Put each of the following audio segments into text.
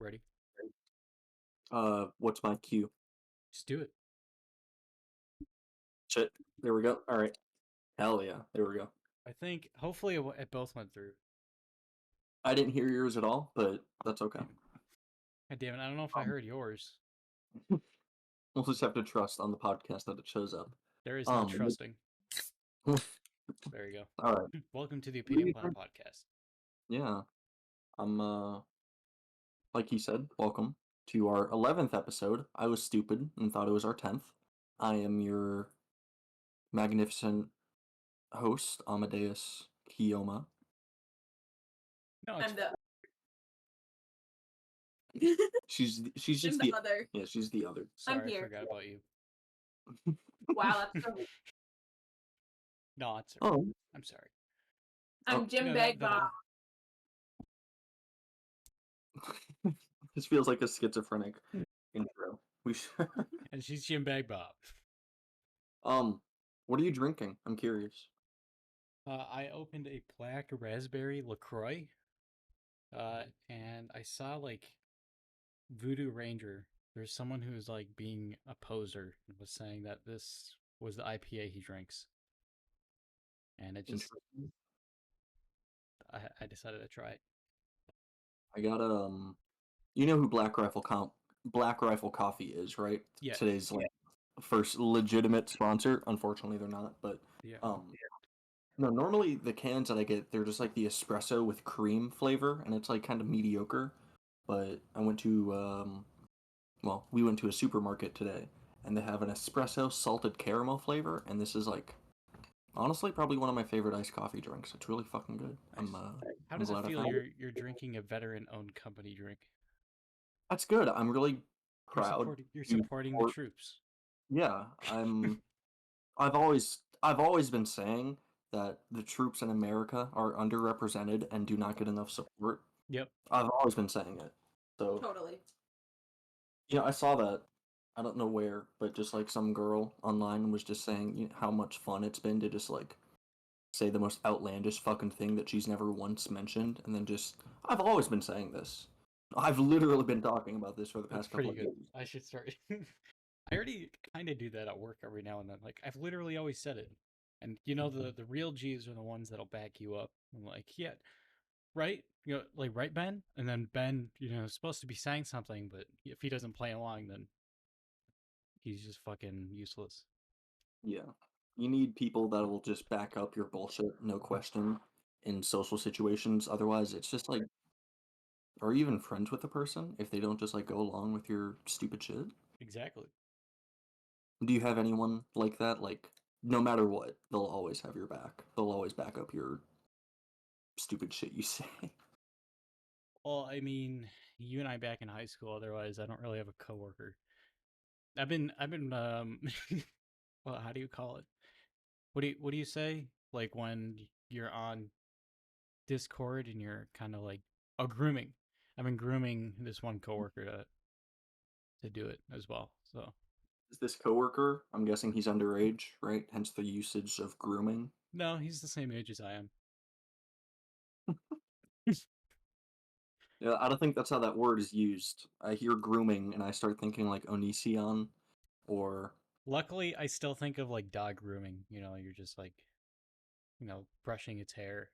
Ready? What's my cue? Just do it. Shit. There we go. All right. Hell yeah. There we go. I think hopefully it both went through. I didn't hear yours at all, but that's okay. God damn it! I don't know if I heard yours. We'll just have to trust on the podcast that it shows up. There is no trusting. There you go. All right. Welcome to the Opinion Plan podcast. Yeah. I'm like he said, welcome to our 11th episode. I was stupid and thought it was our 10th. I am your magnificent host, Amadeus Kyouma. No, I'm the She's just I'm the other. Yeah, she's the other. Sorry, I'm here. I forgot about you. Wow, that's so No, it's all right. Oh, I'm sorry. I'm GymBagBob. This feels like a schizophrenic intro. We should... And she's GymBagBob. What are you drinking? I'm curious. I opened a black raspberry LaCroix. And I saw like Voodoo Ranger. There's someone who's like being a poser and was saying that this was the IPA he drinks. And it just I decided to try it. I got you know who Black Rifle Coffee is, right? Yeah. Today's like first legitimate sponsor. Unfortunately, they're not. But Yeah. no, normally the cans that I get, they're just like the espresso with cream flavor, and it's like kind of mediocre. But I went to we went to a supermarket today, and they have an espresso salted caramel flavor, and this is like honestly probably one of my favorite iced coffee drinks. It's really fucking good. How does it feel you're drinking a veteran-owned company drink? That's good. I'm really proud. You're supporting the troops. Yeah, I've always been saying that the troops in America are underrepresented and do not get enough support. Yep. I've always been saying it. So Totally. I saw that. I don't know where, but just like some girl online was just saying how much fun it's been to just like say the most outlandish fucking thing that she's never once mentioned, and then just I've always been saying this. I've literally been talking about this for the past couple of years. I should start. I already kind of do that at work every now and then. Like I've literally always said it, and the real G's are the ones that'll back you up. I'm like, yeah, right, right, Ben, and then Ben, is supposed to be saying something, but if he doesn't play along, then he's just fucking useless. Yeah. You need people that will just back up your bullshit, no question, in social situations. Otherwise, it's just like, are you even friends with the person if they don't just like go along with your stupid shit? Exactly. Do you have anyone like that? Like, no matter what, they'll always have your back. They'll always back up your stupid shit you say. Well, I mean, you and I back in high school. Otherwise, I don't really have a coworker. I've been well, how do you call it? What do you say? Like when you're on Discord and you're kind of like grooming. I've been grooming this one coworker to do it as well. So is this coworker? I'm guessing he's underage, right? Hence the usage of grooming. No, he's the same age as I am. Yeah, I don't think that's how that word is used. I hear grooming and I start thinking like Onision or... Luckily, I still think of like dog grooming. You're just like, brushing its hair.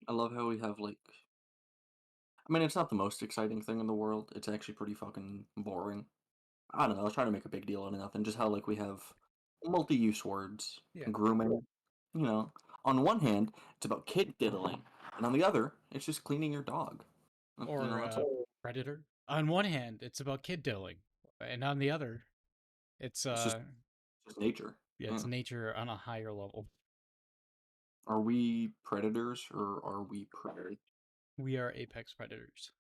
I love how we have like... I mean, it's not the most exciting thing in the world. It's actually pretty fucking boring. I don't know, I was trying to make a big deal out of nothing. Just how like we have multi-use words. Yeah. Grooming. On one hand, it's about kid diddling. And on the other, it's just cleaning your dog. Or predator. On one hand, it's about kid diddling. And on the other, it's just nature. Yeah, it's nature on a higher level. Are we predators or are we prey? We are apex predators.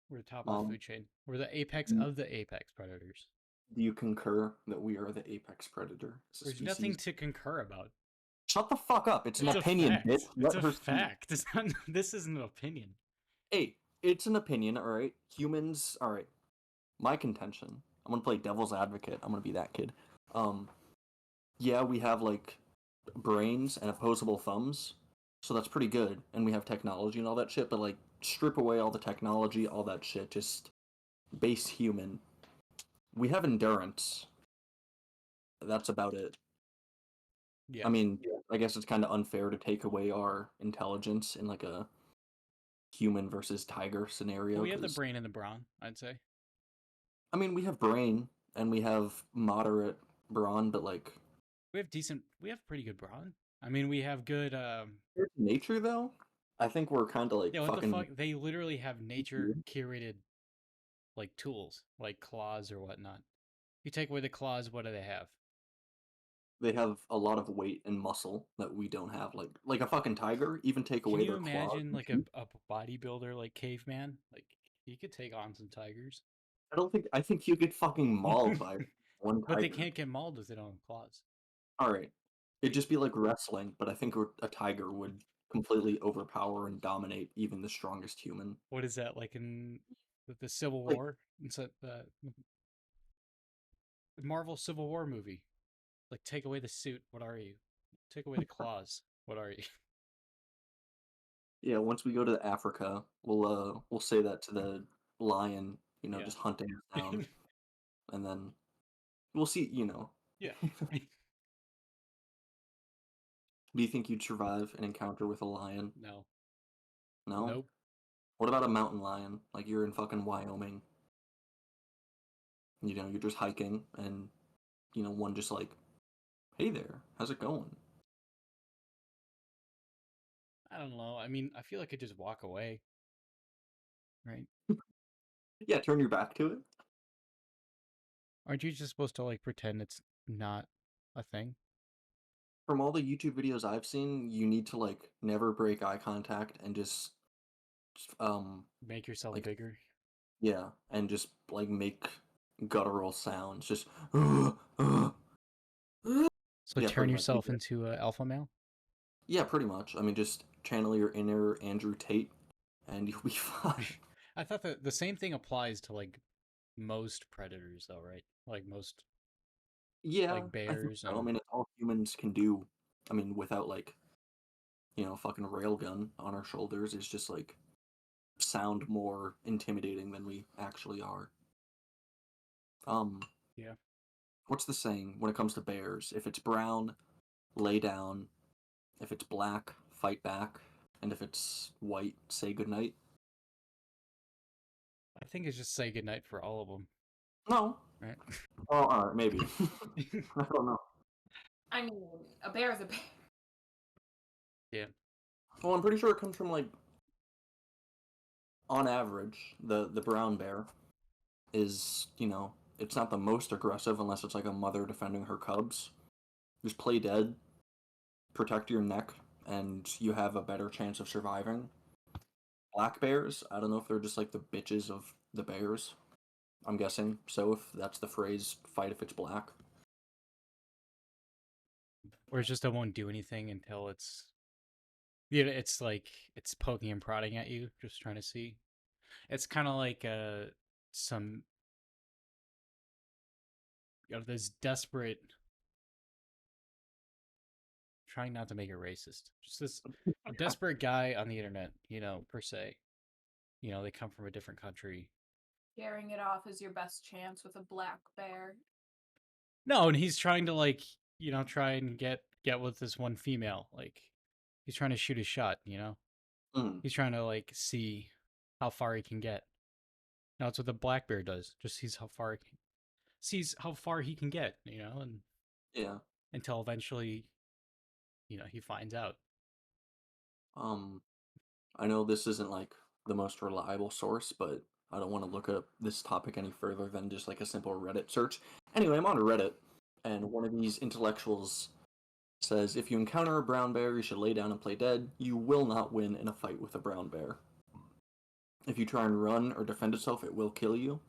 We're top of the food chain. We're the apex of the apex predators. Do you concur that we are the apex predator? There's nothing to concur about. Shut the fuck up. It's an opinion, bitch. It's a fact. This isn't an opinion. Hey, it's an opinion, alright? Humans, alright. My contention. I'm gonna play devil's advocate. I'm gonna be that kid. Yeah, we have, like, brains and opposable thumbs, So that's pretty good, and we have technology and all that shit. But like, strip away all the technology, all that shit, just base human. We have endurance. That's about it. Yeah. I mean, I guess it's kind of unfair to take away our intelligence in like a human versus tiger scenario. Well, we have the 'cause- brain and the brawn, I'd say. I mean, we have brain and we have moderate brawn, but like We have pretty good brawn. I mean, we have good nature though. I think we're kind of like yeah, what the fucking. fuck? They literally have nature curated like tools, like claws or whatnot. You take away the claws, what do they have? They have a lot of weight and muscle that we don't have. Like a fucking tiger. Even take Can away you their claws. imagine like a bodybuilder like caveman? Like he could take on some tigers. I don't think. I think you get fucking mauled by one But tiger. they can't get mauled if they don't have claws. All right, it'd just be like wrestling, but I think a tiger would completely overpower and dominate even the strongest human. What is that like in the Civil Like, War? It's the Marvel Civil War movie. Like take away the suit, what are you? Take away the claws, what are you? yeah, once we go to Africa, we'll say that to the lion, Yeah. just hunting us down, and then we'll see. Yeah. Do you think you'd survive an encounter with a lion? No. No. Nope. What about a mountain lion? Like you're in fucking Wyoming. You're just hiking, and one just like, hey there, how's it going? I don't know. I mean, I feel like I just walk away. Right? Yeah, turn your back to it. Aren't you just supposed to like pretend it's not a thing? From all the YouTube videos I've seen, you need to like never break eye contact and just Make yourself like bigger. yeah, and just like make guttural sounds. Just So yeah, turn pretty much. yourself into an alpha male? Yeah, pretty much. I mean, just channel your inner Andrew Tate, and you'll be fine. I thought that the same thing applies to like most predators though, right? Like most Yeah, like I think bears so. I and mean, it's all humans can do. I mean, without like fucking railgun on our shoulders, is just like sound more intimidating than we actually are. yeah. What's the saying when it comes to bears? If it's brown, lay down. If it's black, fight back. And if it's white, say goodnight. I think it's just say goodnight for all of them, No. right? Oh, alright, maybe. I don't know. I mean, a bear is a bear. Yeah. Well, I'm pretty sure it comes from like, on average, the brown bear is, it's not the most aggressive unless it's like a mother defending her cubs. Just play dead, protect your neck, and you have a better chance of surviving. Black bears, I don't know if they're just like the bitches of the bears. I'm guessing so, if that's the phrase, fight if it's black. Or it's just it won't do anything until it's like it's poking and prodding at you, just trying to see. It's kind of like some this desperate trying not to make it racist. Just this desperate guy on the internet, per se. They come from a different country. Scaring it off is your best chance with a black bear. No, and he's trying to like, try and get with this one female. Like he's trying to shoot his shot, Mm. He's trying to like see how far he can get. Now that's what the black bear does. Just sees how far he can get, and Yeah. until eventually, he finds out. I know this isn't like the most reliable source, but I don't want to look up this topic any further than just like a simple Reddit search. Anyway, I'm on Reddit, and one of these intellectuals says if you encounter a brown bear, you should lay down and play dead. You will not win in a fight with a brown bear. If you try and run or defend itself, it will kill you.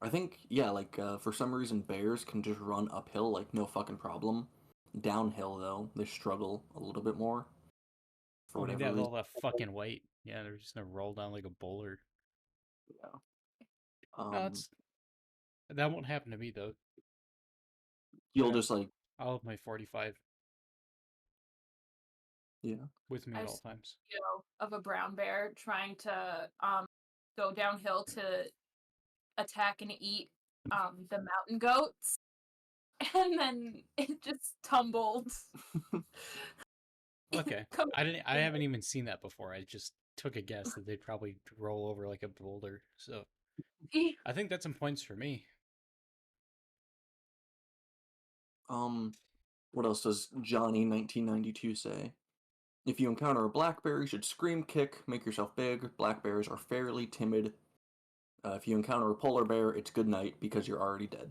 I think, yeah, like for some reason, bears can just run uphill like no fucking problem. Downhill, though, they struggle a little bit more. For Oh, maybe they whatever have all reason. that fucking weight. Yeah, they're just gonna roll down like a boulder. Yeah. No, that won't happen to me though. You'll just like I'll have my 45. Yeah. with me I at all just times. of a brown bear trying to go downhill to attack and eat the mountain goats, and then it just tumbled. Okay, I haven't even seen that before. I just took a guess that they'd probably roll over like a boulder. So I think that's some points for me. What else does Johnny 1992 say? If you encounter a black bear, you should scream, kick, make yourself big. Black bears are fairly timid. If you encounter a polar bear, it's good night because you're already dead.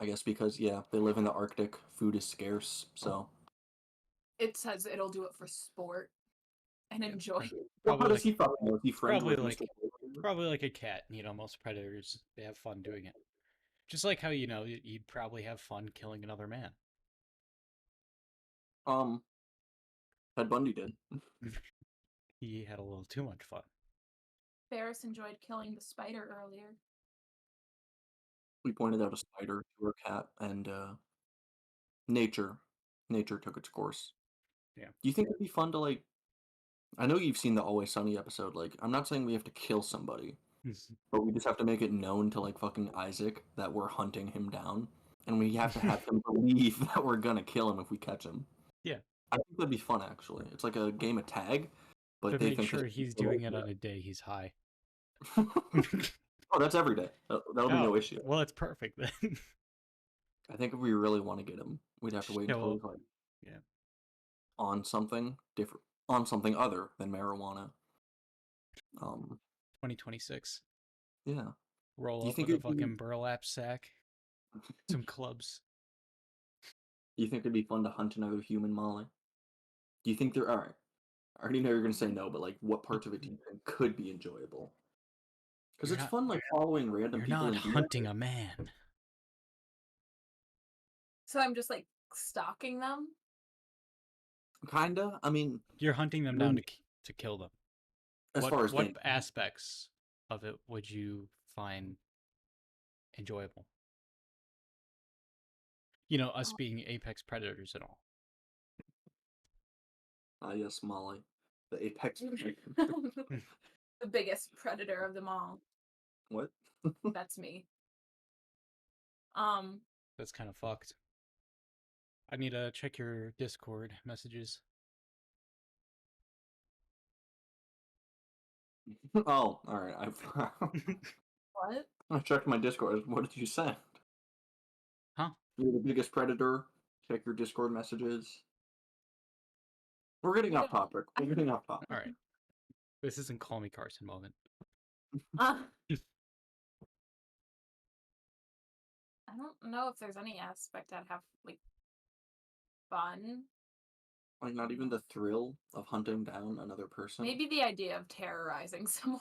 I guess because, yeah, they live in the Arctic, food is scarce, so. It says it'll do it for sport and Yeah. enjoy. Well, how Probably does he fucking know? Is he friends probably with like Mr. Polar? probably like a cat. Most predators, they have fun doing it. Just like how you'd probably have fun killing another man. Ted Bundy did. He had a little too much fun. Ferris enjoyed killing the spider earlier. We pointed out a spider to our cat, and nature took its course. Yeah. Do you think it'd be fun to, like, I know you've seen the Always Sunny episode, like, I'm not saying we have to kill somebody, but we just have to make it known to, like, fucking Isaac that we're hunting him down, and we have to have him believe that we're gonna kill him if we catch him. Yeah. I think that'd be fun, actually. It's like a game of tag, but But they make think sure that he's doing it on a day he's high. Oh, that's every day. That'll be no issue. Well, it's perfect then. I think if we really want to get him, we'd have to wait Show until up. he's, like, Yeah. on something different, on something other than marijuana. 2026. Yeah. Roll Do you up think with a it'd be, fucking burlap sack, some clubs. do you think it'd be fun to hunt another human, Molly? Do you think all right? I already know you're gonna say no, but like, what parts of it do you think could be enjoyable? Because You're it's not fun, like following random you're people not in hunting a man. So I'm just like stalking them. Kinda. I mean, You're hunting them down to kill them. as far as What game, aspects of it would you find enjoyable? Us being apex predators and all. yes, Molly, the apex. The biggest predator of them all. What? That's me. That's kind of fucked. I need to check your Discord messages. Oh, all right. What? I checked my Discord. What did you send? Huh? You're the biggest predator. Check your Discord messages. We're getting off topic. We're getting off topic. All right. This isn't Call Me Carson moment. I don't know if there's any aspect I'd have like fun. Like, not even the thrill of hunting down another person. Maybe the idea of terrorizing someone.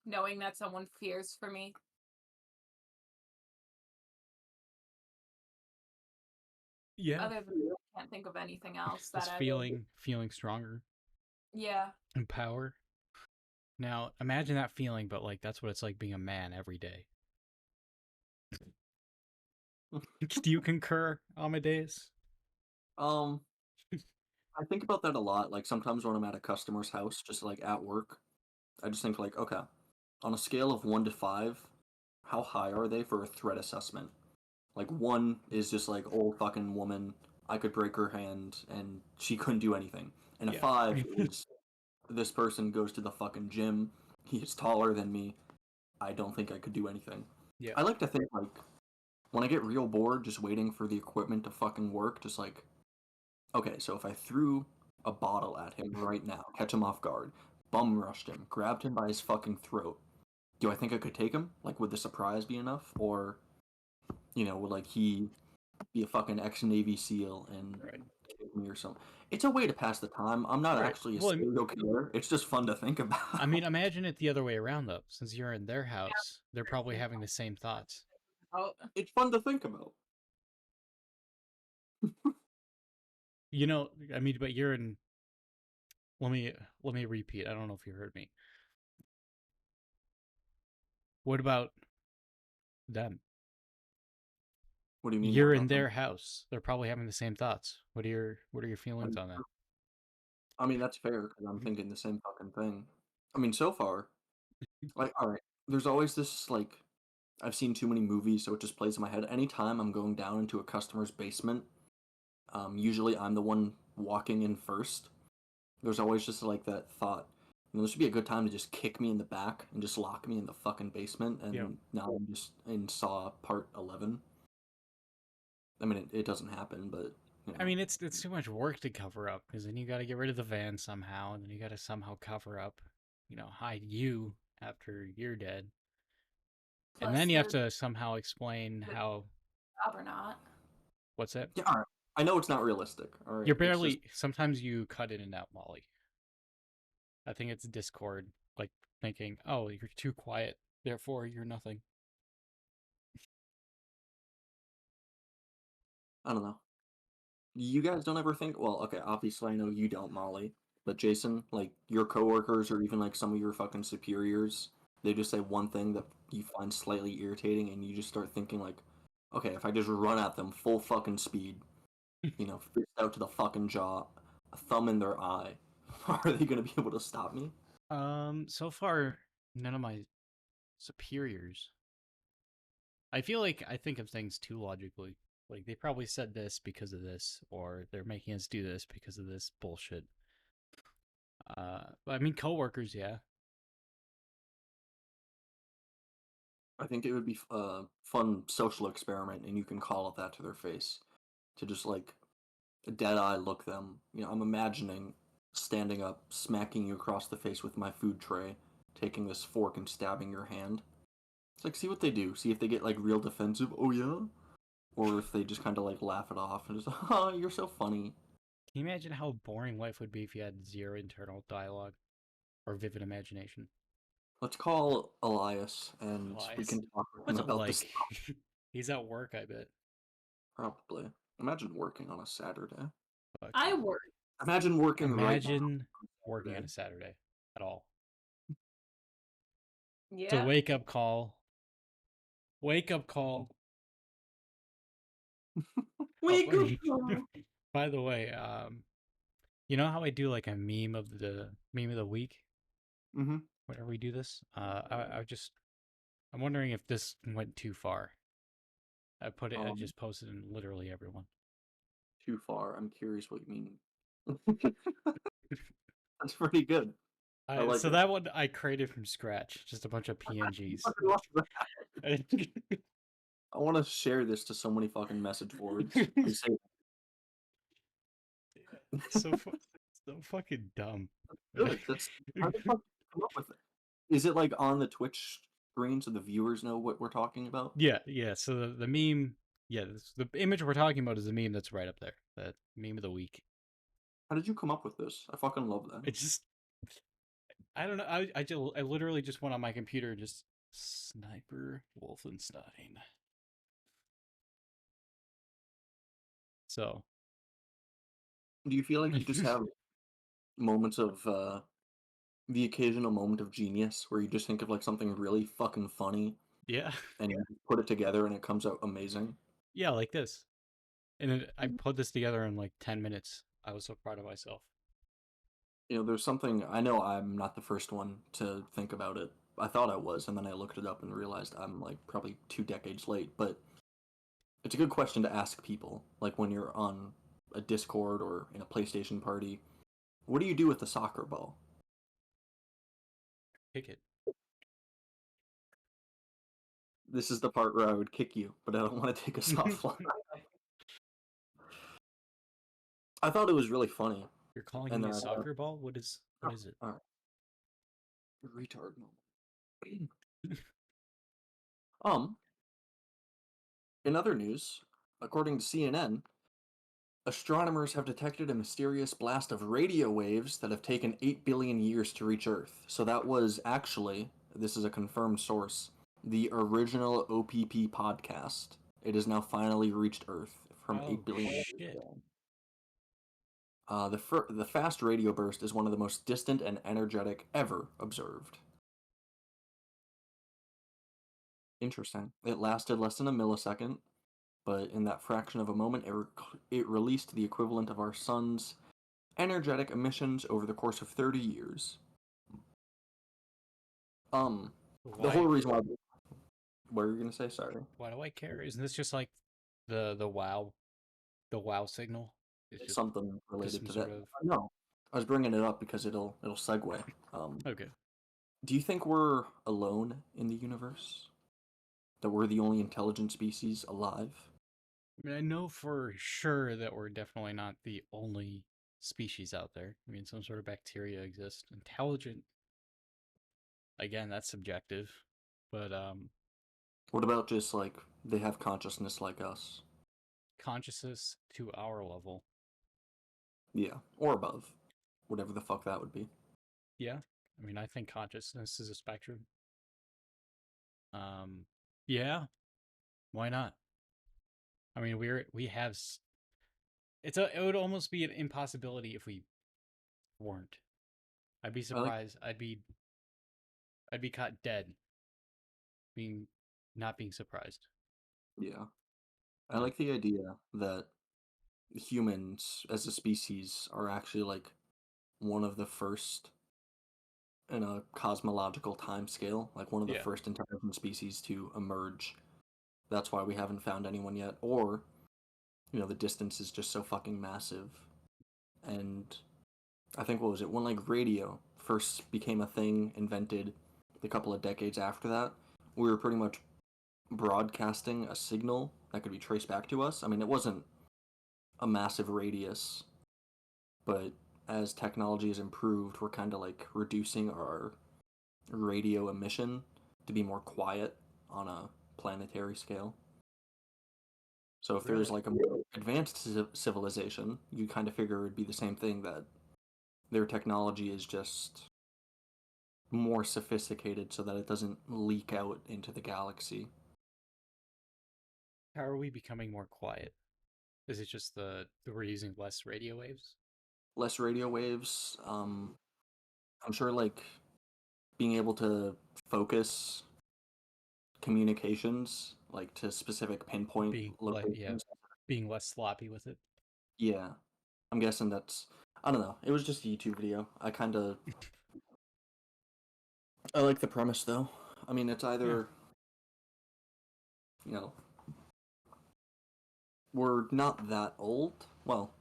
Knowing that someone fears for me. Yeah. Other than that, I can't think of anything else that Just I feeling stronger Yeah. and power. Now, imagine that feeling, but like that's what it's like being a man every day. Do you concur, Amadeus? I think about that a lot. Like, sometimes when I'm at a customer's house, just like at work, I just think like, okay, on a scale of 1 to 5, how high are they for a threat assessment? Like, 1 is just like, old fucking woman, I could break her hand and she couldn't do anything. And a Yeah. 5 is, this person goes to the fucking gym, he is taller than me, I don't think I could do anything. Yeah. I like to think, like, when I get real bored just waiting for the equipment to fucking work, just like, okay, so if I threw a bottle at him right now, catch him off guard, bum rushed him, grabbed him by his fucking throat, do I think I could take him? Like, would the surprise be enough? Or, would, like, he be a fucking ex-Navy SEAL and kick me or something? It's a way to pass the time. I'm not actually a serial killer. It's just fun to think about. I mean, imagine it the other way around, though. Since you're in their house, they're probably having the same thoughts. Oh. It's fun to think about. I mean, but you're in. Let me repeat. I don't know if you heard me. What about them? What do you mean? What You're in about them? their house. They're probably having the same thoughts. What are your feelings on that? I mean, that's fair because I'm thinking the same fucking thing. I mean, so far, like, all right, there's always this like, I've seen too many movies, so it just plays in my head. Anytime I'm going down into a customer's basement, usually I'm the one walking in first. There's always just like that thought, this would be a good time to just kick me in the back and just lock me in the fucking basement. And Yeah. now I'm just in Saw Part 11. I mean, it doesn't happen, but I mean, it's too much work to cover up because then you got to get rid of the van somehow, and then you got to somehow cover up, hide you after you're dead, and Plus then you have the to somehow explain how. job or not. What's it? yeah, all right. I know it's not realistic. All right, You're it's just barely. Sometimes you cut in and out, Molly. I think it's Discord, like thinking, "Oh, you're too quiet, therefore you're nothing." I don't know. You guys don't ever think, well, okay, obviously I know you don't, Molly, but Jason, like your coworkers or even like some of your fucking superiors, they just say one thing that you find slightly irritating and you just start thinking like, okay, if I just run at them full fucking speed, fist out to the fucking jaw, a thumb in their eye, are they gonna be able to stop me? So far, none of my superiors. I feel like I think of things too logically. Like they probably said this because of this, or they're making us do this because of this bullshit. But I mean, coworkers, yeah. I think it would be a fun social experiment, and you can call it that to their face, to just like a dead eye look them. I'm imagining standing up, smacking you across the face with my food tray, taking this fork and stabbing your hand. It's like, see what they do. See if they get like real defensive. Oh yeah, or if they just kind of like laugh it off and just, oh, you're so funny. Can you imagine how boring life would be if you had zero internal dialogue or vivid imagination? Let's call Elias and we Elias, can talk with him what's it about this. like? He's at work, I bet. Probably. Imagine working on a Saturday. Fuck. I work. Imagine working right now. Imagine working on a Saturday at all. It's a Yeah. wake up call. Wake up call. Wake up. By the way, you know how I do like a meme of the week Mm-hmm. whenever we do this? I'm wondering if this went too far. I just posted in literally everyone. Too far. I'm curious what you mean. That's pretty good. I like So it. that one I created from scratch, just a bunch of PNGs. I want to share this to so many fucking message boards. And say, so fucking dumb. good. That's how the fuck did you come up with it? Is it like on the Twitch screen so the viewers know what we're talking about? Yeah. So the meme, the image we're talking about is the meme that's right up there. That meme of the week. How did you come up with this? I fucking love that. I don't know. I literally just went on my computer and just Sniper Wolfenstein. So. Do you feel like you just have moments of the occasional moment of genius where you just think of like something really fucking funny Yeah. and you put it together and it comes out amazing? Yeah, like this. And I put this together in like 10 minutes. I was so proud of myself. There's something, I know I'm not the first one to think about it. I thought I was, and then I looked it up and realized I'm like probably 2 decades late. But it's a good question to ask people, like when you're on a Discord or in a PlayStation party. What do you do with the soccer ball? Kick it. This is the part where I would kick you, but I don't want to take us offline. I thought it was really funny. You're calling me a soccer ball? What is it? All right. Retard moment. In other news, according to CNN, astronomers have detected a mysterious blast of radio waves that have taken 8 billion years to reach Earth. So that was actually, this is a confirmed source, the original OPP podcast. It has now finally reached Earth from 8 billion years ago. The fast radio burst is one of the most distant and energetic ever observed. Interesting. It lasted less than a millisecond. but in that fraction of a moment, it released the equivalent of our sun's energetic emissions over the course of 30 years. The whole Why? reason why. What were you gonna say? Sorry. Why do I care? Isn't this just like the wow signal? It's It's just something related some to sort that. of No, I was bringing it up because it'll segue. okay. Do you think we're alone in the universe? That we're the only intelligent species alive? I mean, I know for sure that we're definitely not the only species out there. I mean, some sort of bacteria exist. Intelligent, again, that's subjective. But What about just like they have consciousness like us? consciousness to our level. Yeah, or above. Whatever the fuck that would be. Yeah. I mean, I think consciousness is a spectrum. Um yeah, why not? I mean, we have it would almost be an impossibility if we weren't. I'd be I like surprised. I'd be caught dead being not being surprised. yeah. I Like like the idea that humans as a species are actually like one of the first in a cosmological time scale, like one of the yeah. first intelligent species to emerge. That's why we haven't found anyone yet. Or, the distance is just so fucking massive. And I think, what was it, when like radio first became a thing, invented a couple of decades after that, we were pretty much broadcasting a signal that could be traced back to us. I mean, it wasn't a massive radius, but as technology has improved, we're kind of like reducing our radio emission to be more quiet on a planetary scale. So if there's Really? like a more advanced civilization, you kind of figure it would be the same thing, that their technology is just more sophisticated so that it doesn't leak out into the galaxy. How are we becoming more quiet? Is it just the we're using less radio waves? Less radio waves. I'm sure like being able to focus communications like to specific pinpoint Being like yeah, locations. being less sloppy with it. Yeah, I'm guessing that's. I don't know. It was just a YouTube video. I like the premise though. I mean, it's Yeah. either you know we're not that old. Well,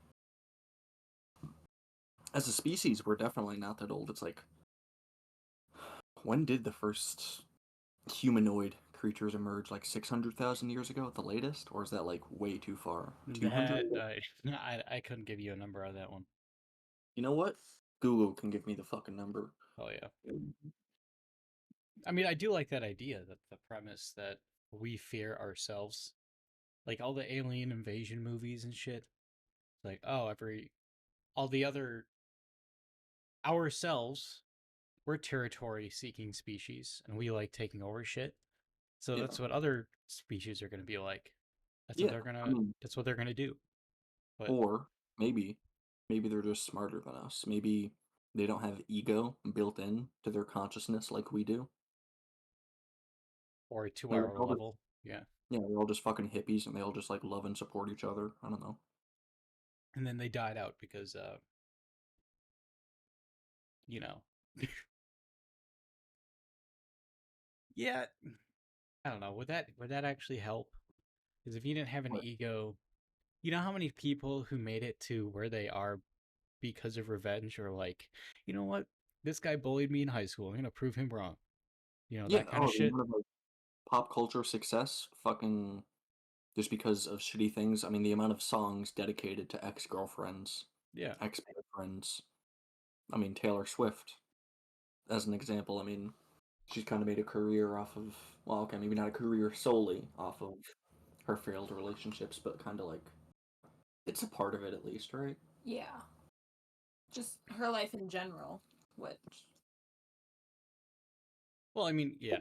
as a species, we're definitely not that old. It's like, when did the first humanoid creatures emerge? Like 600,000 years ago at the latest, or is that like way too far? 200? That I couldn't give you a number on that one. You know what? Google can give me the fucking number. Oh yeah. I mean, I do like that idea, that the premise that we fear ourselves. Like all the alien invasion movies and shit. Like, oh, all the other ourselves, we're territory seeking species and we like taking over shit. So Yeah, that's what other species are going to be like. yeah. I mean, That's what they're going to do. But or maybe they're just smarter than us. Maybe they don't have ego built in to their consciousness like we do. or to Like, our level. Yeah. they're all just fucking hippies and they all just like love and support each other. I don't know. And then they died out because you know. Yeah, I don't know. Would that actually help? Because if you didn't have an But ego, you know how many people who made it to where they are because of revenge, or like, you know what? This guy bullied me in high school. I'm gonna prove him wrong. yeah, That kind of oh, the shit. amount of like pop culture success, fucking just because of shitty things. I mean, the amount of songs dedicated to ex girlfriends, Yeah. ex boyfriends. I mean, Taylor Swift, as an example. I mean, she's kind of made a career off of, well, okay, maybe not a career solely off of her failed relationships, but kind of like it's a part of it at least, right? Yeah. Just her life in general, which Well, I mean, yeah.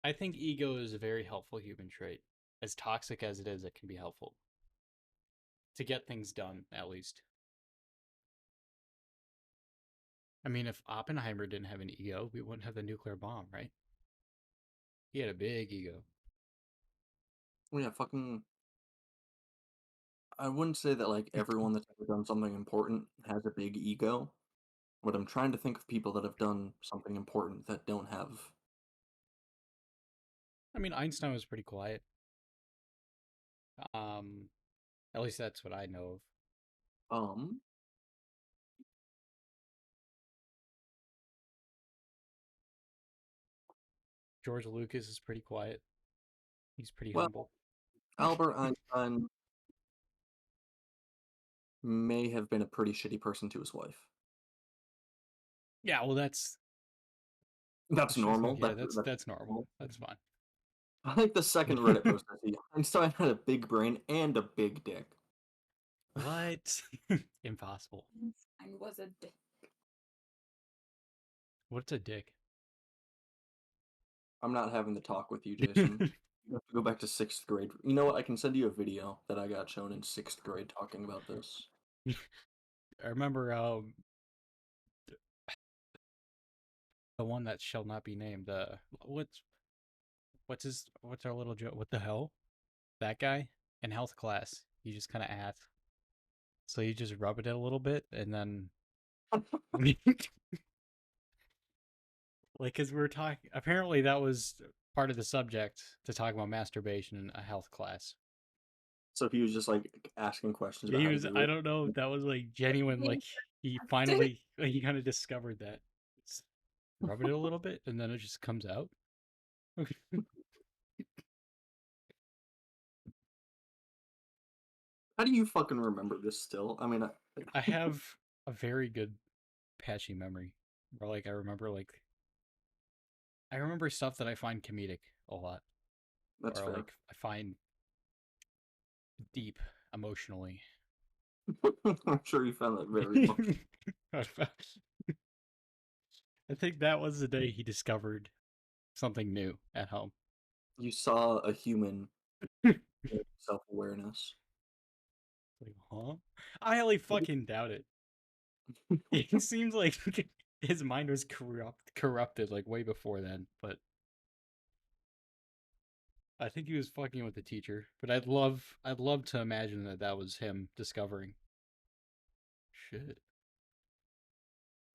I think ego is a very helpful human trait. As toxic as it is, it can be helpful to get things done, at least. I mean, if Oppenheimer didn't have an ego, we wouldn't have the nuclear bomb, right? He had a big ego. Well, yeah, fucking. I wouldn't say that like everyone that's ever done something important has a big ego, but I'm trying to think of people that have done something important that don't have. I mean, Einstein was pretty quiet. Um, at least that's what I know of. Um, George Lucas is pretty quiet. He's pretty well, humble. Albert Einstein may have been a pretty shitty person to his wife. Yeah, well, that's That's normal. yeah, that's normal. That's fine. I like the second Reddit post I see. Einstein had a big brain and a big dick. What? Impossible. Einstein was a dick. What's a dick? I'm not having the talk with you, Jason. You have to go back to 6th grade. You know what? I can send you a video that I got shown in 6th grade talking about this. I remember the one that shall not be named. What's our little joke? What the hell? That guy in health class. He just kind of asked. So you just rub it in a little bit, and then like, cause we were talking. Apparently, that was part of the subject to talk about masturbation in a health class. So he was just like asking questions Yeah, about he how to was. do I it. don't know if that was like genuine. Being Like he tested. finally, like, he kind of discovered that. It's, rub it a little bit, and then it just comes out. How do you fucking remember this still? I mean, I have a very good patchy memory. Or like I remember stuff that I find comedic a lot. that's Or fair. like I find deep emotionally. I'm sure you found that very much. I think that was the day he discovered something new at home. You saw a human self-awareness. Like, huh? I highly fucking doubt it. It seems like his mind was corrupted like way before then, but I think he was fucking with the teacher. But I'd love to imagine that was him discovering. Shit.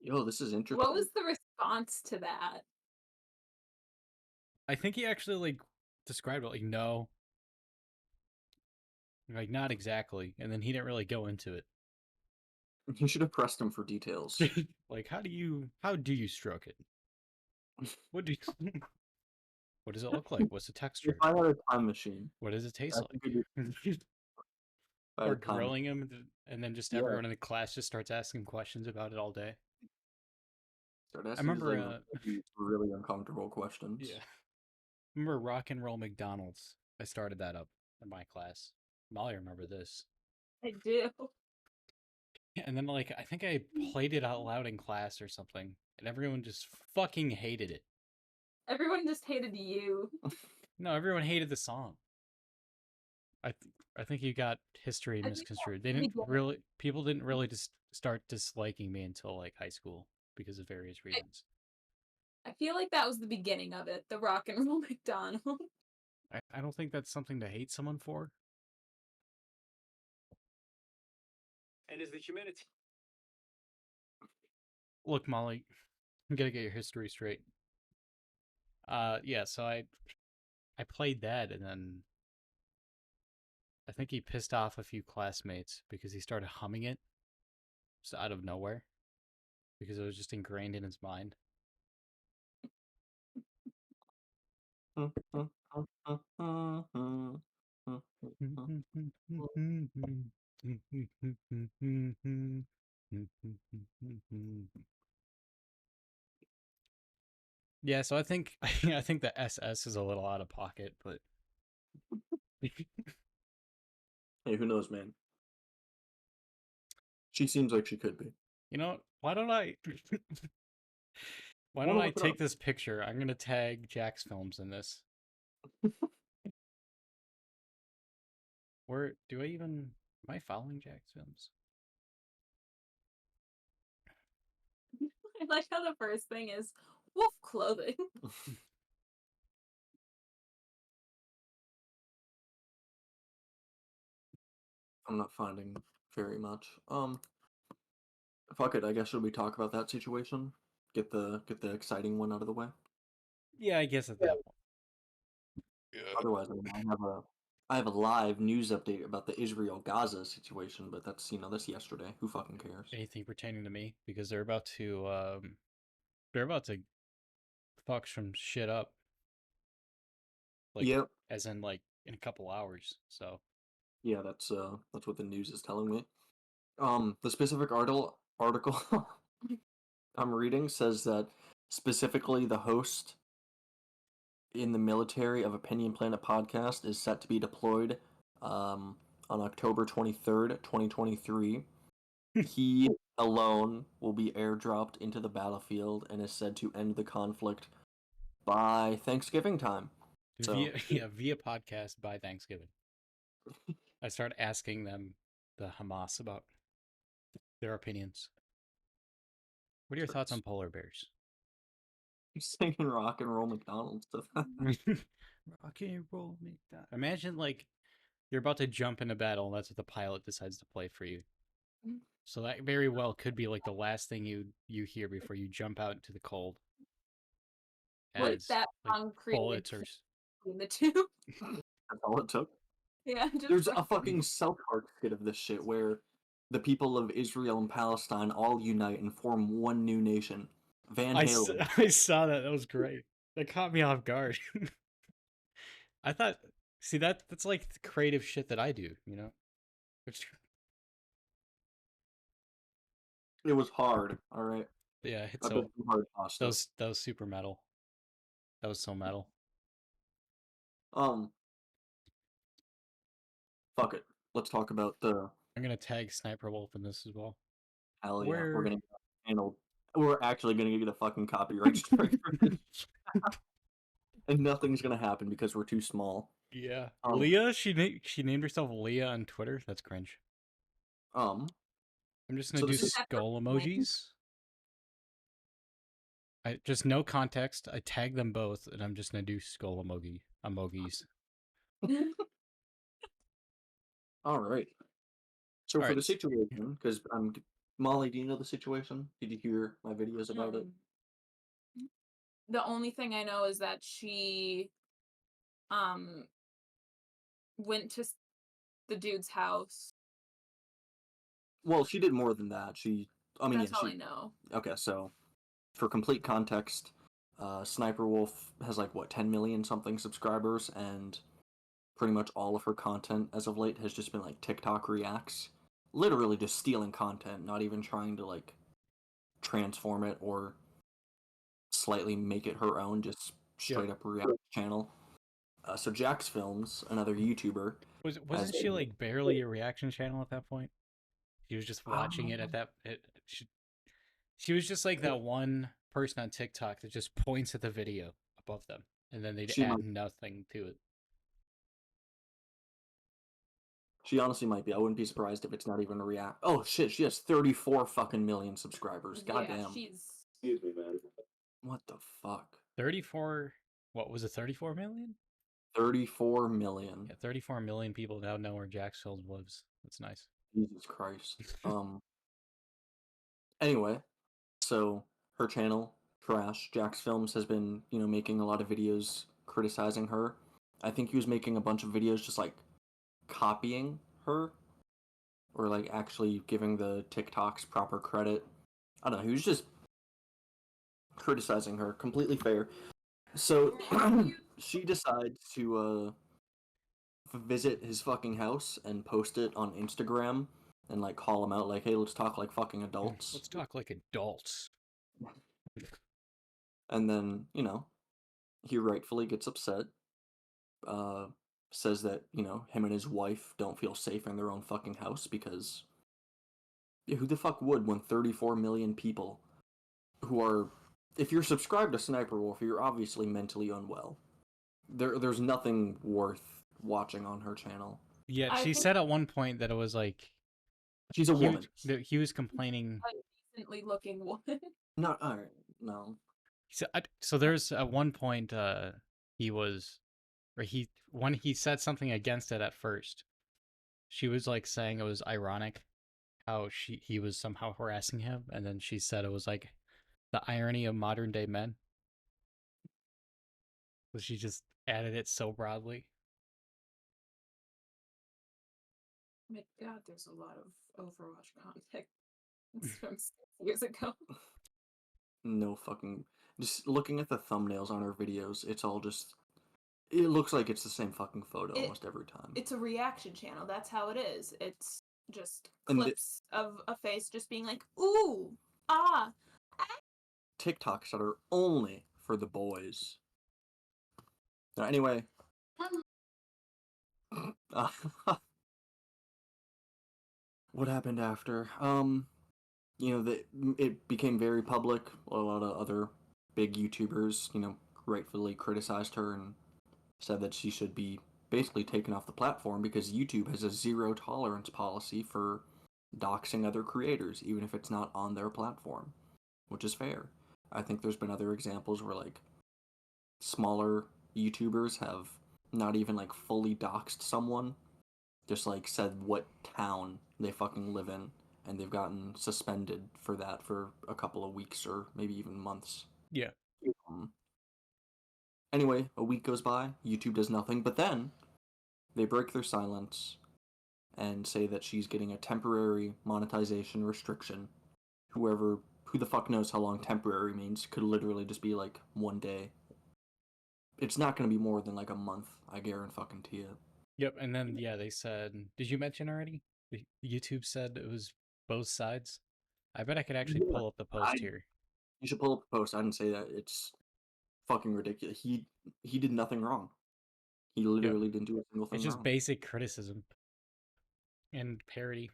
Yo, this is interesting. What was the response to that? I think he actually like described it like no, like not exactly, and then he didn't really go into it. You should have pressed him for details. Like how do you stroke it? What do you, what does it look like? What's the If texture? I had a time machine, What does it taste I think it'd like? be- if I had Or a time grilling him, and then just Yeah. everyone in the class just starts asking questions about it all day. start I asking just, remember, like, really uncomfortable questions. yeah, I remember Rock and Roll McDonald's. I started that up in my class. Molly, remember this? I do. And then, like, I think I played it out loud in class or something, and everyone just fucking hated it. Everyone just hated you. No, everyone hated the song. I think you got history I think misconstrued. that People didn't really just start disliking me until like high school because of various reasons. I feel like that was the beginning of it. The rock and roll McDonald's. I don't think that's something to hate someone for. And is the humanity. Look, Molly, you gotta get your history straight. Yeah, so I played that, and then I think he pissed off a few classmates because he started humming it just out of nowhere because it was just ingrained in his mind. Yeah, so I think I think the SS is a little out of pocket, but Hey, who knows, man? She seems like she could be. you know, why don't I Wanna look it take up. this picture? I'm gonna tag Jack's Films in this. Where do I even am I following Jack's Films? I like how the first thing is wolf clothing. I'm not finding very much. Fuck it. I guess should we talk about that situation? Get the exciting one out of the way. Yeah, I guess at that point. Otherwise, I mean, I have a live news update about the Israel-Gaza situation, but that's that's yesterday. Who fucking cares? Anything pertaining to me, because they're about to fuck some shit up. Like, Yep. as in like in a couple hours. So Yeah, that's what the news is telling me. The specific article I'm reading says that specifically the host in the military of Opinion Planet podcast is set to be deployed on October 23rd, 2023. He alone will be airdropped into the battlefield and is said to end the conflict by Thanksgiving time. So via podcast by Thanksgiving. I start asking them, the Hamas, about their opinions. What are your thoughts on polar bears? singing rock and roll McDonald's stuff. Rock and roll McDonald's. Imagine like you're about to jump into battle and that's what the pilot decides to play for you. So that very well could be like the last thing you hear before you jump out into the cold. Like As, that like, song created bullets or between the two. That's all it took. Yeah, just There's a fucking South Park skit of this shit where the people of Israel and Palestine all unite and form one new nation. Van Halen. I saw that. That was great. That caught me off guard. I thought, see, that's like the creative shit that I do, you know? It was hard, all right. Yeah, it's I've so been through hard pasta. that was super metal. That was so metal. Fuck it. Let's talk about the I'm gonna tag Sniper Wolf in this as well. hell yeah. We're Where- gonna handle. We're actually gonna get a fucking copyright strike for this, and nothing's gonna happen because we're too small. Yeah, Leah. She named herself Leah on Twitter. That's cringe. I'm just gonna So do this is- skull emojis. I just no context. I tag them both, and I'm just gonna do skull emojis. All right. So All for right. the situation, because Molly, do you know the situation? Did you hear my videos about it? The only thing I know is that she went to the dude's house. Well, she did more than that. That's all I know. Okay, so for complete context, Sniper Wolf has like what 10 million something subscribers, and pretty much all of her content as of late has just been like TikTok reacts, literally just stealing content, not even trying to like transform it or slightly make it her own, just straight up react channel. So Jax Films, another YouTuber, Wasn't she like barely a reaction channel at that point? She was just watching it at that. She was just like that one person on TikTok that just points at the video above them, and then they'd add nothing to it. She honestly might be. I wouldn't be surprised if it's not even a react. Oh shit, she has 34 fucking million subscribers. Goddamn. Yeah, she's. Excuse me, man. What the fuck? 34. What was it? 34 million? 34 million. Yeah, 34 million people now know where Jax Films lives. That's nice. Jesus Christ. Anyway, so her channel, Trash, Jax Films, has been, making a lot of videos criticizing her. I think he was making a bunch of videos just like copying her, or like actually giving the TikToks proper credit. I don't know, he was just criticizing her. Completely fair. So she decides to visit his fucking house and post it on Instagram and like call him out like, hey, let's talk like fucking adults. Let's talk like adults. And then, he rightfully gets upset. Says that, him and his wife don't feel safe in their own fucking house because who the fuck would when 34 million people who are, if you're subscribed to Sniper Wolf, you're obviously mentally unwell. There's nothing worth watching on her channel. Yeah, she said at one point that it was like she's a woman. He was complaining. A decently looking woman. No, all right, no. So there's at one point he said something against it at first, She was like saying it was ironic how he was somehow harassing him, and then she said it was like the irony of modern day men. But she just added it so broadly. My God, there's a lot of Overwatch content from 6 years ago. No fucking. Just looking at the thumbnails on our videos, it's all just. It looks like it's the same fucking photo almost every time. It's a reaction channel. That's how it is. It's just And clips of a face just being like, ooh, ah. TikToks that are only for the boys. So anyway. What happened after? It became very public. A lot of other big YouTubers, rightfully criticized her and said that she should be basically taken off the platform because YouTube has a zero tolerance policy for doxing other creators, even if it's not on their platform, which is fair. I think there's been other examples where like smaller YouTubers have not even like fully doxed someone, just like said what town they fucking live in, and they've gotten suspended for that for a couple of weeks or maybe even months. Yeah. Anyway, a week goes by, YouTube does nothing, but then they break their silence and say that she's getting a temporary monetization restriction. Who the fuck knows how long temporary means? Could literally just be like 1 day. It's not going to be more than like a month, I guarantee you. Yep, and then yeah, they said. Did you mention already? YouTube said it was both sides. I bet I could actually pull up the post here. You should pull up the post. I didn't say that. It's fucking ridiculous. He did nothing wrong. He literally didn't do a single thing wrong. It's just wrong. Basic criticism and parody.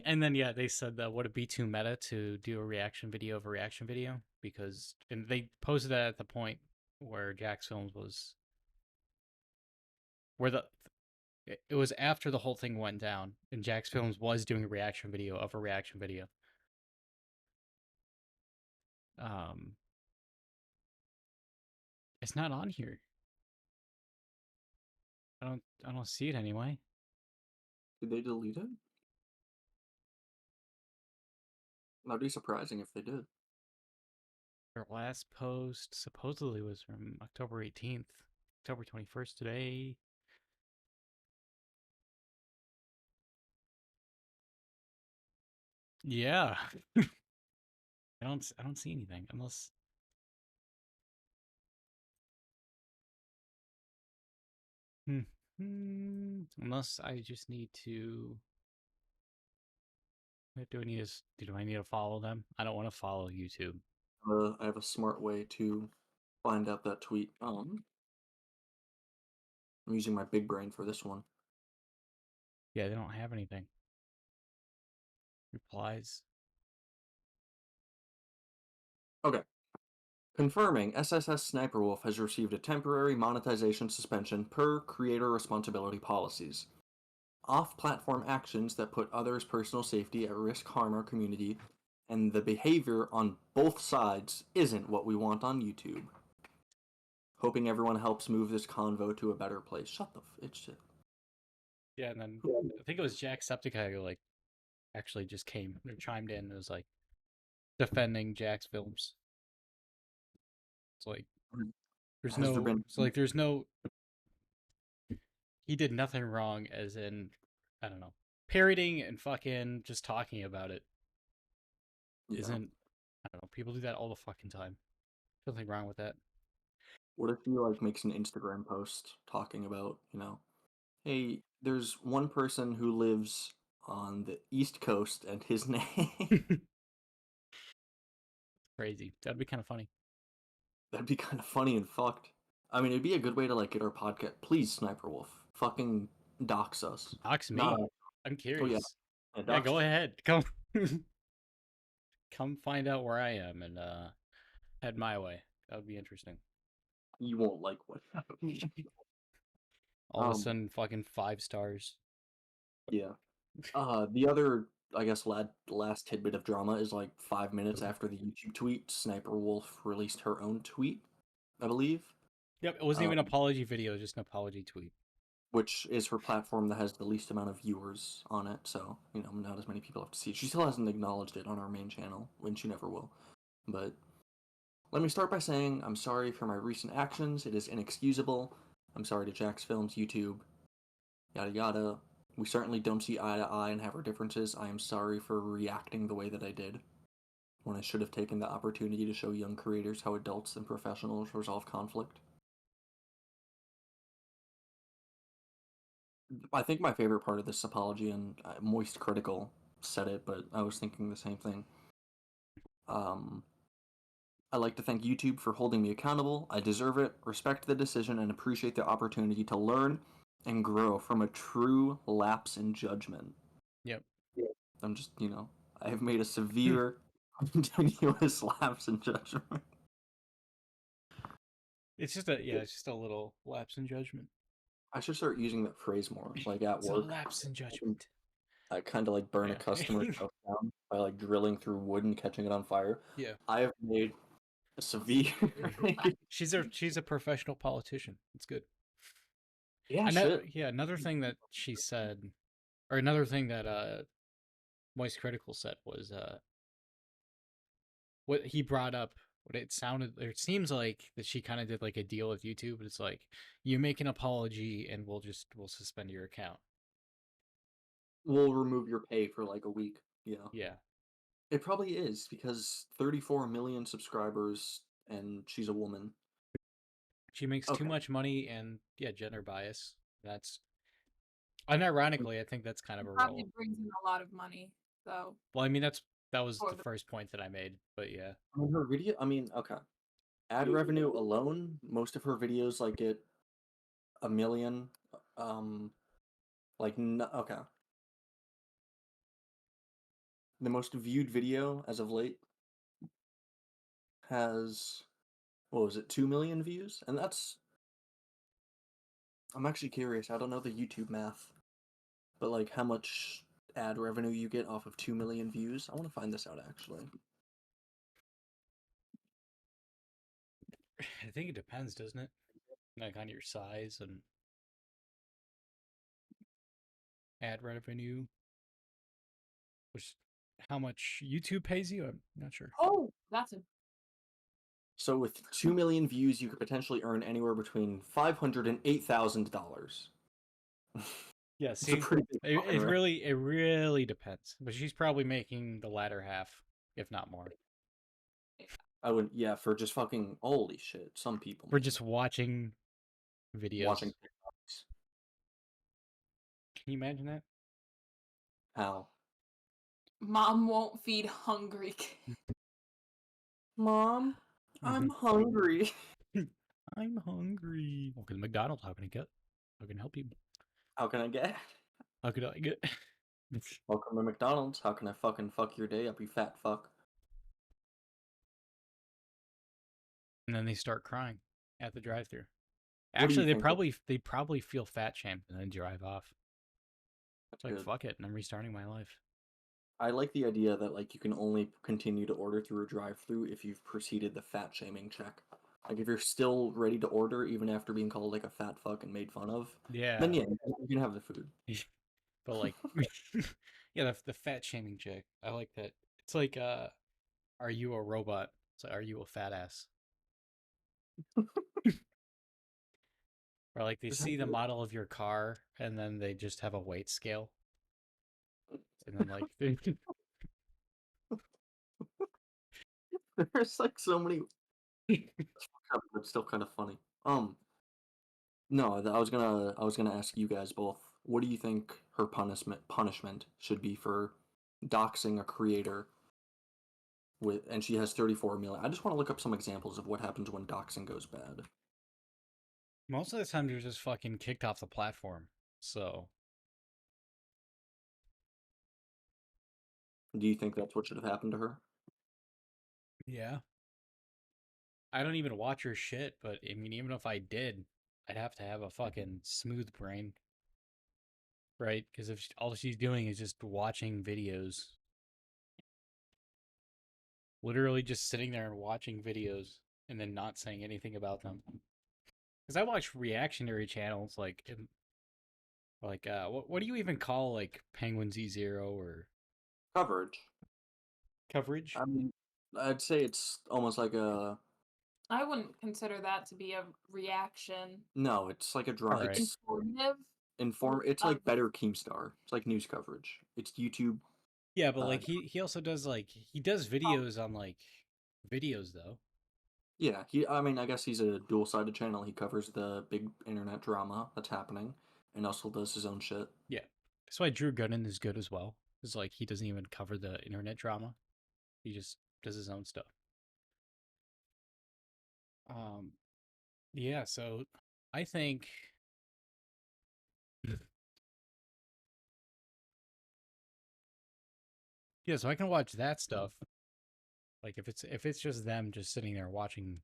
And then yeah, they said that would it be too meta to do a reaction video of a reaction video, because and they posted that at the point where Jax Films was where it was after the whole thing went down and Jax Films was doing a reaction video of a reaction video. It's not on here. I don't see it anyway. Did they delete it? That'd be surprising if they did. Their last post supposedly was from October 18th, October 21st today. Yeah. I don't see anything unless unless I just need to. Do I need to follow them? I don't want to follow YouTube. I have a smart way to find out that tweet. I'm using my big brain for this one. Yeah, they don't have anything. Replies. Okay. Confirming SSS Sniper Wolf has received a temporary monetization suspension per creator responsibility policies. Off-platform actions that put others' personal safety at risk harm our community, and the behavior on both sides isn't what we want on YouTube. Hoping everyone helps move this convo to a better place. Shut the it's shit. Yeah, and then I think it was Jacksepticeye who like actually just came or chimed in and was like defending Jax Films. It's like there's no he did nothing wrong, as in I don't know, parodying and fucking just talking about it isn't. I don't know, people do that all the fucking time. Nothing wrong with that. What if he like makes an Instagram post talking about, hey, there's one person who lives on the East Coast and his name. Crazy. That'd be kind of funny. That'd be kind of funny and fucked. I mean, it'd be a good way to like get our podcast. Please, Sniper Wolf, fucking dox us. Dox me. I'm curious. Oh, yeah, go ahead. Come find out where I am and head my way. That would be interesting. You won't like what happens. All of a sudden, fucking 5 stars. Yeah. The other, I guess, last tidbit of drama is like 5 minutes after the YouTube tweet, Sniper Wolf released her own tweet, I believe. Yep, it wasn't even an apology video, just an apology tweet. which is her platform that has the least amount of viewers on it. So not as many people have to see it. She still hasn't acknowledged it on our main channel, and she never will. But let me start by saying I'm sorry for my recent actions. It is inexcusable. I'm sorry to Jack's Films, YouTube, yada yada. We certainly don't see eye to eye and have our differences. I am sorry for reacting the way that I did, when I should have taken the opportunity to show young creators how adults and professionals resolve conflict. I think my favorite part of this apology, and Moist Critical said it, but I was thinking the same thing. I'd like to thank YouTube for holding me accountable. I deserve it, respect the decision, and appreciate the opportunity to learn and grow from a true lapse in judgment. Yep. I'm just, I have made a severe, continuous lapse in judgment. It's just a little lapse in judgment. I should start using that phrase more, like at It's work. a lapse in judgment. I kind of like burn a customer's house down by like drilling through wood and catching it on fire. Yeah. I have made a severe. She's a professional politician. It's good. Yeah, Another thing that she said, or another thing that Moist Critical said was what he brought up. What it seems like that she kind of did like a deal with YouTube. But it's like, you make an apology and we'll suspend your account. We'll remove your pay for like a week. Yeah. It probably is because 34 million subscribers and she's a woman. She makes too much money, and gender bias. That's unironically, I think that's kind of a Probably role. brings in a lot of money, so. Well, I mean that was the first point that I made, but yeah. Her video, okay. Ad revenue alone, most of her videos like get 1 million. Okay. The most viewed video as of late has, what was it, 2 million views? And I'm actually curious. I don't know the YouTube math, but like how much ad revenue you get off of 2 million views. I want to find this out actually. I think it depends, doesn't it? Like on your size and ad revenue, which how much YouTube pays you. I'm not sure. Oh, that's a. So with 2 million views, you could potentially earn anywhere between $500 and $8,000. Yeah, see, it really depends. But she's probably making the latter half, if not more. I would, for just fucking holy shit. Some people for just watching videos. Watching TikToks. Can you imagine that? How? Mom won't feed hungry kids. Mom, I'm hungry. I'm hungry. Okay, McDonald's. How can I help you? How can I get? How can I get? Welcome to McDonald's. How can I fucking fuck your day up, you fat fuck? And then they start crying at the drive-thru. Actually, they probably feel fat shamed and then drive off. It's like, fuck it, and I'm restarting my life. I like the idea that like you can only continue to order through a drive-thru if you've preceded the fat shaming check. Like if you're still ready to order even after being called like a fat fuck and made fun of, then you can have the food. But like, the fat shaming check. I like that. It's like, are you a robot? It's like, are you a fat ass? Or like they see the model of your car and then they just have a weight scale. And then like there's like so many it's still kind of funny. No, I was gonna ask you guys both. What do you think her punishment should be for doxing a creator and she has 34 million. I just want to look up some examples of what happens when doxing goes bad. Most of the time, you're just fucking kicked off the platform. So, do you think that's what should have happened to her? Yeah. I don't even watch her shit, but I mean, even if I did, I'd have to have a fucking smooth brain. Right? Because if all she's doing is just watching videos. Literally just sitting there and watching videos and then not saying anything about them. Because I watch reactionary channels, like, Like, what do you even call like Penguin Z0 or Coverage. coverage? I mean, I'd say it's almost like a I wouldn't consider that to be a reaction. no. It's like a All draw. right. It's Informative. It's like better Keemstar. It's like news coverage. It's YouTube. Yeah, but like he also does like he does videos on like videos though. Yeah, I mean, I guess he's a dual-sided channel. He covers the big internet drama that's happening, and also does his own shit. Yeah, that's why Drew Gooden is good as well. It's like he doesn't even cover the internet drama; he just does his own stuff. Yeah. So I think yeah. So I can watch that stuff. Like if it's just them just sitting there watching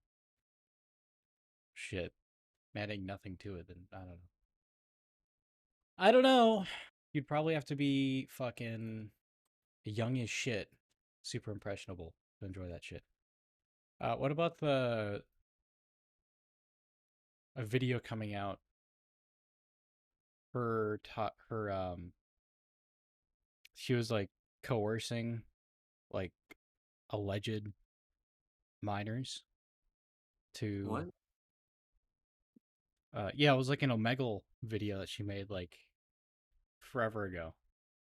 shit, adding nothing to it, then I don't know. I don't know. You'd probably have to be fucking young as shit, super impressionable to enjoy that shit. What about a video coming out? She was like coercing like alleged minors to What? yeah, it was like an Omegle video that she made like forever ago,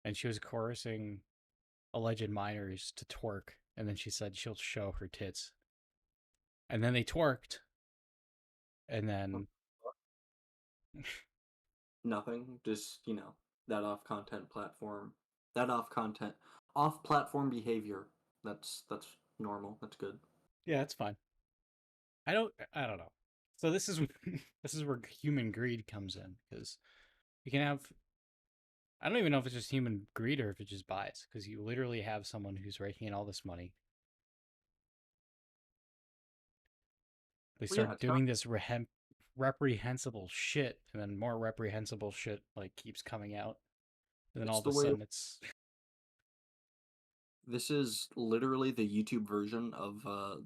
and she was coercing alleged minors to twerk, and then she said she'll show her tits, and then they twerked, and then Nothing. Just that off platform behavior. That's normal. That's good. yeah, it's fine. I don't know. So this is this is where human greed comes in, because you can have, I don't even know if it's just human greed or if it's just bias, because you literally have someone who's raking in all this money. They Well, yeah, start it's not- doing this reprehensible shit, and then more reprehensible shit like keeps coming out, and then It's all of the a way- sudden it's This is literally the YouTube version of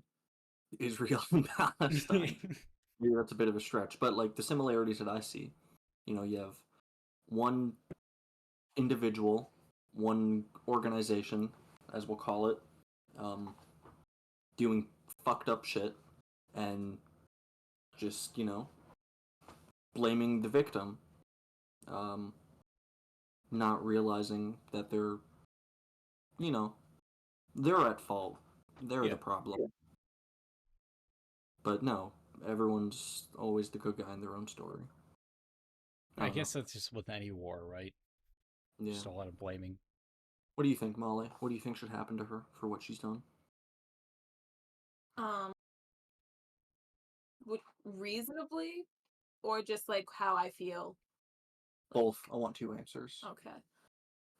Israel and Palestine. Maybe that's a bit of a stretch, but like the similarities that I see, you have one individual, one organization, as we'll call it, doing fucked up shit and just, blaming the victim, not realizing that they're at fault. They're Yeah. the problem. But no, everyone's always the good guy in their own story. I don't guess know. that's just with any war, right? Yeah. Just a lot of blaming. What do you think, Molly? What do you think should happen to her for what she's done? Reasonably, or just like how I feel. Both. I want two answers. Okay.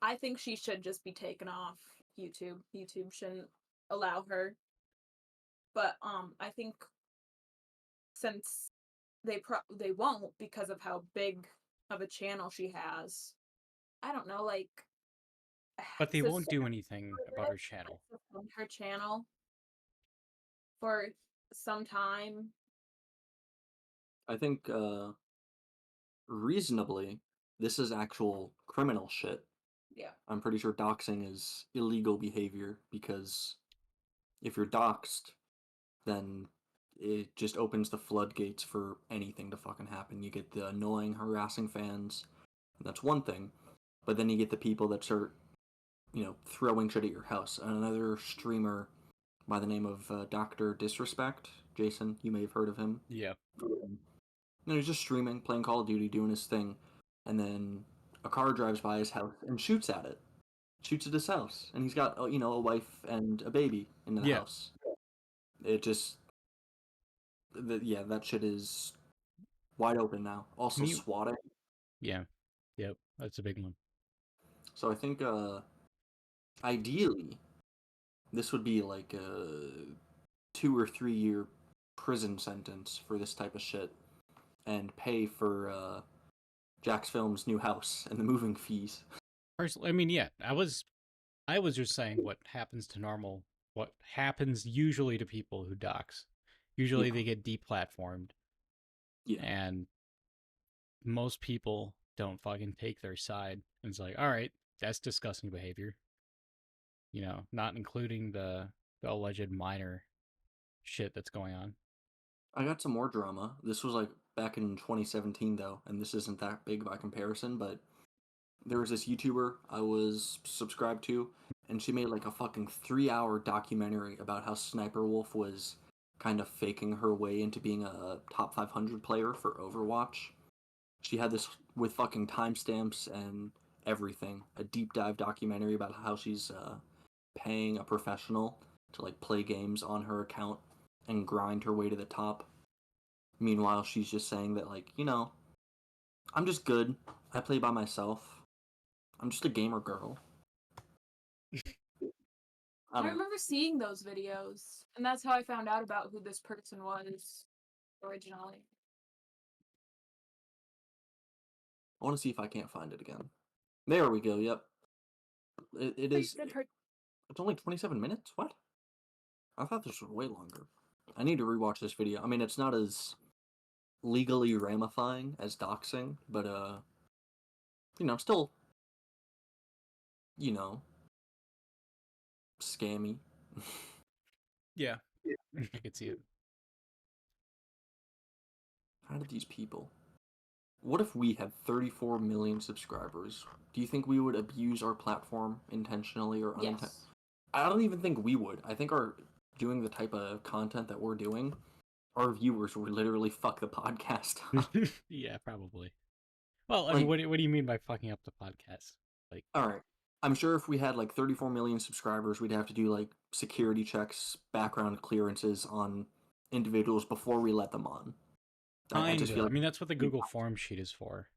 I think she should just be taken off YouTube. YouTube shouldn't allow her. But I think since they won't because of how big of a channel she has. I don't know, like But they won't do suspend anything about her channel. her channel for some time. I think reasonably, this is actual criminal shit. Yeah. I'm pretty sure doxing is illegal behavior because if you're doxed, then it just opens the floodgates for anything to fucking happen. You get the annoying, harassing fans, and that's one thing. But then you get the people that start, throwing shit at your house. Another streamer by the name of Dr. Disrespect, Jason, you may have heard of him. Yeah. He's just streaming, playing Call of Duty, doing his thing, and then a car drives by his house and shoots at it. Shoots at his house, and he's got a wife and a baby in the house. It just, that shit is wide open now. Also swatting. Yeah. Yep. That's a big one. So I think ideally this would be like a 2 or 3 year prison sentence for this type of shit, and pay for Jack's Film's new house and the moving fees. Personally, I mean, yeah, I was just saying what happens usually to people who dox. Usually they get deplatformed. Yeah. And most people don't fucking take their side. And it's like, all right, that's disgusting behavior. You know, not including the alleged minor shit that's going on. I got some more drama. This was like back in 2017 though, and this isn't that big by comparison, but there was this YouTuber I was subscribed to, and she made like a fucking 3-hour documentary about how Sniper Wolf was kind of faking her way into being a top 500 player for Overwatch. She had this with fucking timestamps and everything, a deep dive documentary about how she's paying a professional to like play games on her account and grind her way to the top. Meanwhile, she's just saying that, like, you know, I'm just good. I play by myself. I'm just a gamer girl. I remember seeing those videos, and that's how I found out about who this person was originally. I want to see if I can't find it again. There we go. Yep. It is. It's only 27 minutes? What? I thought this was way longer. I need to rewatch this video. I mean, it's not as legally ramifying as doxing, but, you know, still, you know, scammy. Yeah. I could see it. How did these people... What if we had 34 million subscribers? Do you think we would abuse our platform intentionally or unintentionally? Yes. I don't even think we would. I think our doing the type of content that we're doing, our viewers would literally fuck the podcast up. Yeah, probably. Well, I mean, what do you mean by fucking up the podcast? Like, all right. I'm sure if we had like 34 million subscribers, we'd have to do like security checks, background clearances on individuals before we let them on. I mean, that's what the Google form sheet is for.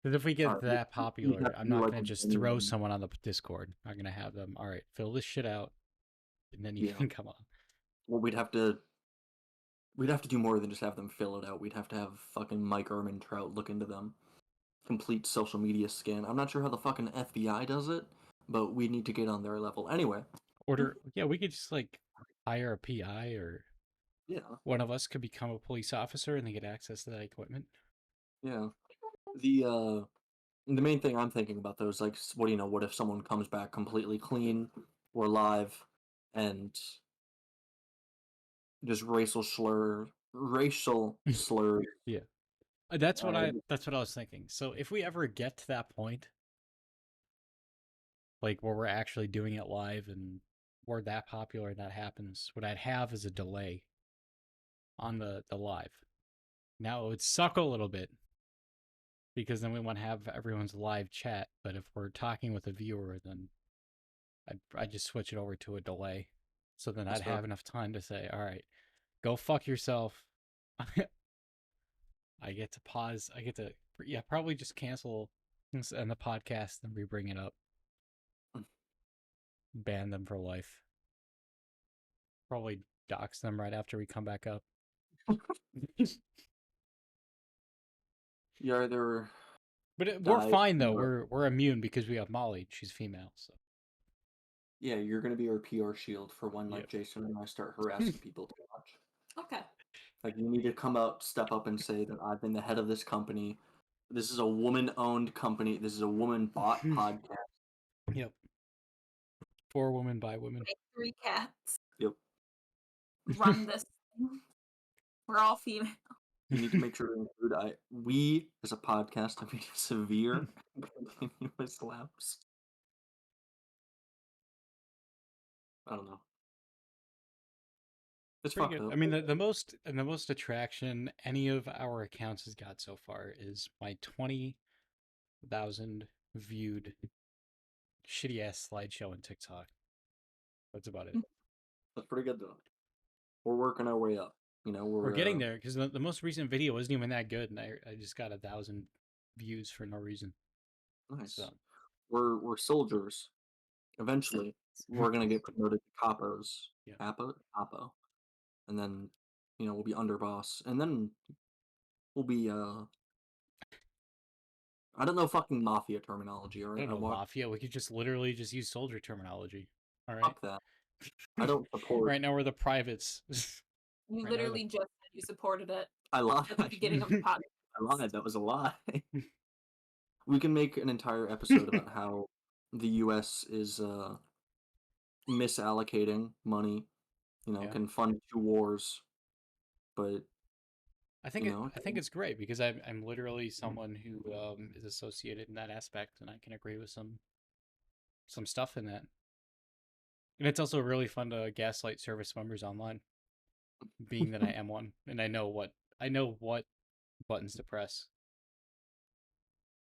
Because if we get that popular, I'm not going to just throw someone on the Discord. I'm going to have them, all right, fill this shit out, and then you can come on. Well, we'd have to do more than just have them fill it out. We'd have to have fucking Mike Ehrmantraut look into them. Complete social media scan. I'm not sure how the fucking FBI does it, but we need to get on their level. Anyway. We could just, like, hire a PI or... Yeah. One of us could become a police officer and they get access to that equipment. Yeah. The main thing I'm thinking about though is like, what if someone comes back completely clean or live and just racial slurs. Yeah. That's what I was thinking. So if we ever get to that point, like where we're actually doing it live and we're that popular and that happens, what I'd have is a delay on the live. Now it would suck a little bit because then we want to have everyone's live chat, but if we're talking with a viewer, then I'd just switch it over to a delay. So then I'd have enough time to say, all right, go fuck yourself. I get to pause. I get to, probably just cancel and the podcast and re-bring it up. Ban them for life. Probably dox them right after we come back up. You either. But we're fine though. We're immune because we have Molly. She's female, so. Yeah, you're gonna be our PR shield for when like Jason and I start harassing people too much. Okay. Like you need to come out, step up, and say that I've been the head of this company. This is a woman-owned company. This is a woman-bought podcast. Yep. For women by women. 3 cats. Yep. Run this thing. We're all female. You need to make sure to include we as a podcast have made severe continuous lapse. I don't know. It's pretty fucked good. up. I mean, the most attraction any of our accounts has got so far is my 20,000 viewed shitty ass slideshow on TikTok. That's about it. That's pretty good though. We're working our way up. You know, we're getting there because the most recent video wasn't even that good, and I just got 1,000 views for no reason. Nice. So. We're soldiers. Eventually, we're gonna get promoted to capos. Yeah. Capo. And then, we'll be underboss. And then we'll be, I don't know fucking mafia terminology, alright? I don't know mafia. We could just literally just use soldier terminology. Alright? Fuck that. I don't support... Right now we're the privates. You literally just said you supported it. I lied. At the beginning of the podcast. I lied. That was a lie. We can make an entire episode about how the U.S. is misallocating money. Yeah. Can fund 2 wars, but I think it's great because I'm literally someone who is associated in that aspect, and I can agree with some stuff in that. And it's also really fun to gaslight service members online, being that I am one, and I know what buttons to press.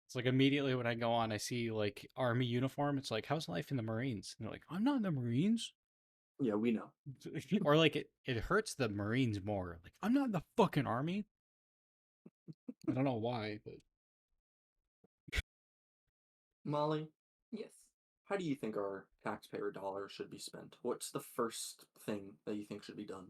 It's like immediately when I go on, I see like army uniform. It's like, how's life in the Marines? And they're like, I'm not in the Marines. yeah, we know. Or like it hurts the Marines more. Like, I'm not in the fucking army. I don't know why, but Molly, Yes. how do you think our taxpayer dollars should be spent? What's the first thing that you think should be done?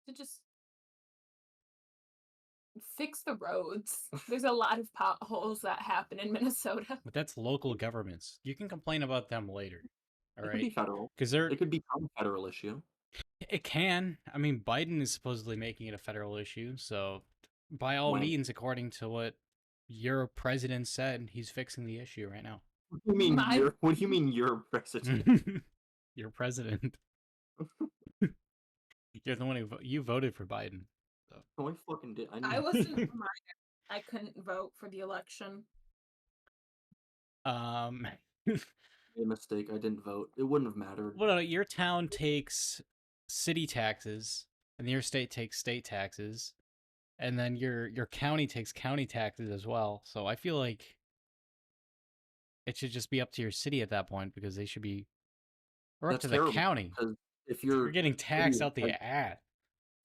To just fix the roads. There's a lot of potholes that happen in Minnesota. but that's local governments. You can complain about them later. All It could be right, federal. because It could become a federal issue. it can. I mean, Biden is supposedly making it a federal issue, so by all When? means, according to what your president said, he's fixing the issue right now. What do you mean My- What do you mean you're president? Your president. You're the one who you voted for Biden. So. Oh, I fucking did. I wasn't minor. I couldn't vote for the election. Made a mistake. I didn't vote. It wouldn't have mattered. Well, no, your town takes city taxes, and your state takes state taxes, and then your county takes county taxes as well. So I feel like it should just be up to your city at that point because they should be, or up That's to the terrible, county. because if You're you're getting taxed out the like, ass.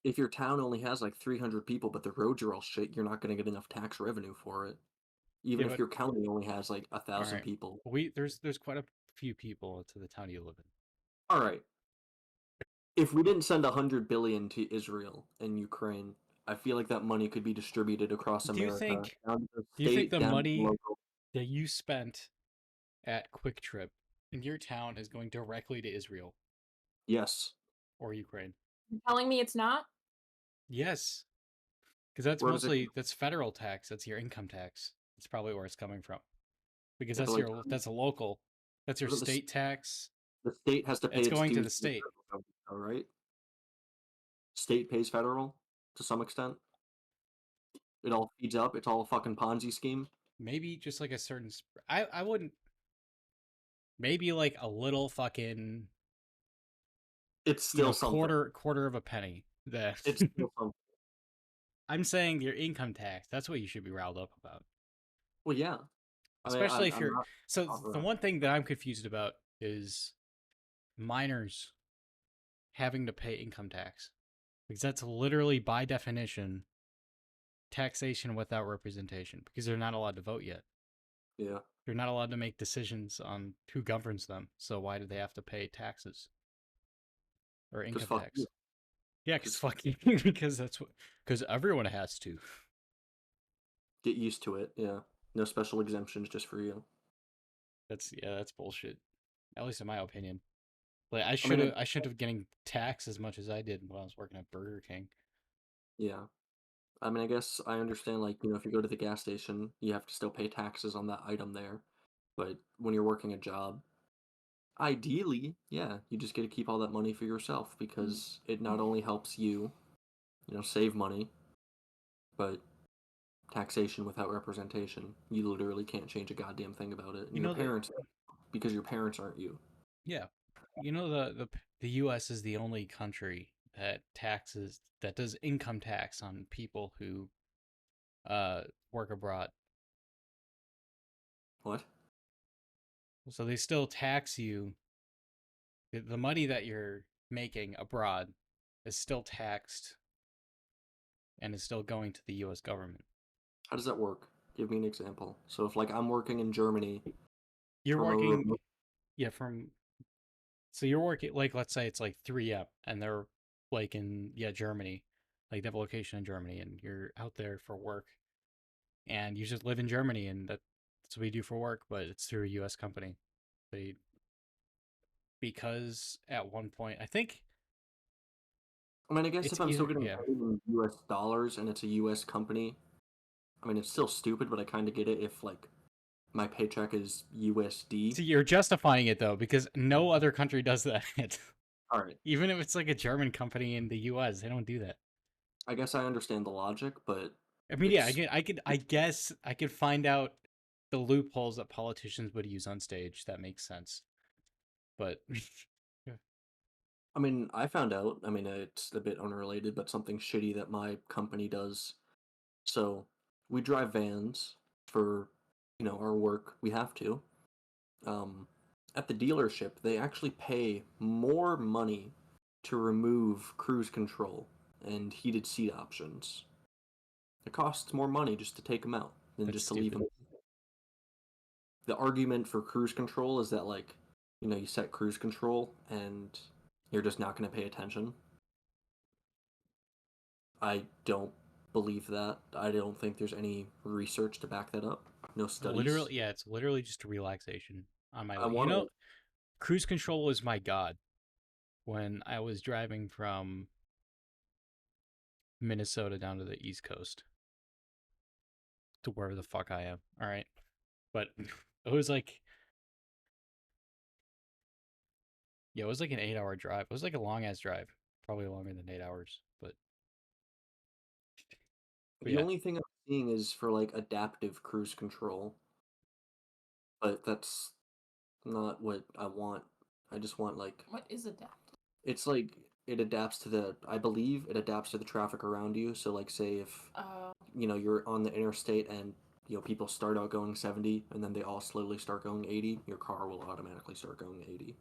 if your town only has like 300 people, but the roads are all shit, you're not going to get enough tax revenue for it. Even Yeah, if but- your county only has like 1,000 Alright. people. There's quite a few people to the town you live in. All right. If we didn't send 100 billion to Israel and Ukraine, I feel like that money could be distributed across Do you America. think- down to the do you think state, the down to money- local. That you spent at Quick Trip in your town is going directly to Israel Yes. or Ukraine. You're telling me it's not? Yes. Because that's Where does it mostly that's federal tax. That's your income tax. That's probably where it's coming from. Because Yeah, that's but, like, that's a local. That's your Doesn't the s- state tax. The state has to pay It's its going to dues the state. federal government, all right? State pays federal to some extent. It all feeds up. It's all a fucking Ponzi scheme. Maybe just like a certain. I wouldn't. Maybe like a little fucking It's still something. quarter of a penny. That It's still something. I'm saying your income tax. That's what you should be riled up about. Well, yeah. I mean, Especially if I'm you're. not- So not the wrong. one thing that I'm confused about is minors having to pay income tax. Because that's literally by definition taxation without representation. Because they're not allowed to vote yet. Yeah. They're not allowed to make decisions on who governs them. So why do they have to pay taxes? Or income fuck tax? you. Yeah, because fuck you. Because everyone has to. Get used to it. Yeah. No special exemptions just for you. That's bullshit. At least in my opinion. Like I should have getting taxed as much as I did when I was working at Burger King. Yeah. I mean, I guess I understand, like, if you go to the gas station, you have to still pay taxes on that item there. But when you're working a job, ideally, yeah, you just get to keep all that money for yourself because it not only helps you, save money, but taxation without representation, you literally can't change a goddamn thing about it. And You your know that- parents, because your parents aren't you. Yeah. You know the US is the only country that does income tax on people who work abroad. What? So they still tax you. The money that you're making abroad is still taxed and is still going to the US government. How does that work? Give me an example. So if, like, I'm working in Germany, You're from a working remote- so you're working like let's say it's like 3M and they're like in Germany. Like they have a location in Germany and you're out there for work. And you just live in Germany and that's what you do for work, but it's through a US company. They because at one point I think I mean, I guess it's if I'm still either getting paid in U.S. dollars and it's a U.S. company, I mean, it's still stupid, but I kind of get it if, like, my paycheck is USD. See, you're justifying it though because no other country does that. All right. Even if it's like a German company in the U.S., they don't do that. I guess I understand the logic, but I mean, yeah, it's I guess I could find out the loopholes that politicians would use on stage. That makes sense. But I mean, I found out, I mean, it's a bit unrelated, but something shitty that my company does. So, we drive vans for, our work. We have to. Um, at the dealership, they actually pay more money to remove cruise control and heated seat options. It costs more money just to take them out than that's just to leave stupid. them. The argument for cruise control is that, like, you set cruise control and you're just not going to pay attention. I don't believe that. I don't think there's any research to back that up. No studies. Literally, yeah, it's literally just a relaxation on my. I want to. Cruise control was my god when I was driving from Minnesota down to the East Coast to wherever the fuck I am. All right, but it was like, yeah, it was like an 8-hour drive. It was like a long ass drive, probably longer than 8 hours. But The yeah, only thing I'm seeing is for like adaptive cruise control, but that's not what I want. I just want like What is adaptive? it's like it adapts to the I believe it adapts to the traffic around you. So like say if you're on the interstate and people start out going 70 and then they all slowly start going 80, your car will automatically start going 80.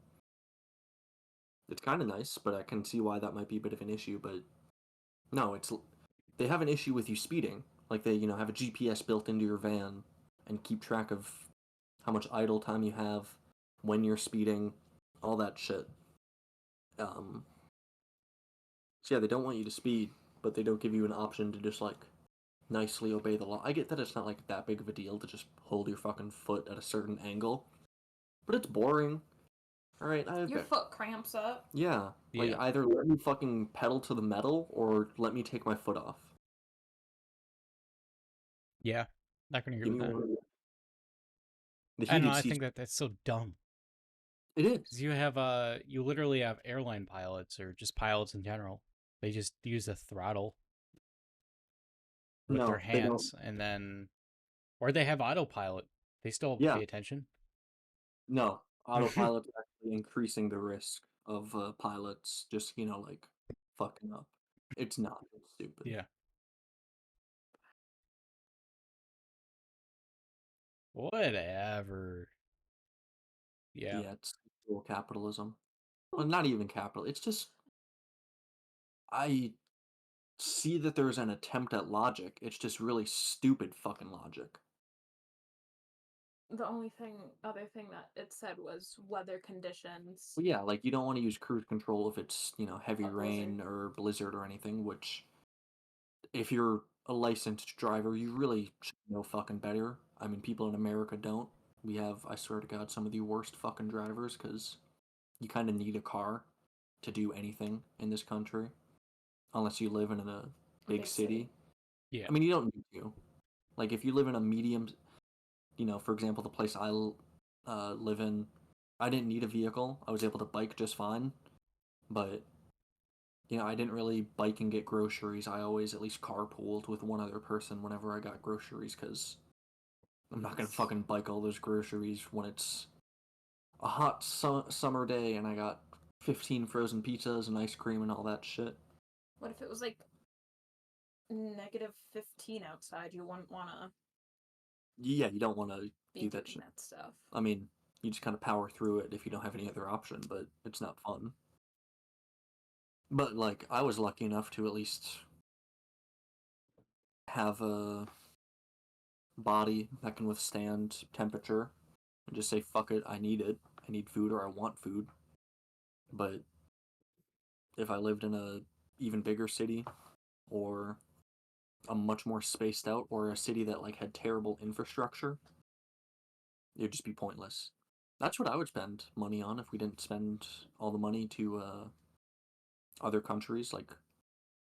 It's kind of nice, but I can see why that might be a bit of an issue, but no, they have an issue with you speeding. Like they, have a GPS built into your van and keep track of how much idle time you have, when you're speeding, all that shit. So yeah, they don't want you to speed, but they don't give you an option to just like nicely obey the law. I get that it's not like that big of a deal to just hold your fucking foot at a certain angle, but it's boring. All right, Your foot cramps up. Yeah, like yeah, either let me fucking pedal to the metal or let me take my foot off. yeah, not gonna agree Give with me that. one. The I don't know. heated I seats. think that's so dumb. It Because is. you literally have airline pilots or just pilots in general. They just use the throttle with their No, they don't. hands, and then, or they have autopilot. They still Yeah, pay attention. no. Autopilot's actually increasing the risk of pilots just, like fucking up. It's not. It's stupid. Yeah. Whatever. Yeah. Yeah, it's full capitalism. Well, not even capital. It's just I see that there's an attempt at logic. It's just really stupid fucking logic. The only other thing that it said was weather conditions. Well, yeah, like you don't want to use cruise control if it's, heavy A rain blizzard. or blizzard or anything, which if you're a licensed driver, you really should know fucking better. I mean, people in America don't. We have, I swear to God, some of the worst fucking drivers because you kind of need a car to do anything in this country, unless you live in a big city. Yeah. I mean, you don't need to. Like, if you live in a medium, for example, the place I live in, I didn't need a vehicle. I was able to bike just fine, but I didn't really bike and get groceries. I always at least carpooled with one other person whenever I got groceries because I'm not gonna fucking bike all those groceries when it's a hot summer day and I got 15 frozen pizzas and ice cream and all that shit. What if it was like -15 outside? You wouldn't want to Yeah, you don't want to be do that doing shit. that stuff. I mean, you just kind of power through it if you don't have any other option, but it's not fun. But like, I was lucky enough to at least have a body that can withstand temperature and just say, fuck it, I need it. I need food or I want food. But if I lived in a even bigger city or a much more spaced out or a city that like had terrible infrastructure, it'd just be pointless. That's what I would spend money on if we didn't spend all the money to other countries, like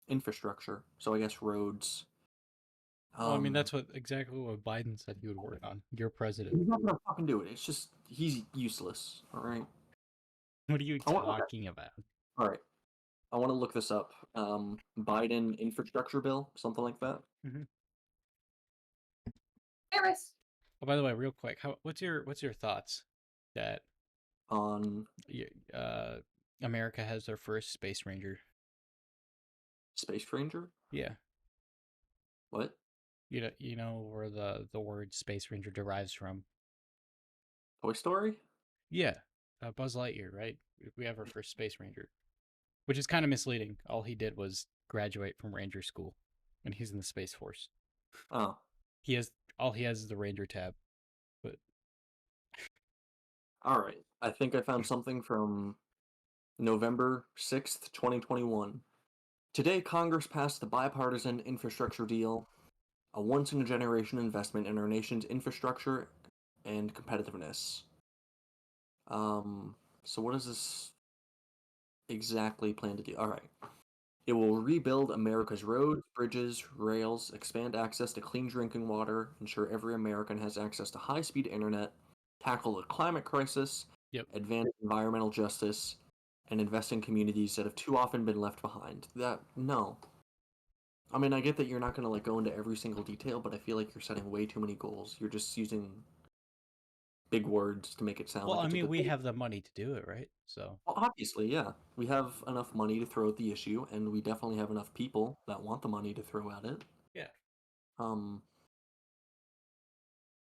infrastructure. So I guess roads. Well, I mean, that's exactly what Biden said he would work on. Your president. He's not gonna fucking do it. It's just he's useless. All right. What are you I want- talking about? All right. I want to look this up. Biden infrastructure bill, something like that. Paris. Oh, by the way, real quick, what's your thoughts that On America has their first space ranger? Space Ranger? Yeah, What? you know where the word space ranger derives from? Toy Story? Yeah, Buzz Lightyear, right? We have our first space ranger, which is kind of misleading. All he did was graduate from ranger school, and he's in the space force. Oh. All he has is the ranger tab. But All right. I think I found something from November 6th, 2021. Today, Congress passed the bipartisan infrastructure deal, a once-in-a-generation investment in our nation's infrastructure and competitiveness. So what does this exactly plan to do? All right. It will rebuild America's roads, bridges, rails, expand access to clean drinking water, ensure every American has access to high-speed internet, tackle the climate crisis, Yep. advance environmental justice, and invest in communities that have too often been left behind. No. I mean, I get that you're not going to like go into every single detail, but I feel like you're setting way too many goals. You're just using big words to make it sound well, like I it's a mean, good we thing. have the money to do it, right? So Well, obviously, yeah. We have enough money to throw at the issue, and we definitely have enough people that want the money to throw at it. yeah.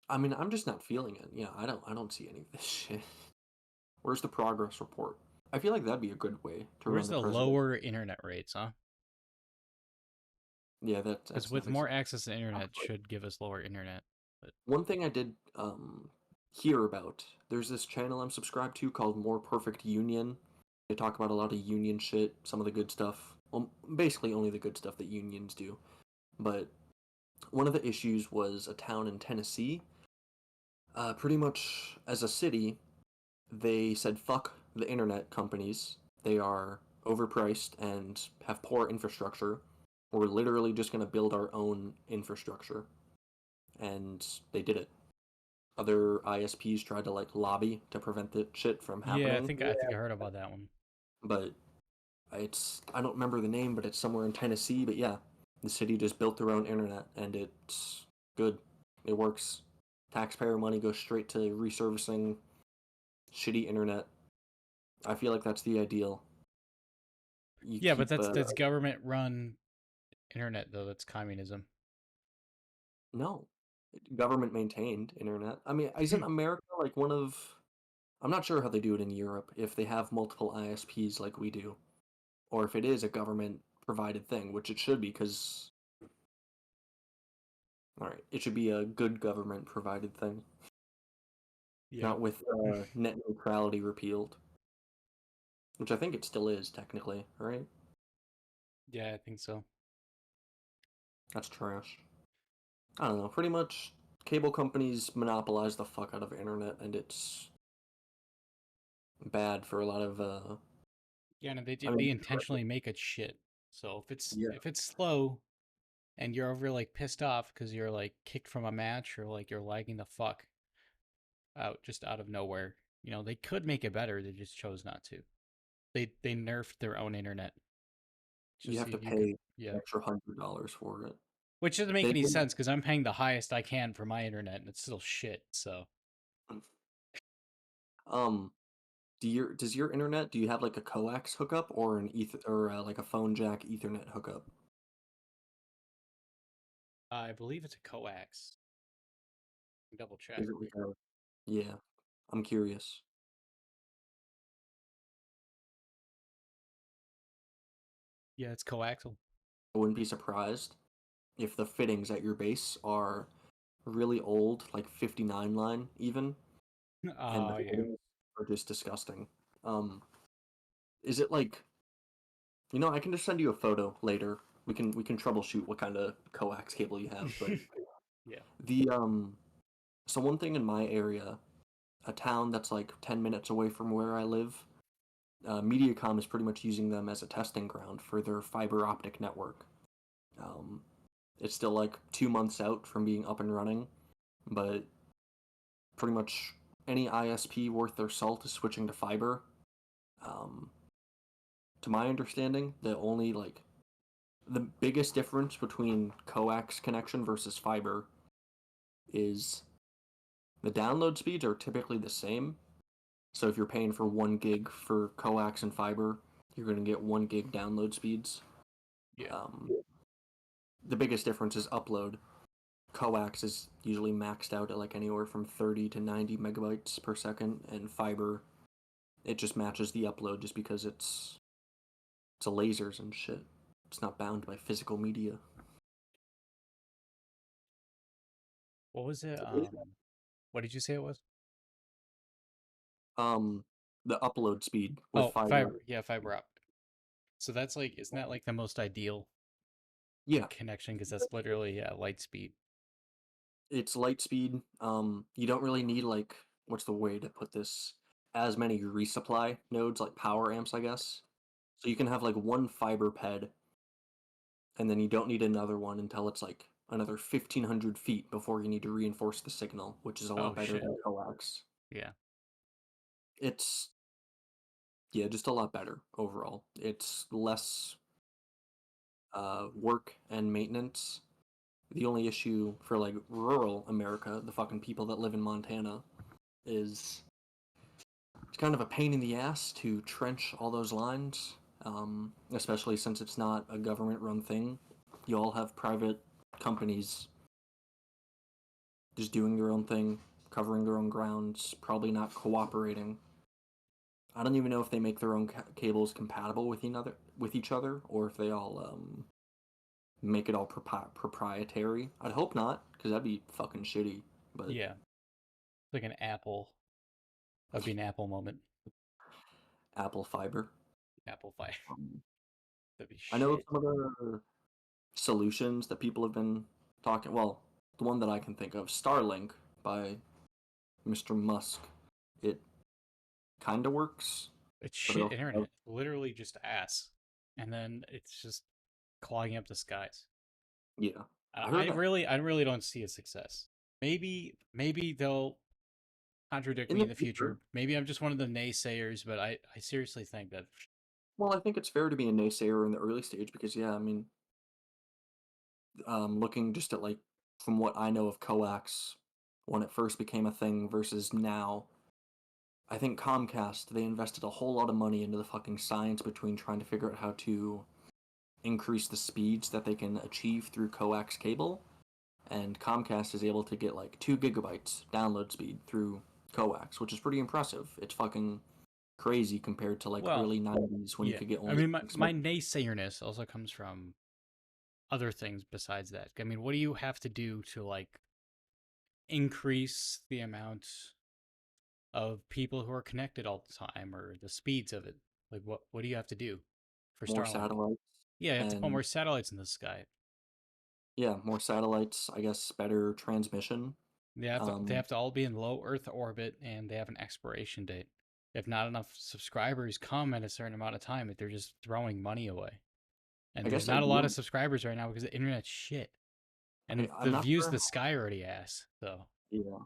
I mean, I'm just not feeling it. Yeah, I don't see any of this shit. Where's the progress report? I feel like that'd be a good way to Where's run the president. lower internet rates, huh? Yeah, that's Because with not more exactly- access to internet, should give us lower internet. But One thing I did hear about, there's this channel I'm subscribed to called More Perfect Union. They talk about a lot of union shit, some of the good stuff. Well, basically only the good stuff that unions do. But one of the issues was a town in Tennessee. Pretty much as a city, they said fuck the internet companies. They are overpriced and have poor infrastructure. We're literally just going to build our own infrastructure. And they did it. Other ISPs tried to like lobby to prevent the shit from happening. yeah, I think I heard about that one. But I don't remember the name, but it's somewhere in Tennessee. But yeah, the city just built their own internet, and it's good. It works. Taxpayer money goes straight to resurfacing shitty internet. I feel like that's the ideal. Yeah, but that's government run internet though. That's communism. No, government maintained internet. I mean, isn't America like one of? I'm not sure how they do it in Europe if they have multiple ISPs like we do, or if it is a government provided thing, which it should be because. All right, it should be a good government provided thing, Yeah. not with net neutrality repealed, which I think it still is technically, right? Yeah, I think so. That's trash. I don't know. Pretty much, cable companies monopolize the fuck out of internet, and it's bad for a lot of. Yeah, and I mean, they intentionally make it shit. So Yeah. if it's slow, and you're over like pissed off because you're like kicked from a match or like you're lagging the fuck out just out of nowhere, you know, they could make it better. They just chose not to. They nerfed their own internet. You have to you pay could- an yeah, extra $100 for it. which doesn't make They any did- sense because I'm paying the highest I can for my internet and it's still shit. So Um, does your internet? Do you have like a coax hookup or an like a phone jack Ethernet hookup? I believe it's a coax. Double check. Is it like a? Yeah, I'm curious. Yeah, it's coaxial. I wouldn't be surprised if the fittings at your base are really old, like 59 line even, and Oh the yeah. fittings are just disgusting. Is it like, I can just send you a photo later. We can troubleshoot what kind of coax cable you have, but Yeah. the so one thing in my area, a town that's like 10 minutes away from where I live, Mediacom is pretty much using them as a testing ground for their fiber optic network. It's still like 2 months out from being up and running, but pretty much any ISP worth their salt is switching to fiber. To my understanding, the biggest difference between coax connection versus fiber is the download speeds are typically the same. So if you're paying for 1 gig for coax and fiber, you're going to get 1 gig download speeds. Yeah. The biggest difference is upload. Coax is usually maxed out at like anywhere from 30 to 90 megabytes per second, and fiber, it just matches the upload just because it's a lasers and shit. It's not bound by physical media. What was it? What did you say it was? The upload speed with fiber. Yeah, fiber optic. So that's like, isn't that like the most ideal connection? Because that's literally light speed. It's light speed. You don't really need like, what's the way to put this? As many resupply nodes, like power amps, I guess. So you can have like one fiber ped, and then you don't need another one until it's like another 1,500 feet before you need to reinforce the signal, which is a lot better than coax. Yeah. It's just a lot better overall. It's less work and maintenance. The only issue for like rural America, the fucking people that live in Montana, is it's kind of a pain in the ass to trench all those lines, especially since it's not a government-run thing. You all have private companies just doing their own thing, covering their own grounds, probably not cooperating. I don't even know if they make their own cables compatible with each other, or if they all make it all proprietary. I'd hope not, because that'd be fucking shitty. But yeah, like an Apple. That'd be an Apple moment. Apple Fiber. Apple Fiber. That'd be shit. I know some of the solutions that people have been talking. Well, the one that I can think of, Starlink by Mr. Musk. It kind of works. It's shit internet. Literally just ass. And then it's just clogging up the skies. Yeah. I really don't see a success. Maybe they'll contradict me in the future. Maybe I'm just one of the naysayers, but I seriously think that. Well, I think it's fair to be a naysayer in the early stage because, yeah, I mean, looking just at like from what I know of coax when it first became a thing versus now, I think Comcast, they invested a whole lot of money into the fucking science between trying to figure out how to increase the speeds that they can achieve through coax cable, and Comcast is able to get like 2 gigabytes download speed through coax, which is pretty impressive. It's fucking crazy compared to like early 90s when you could get only. I mean, my naysayerness also comes from other things besides that. I mean, what do you have to do to like increase the amount of people who are connected all the time, or the speeds of it? Like, what do you have to do for more Starlink? Satellites? Yeah, you have to put more satellites in the sky. Yeah, more satellites. I guess better transmission. They have to all be in low Earth orbit, and they have an expiration date. If not enough subscribers come at a certain amount of time, they're just throwing money away. And there's not a lot of subscribers right now because the internet's shit. And the views of the sky are already ass, so. Yeah.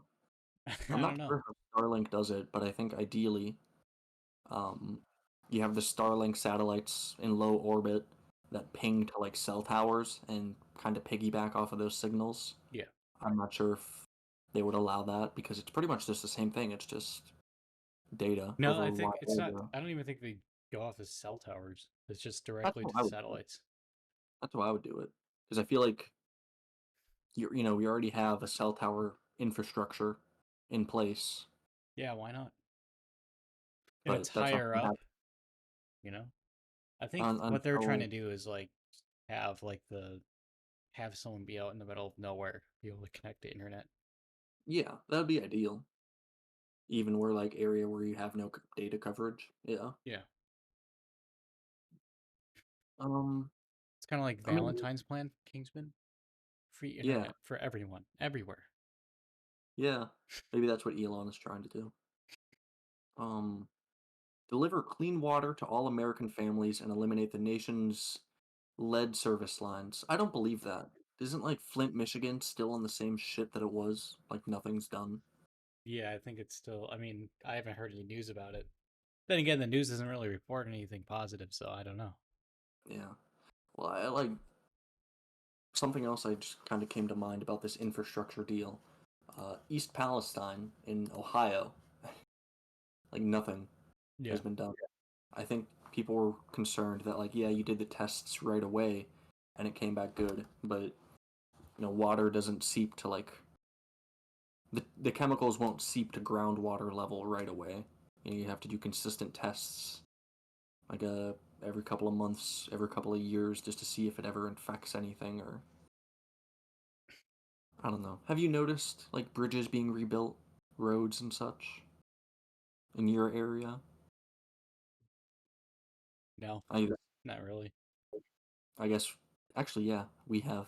I'm not sure how Starlink does it, but I think ideally, you have the Starlink satellites in low orbit that ping to like cell towers and kind of piggyback off of those signals. Yeah. I'm not sure if they would allow that because it's pretty much just the same thing. It's just data. No, I think it's not. I don't even think they go off as cell towers. It's just directly to the satellites. That's why I would do it, because I feel like we already have a cell tower infrastructure in place. Yeah, why not? If it's higher up, I think what they're trying to do is like have someone be out in the middle of nowhere, be able to connect to internet. Yeah, that would be ideal. Even where like area where you have no data coverage. Yeah. Yeah. It's kind of like Valentine's Plan, Kingsman. Free internet for everyone, everywhere. Yeah, maybe that's what Elon is trying to do. Deliver clean water to all American families and eliminate the nation's lead service lines. I don't believe that. Isn't like Flint, Michigan still on the same shit that it was? Like nothing's done. Yeah, I think it's still. I mean, I haven't heard any news about it. Then again, the news doesn't really report anything positive, so I don't know. Yeah. Well, I like something else I just kind of came to mind about this infrastructure deal. East Palestine in Ohio, like nothing Yeah, has been done. I think people were concerned that like, yeah, you did the tests right away and it came back good, but water doesn't seep to like the chemicals won't seep to groundwater level right away. You have to do consistent tests like every couple of months, every couple of years just to see if it ever infects anything or I don't know. Have you noticed like bridges being rebuilt, roads and such in your area? no, I not really. I guess actually yeah, we have.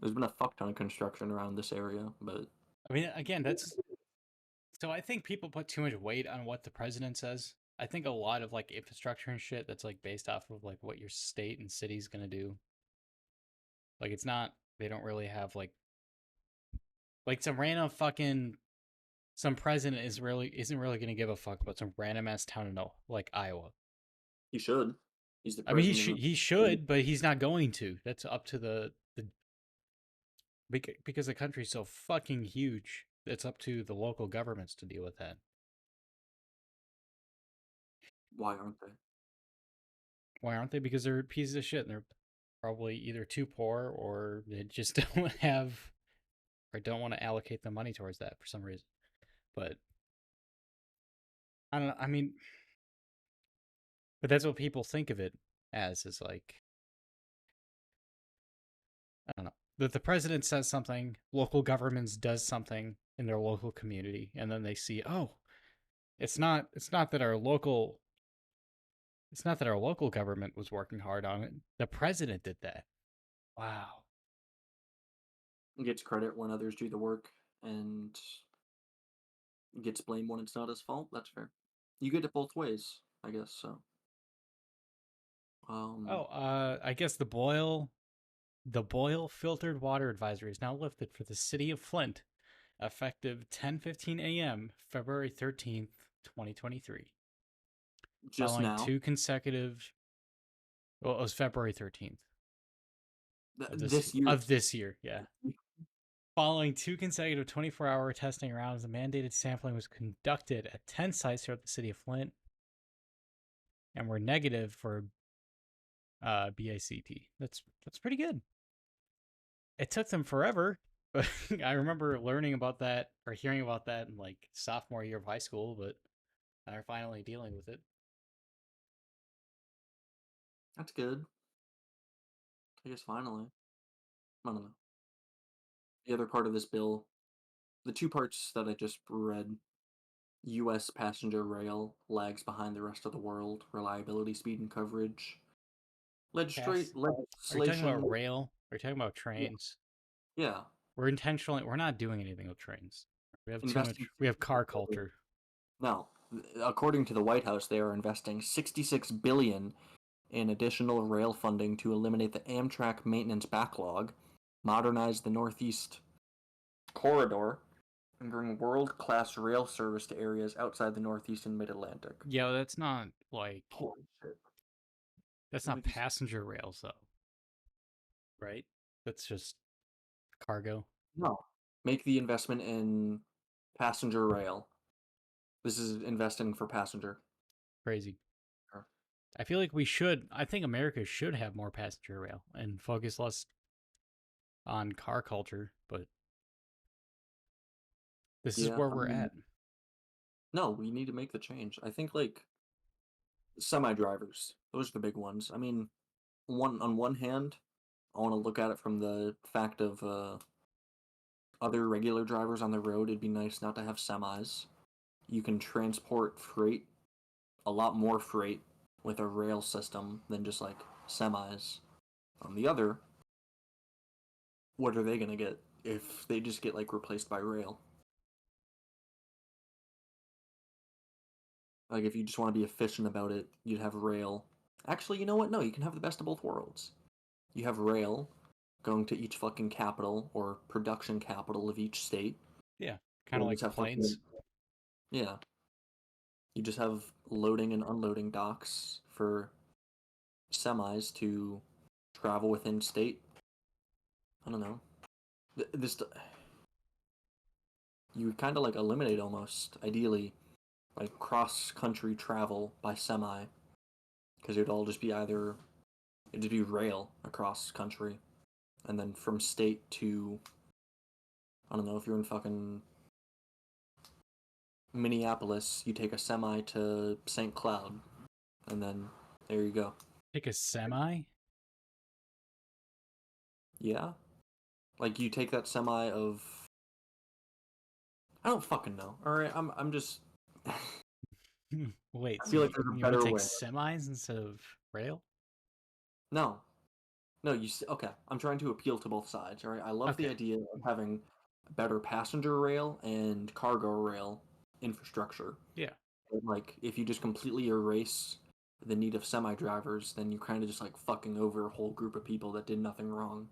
There's been a fuck ton of construction around this area, but I mean, again, that's so. I think people put too much weight on what the president says. I think a lot of like infrastructure and shit that's like based off of like what your state and city's gonna do. Like it's not. They don't really have like some random fucking some president isn't really gonna give a fuck about some random ass town in like Iowa. he should. He's the I mean, president of he should, but he's not going to. That's up to the because the country's so fucking huge. It's up to the local governments to deal with that. Why aren't they? Why aren't they? Because they're pieces of shit and they're probably either too poor or they just don't have or don't want to allocate the money towards that for some reason. But I don't know. I mean, but that's what people think of it as is like, I don't know. That the president says something, local governments does something in their local community, and then they see, oh, it's not that our local government was working hard on it. The president did that. Wow. Gets credit when others do the work and gets blamed when it's not his fault. That's fair. You get it both ways, I guess. So, Oh, I guess the Boyle filtered water advisory is now lifted for the city of Flint, effective 10:15 a.m. February 13th, 2023. just Following now, two consecutive well, it was February 13th this year, of this year, yeah. Following two consecutive 24-hour testing rounds, the mandated sampling was conducted at 10 sites throughout the city of Flint and were negative for BACT. That's pretty good. It took them forever, but I remember learning about that or hearing about that in like sophomore year of high school, but they're finally dealing with it. that's good. I guess finally. I don't know. The other part of this bill, the two parts that I just read, U.S. passenger rail lags behind the rest of the world, reliability, speed, and coverage. Pass. Are you talking Legislation. about rail? Are you talking about trains? Yeah. We're not doing anything with trains. We have too much. Investing. We have car culture. No, according to the White House, they are investing $66 billion in additional rail funding to eliminate the Amtrak maintenance backlog, modernize the Northeast corridor, and bring world-class rail service to areas outside the Northeast and Mid-Atlantic. Yeah, that's not like Holy shit. that's not passenger rails though, right? That's just cargo. No. Make the investment in passenger rail. This is investing for passenger. Crazy. Sure. I feel like we should. I think America should have more passenger rail and focus less on car culture. But this is where we're at. No, we need to make the change. I think like semi drivers, those are the big ones. I mean, on one hand, I want to look at it from the fact of other regular drivers on the road. It'd be nice not to have semis. You can transport freight, a lot more freight, with a rail system than just like semis. On the other, what are they gonna get if they just get like replaced by rail? Like, if you just want to be efficient about it, you'd have rail. Actually, you know what? No, you can have the best of both worlds. You have rail going to each fucking capital or production capital of each state. Yeah, kind of You like just have planes. yeah. You just have loading and unloading docks for semis to travel within state. I don't know. This you kind of like eliminate almost ideally like cross country travel by semi because it'd all just be it'd be rail across country and then from state to I don't know if you're in fucking Minneapolis, you take a semi to St. Cloud and then there you go. Take a semi? Yeah. Like you take that semi of I don't fucking know. All right, I'm just Wait, I so feel like there's a you want better to take way. semis instead of rail? No. No, okay. I'm trying to appeal to both sides, all right? I love the Okay. idea of having better passenger rail and cargo rail infrastructure. Yeah. But, like, if you just completely erase the need of semi-drivers, then you kind of just, like, fucking over a whole group of people that did nothing wrong.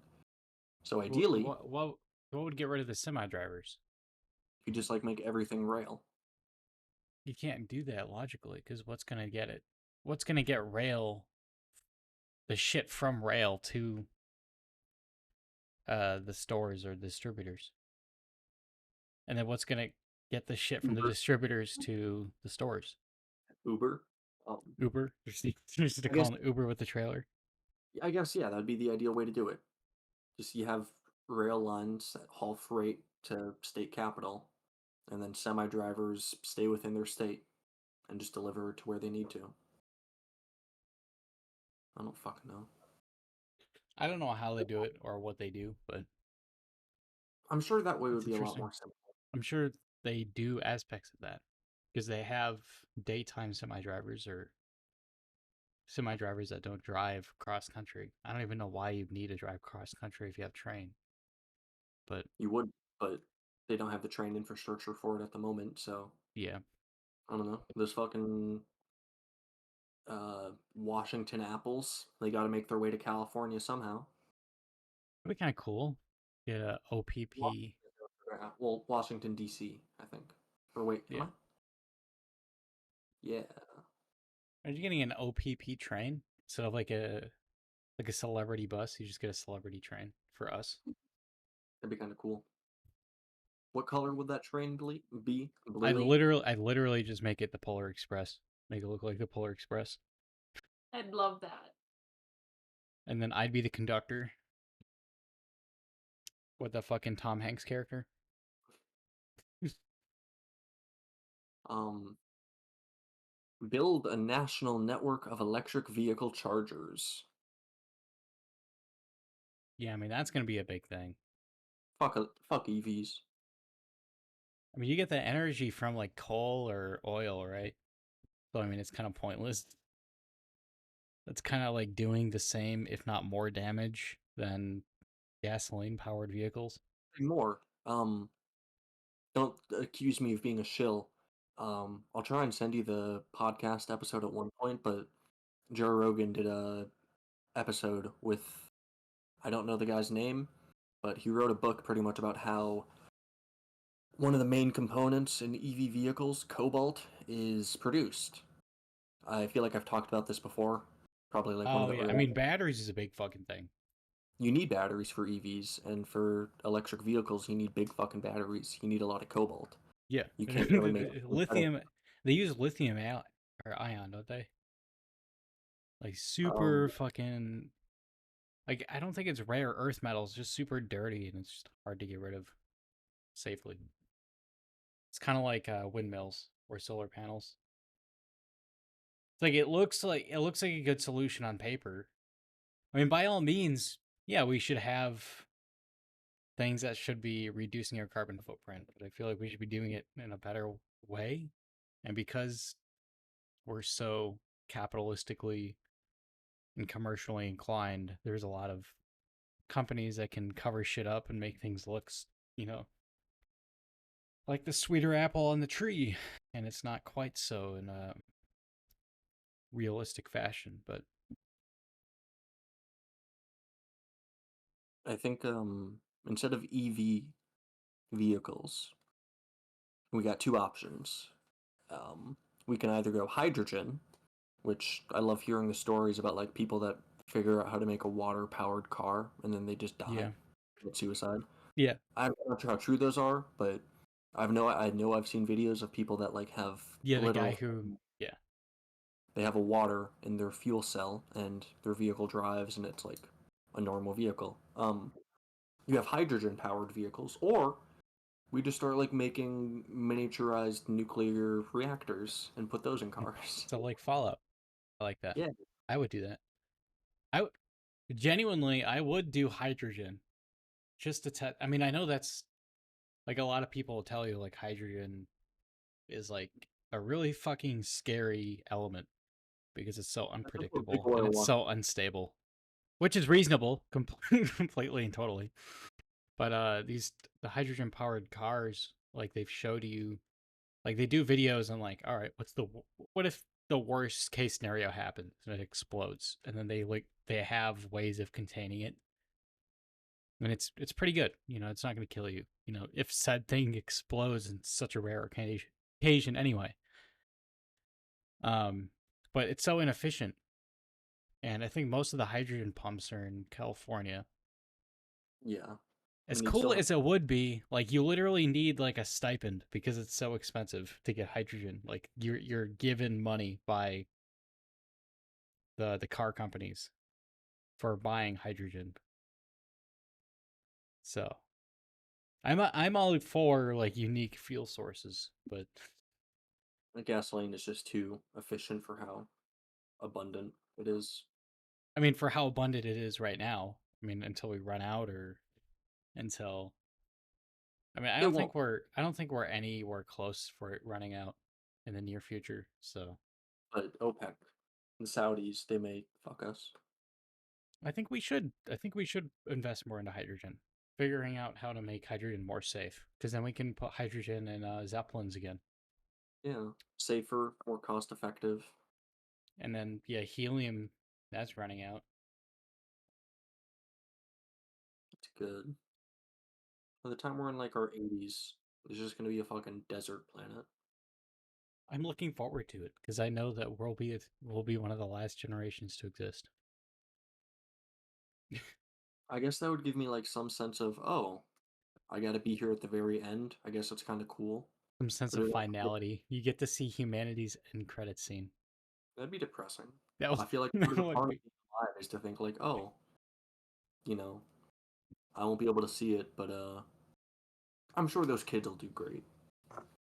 So ideally, What would get rid of the semi drivers? you just, like, make everything rail. You can't do that logically because what's gonna get it? What's gonna get the shit from rail to the stores or distributors? And then what's gonna get the shit from the Uber. distributors to the stores? Uber. Uber. Just to I guess, call it Uber with the trailer. I guess, yeah, that'd be the ideal way to do it. Just you have rail lines that haul freight to state capital, and then semi drivers stay within their state and just deliver to where they need to. I don't fucking know. I don't know how they do it or what they do, but I'm sure that way would it's be a lot interesting. more simple. I'm sure they do aspects of that because they have daytime semi drivers or semi drivers that don't drive cross country. I don't even know why you need to drive cross country if you have train. But You would, but they don't have the train infrastructure for it at the moment, so yeah, I don't know. Those fucking Washington apples, they got to make their way to California somehow. it'd be kind of cool. Get a OPP. Well, Washington D.C. I think. Or wait, am Yeah. I? Yeah. Are you getting an OPP train instead of like a celebrity bus? You just get a celebrity train for us. That'd be kind of cool. What color would that train be? I Blatey? literally just make it the Polar Express. Make it look like the Polar Express. I'd love that. And then I'd be the conductor. With the fucking Tom Hanks character. Build a national network of electric vehicle chargers. Yeah, I mean that's gonna be a big thing. Fuck EVs. I mean you get the energy from like coal or oil, right? So I mean it's kind of pointless. That's kind of like doing the same, if not more damage than gasoline powered vehicles. More. Don't accuse me of being a shill. I'll try and send you the podcast episode at one point, but Joe Rogan did a episode with I don't know the guy's name, but he wrote a book pretty much about how one of the main components in EV vehicles, cobalt, is produced. I feel like I've talked about this before. Probably like one of Oh the yeah, I mean batteries is a big fucking thing. You need batteries for EVs, and for electric vehicles, you need big fucking batteries. You need a lot of cobalt. Yeah, You can't really make lithium. They use lithium or ion, don't they? Like super Um, fucking. Like I don't think it's rare earth metals, just super dirty and it's just hard to get rid of safely. It's kind of like windmills or solar panels. It's like it looks like a good solution on paper. I mean, by all means, yeah, we should have things that should be reducing our carbon footprint, but I feel like we should be doing it in a better way. And because we're so capitalistically and commercially inclined, there's a lot of companies that can cover shit up and make things look, you know, like the sweeter apple on the tree, and it's not quite so in a realistic fashion, but I think instead of EV vehicles, we got two options. We can either go hydrogen, which I love hearing the stories about like people that figure out how to make a water powered car and then they just die, yeah, commit suicide. yeah, I'm not sure how true those are, but I know I've seen videos of people that like have yeah. The literal guy who, yeah, they have a water in their fuel cell and their vehicle drives and it's like a normal vehicle. You have hydrogen powered vehicles, or we just start like making miniaturized nuclear reactors and put those in cars. so like Fallout, I like that. Yeah, I would do that. I would genuinely, I would do hydrogen just to test. I mean, I know that's like a lot of people will tell you like hydrogen is like a really fucking scary element because it's so that's what big unpredictable and oil it's wants. so unstable, which is reasonable completely and totally. But the hydrogen powered cars, like they've showed you, like they do videos on like, all right, what if the worst case scenario happens and it explodes, and then they have ways of containing it, and it's pretty good. You know, it's not going to kill you. You know, if said thing explodes in such a rare occasion anyway. Um, but it's so inefficient, and I think most of the hydrogen pumps are in California. Yeah, I As mean, you cool still have, as it would be, like you literally need like a stipend because it's so expensive to get hydrogen. Like you're given money by the car companies for buying hydrogen. So I'm all for like unique fuel sources, but the gasoline is just too efficient for how abundant it is. I mean for how abundant it is right now. I mean until we run out or until I mean It won't, I don't think we're anywhere close for it running out in the near future. So but OPEC, the Saudis, they may fuck us. I think we should invest more into hydrogen. Figuring out how to make hydrogen more safe because then we can put hydrogen in zeppelins again. Yeah, safer, more cost effective. And then yeah, helium that's running out. It's good. By the time we're in like our 80s, it's just gonna be a fucking desert planet. I'm looking forward to it because I know that we'll be one of the last generations to exist. I guess that would give me like some sense of, oh, I gotta be here at the very end. I guess it's kind of cool. Some sense But of finality. You get to see humanity's end credit scene. that'd be depressing. That would I feel like part that of the would fun of be. being alive is to think like, oh, you know, I won't be able to see it, but I'm sure those kids will do great.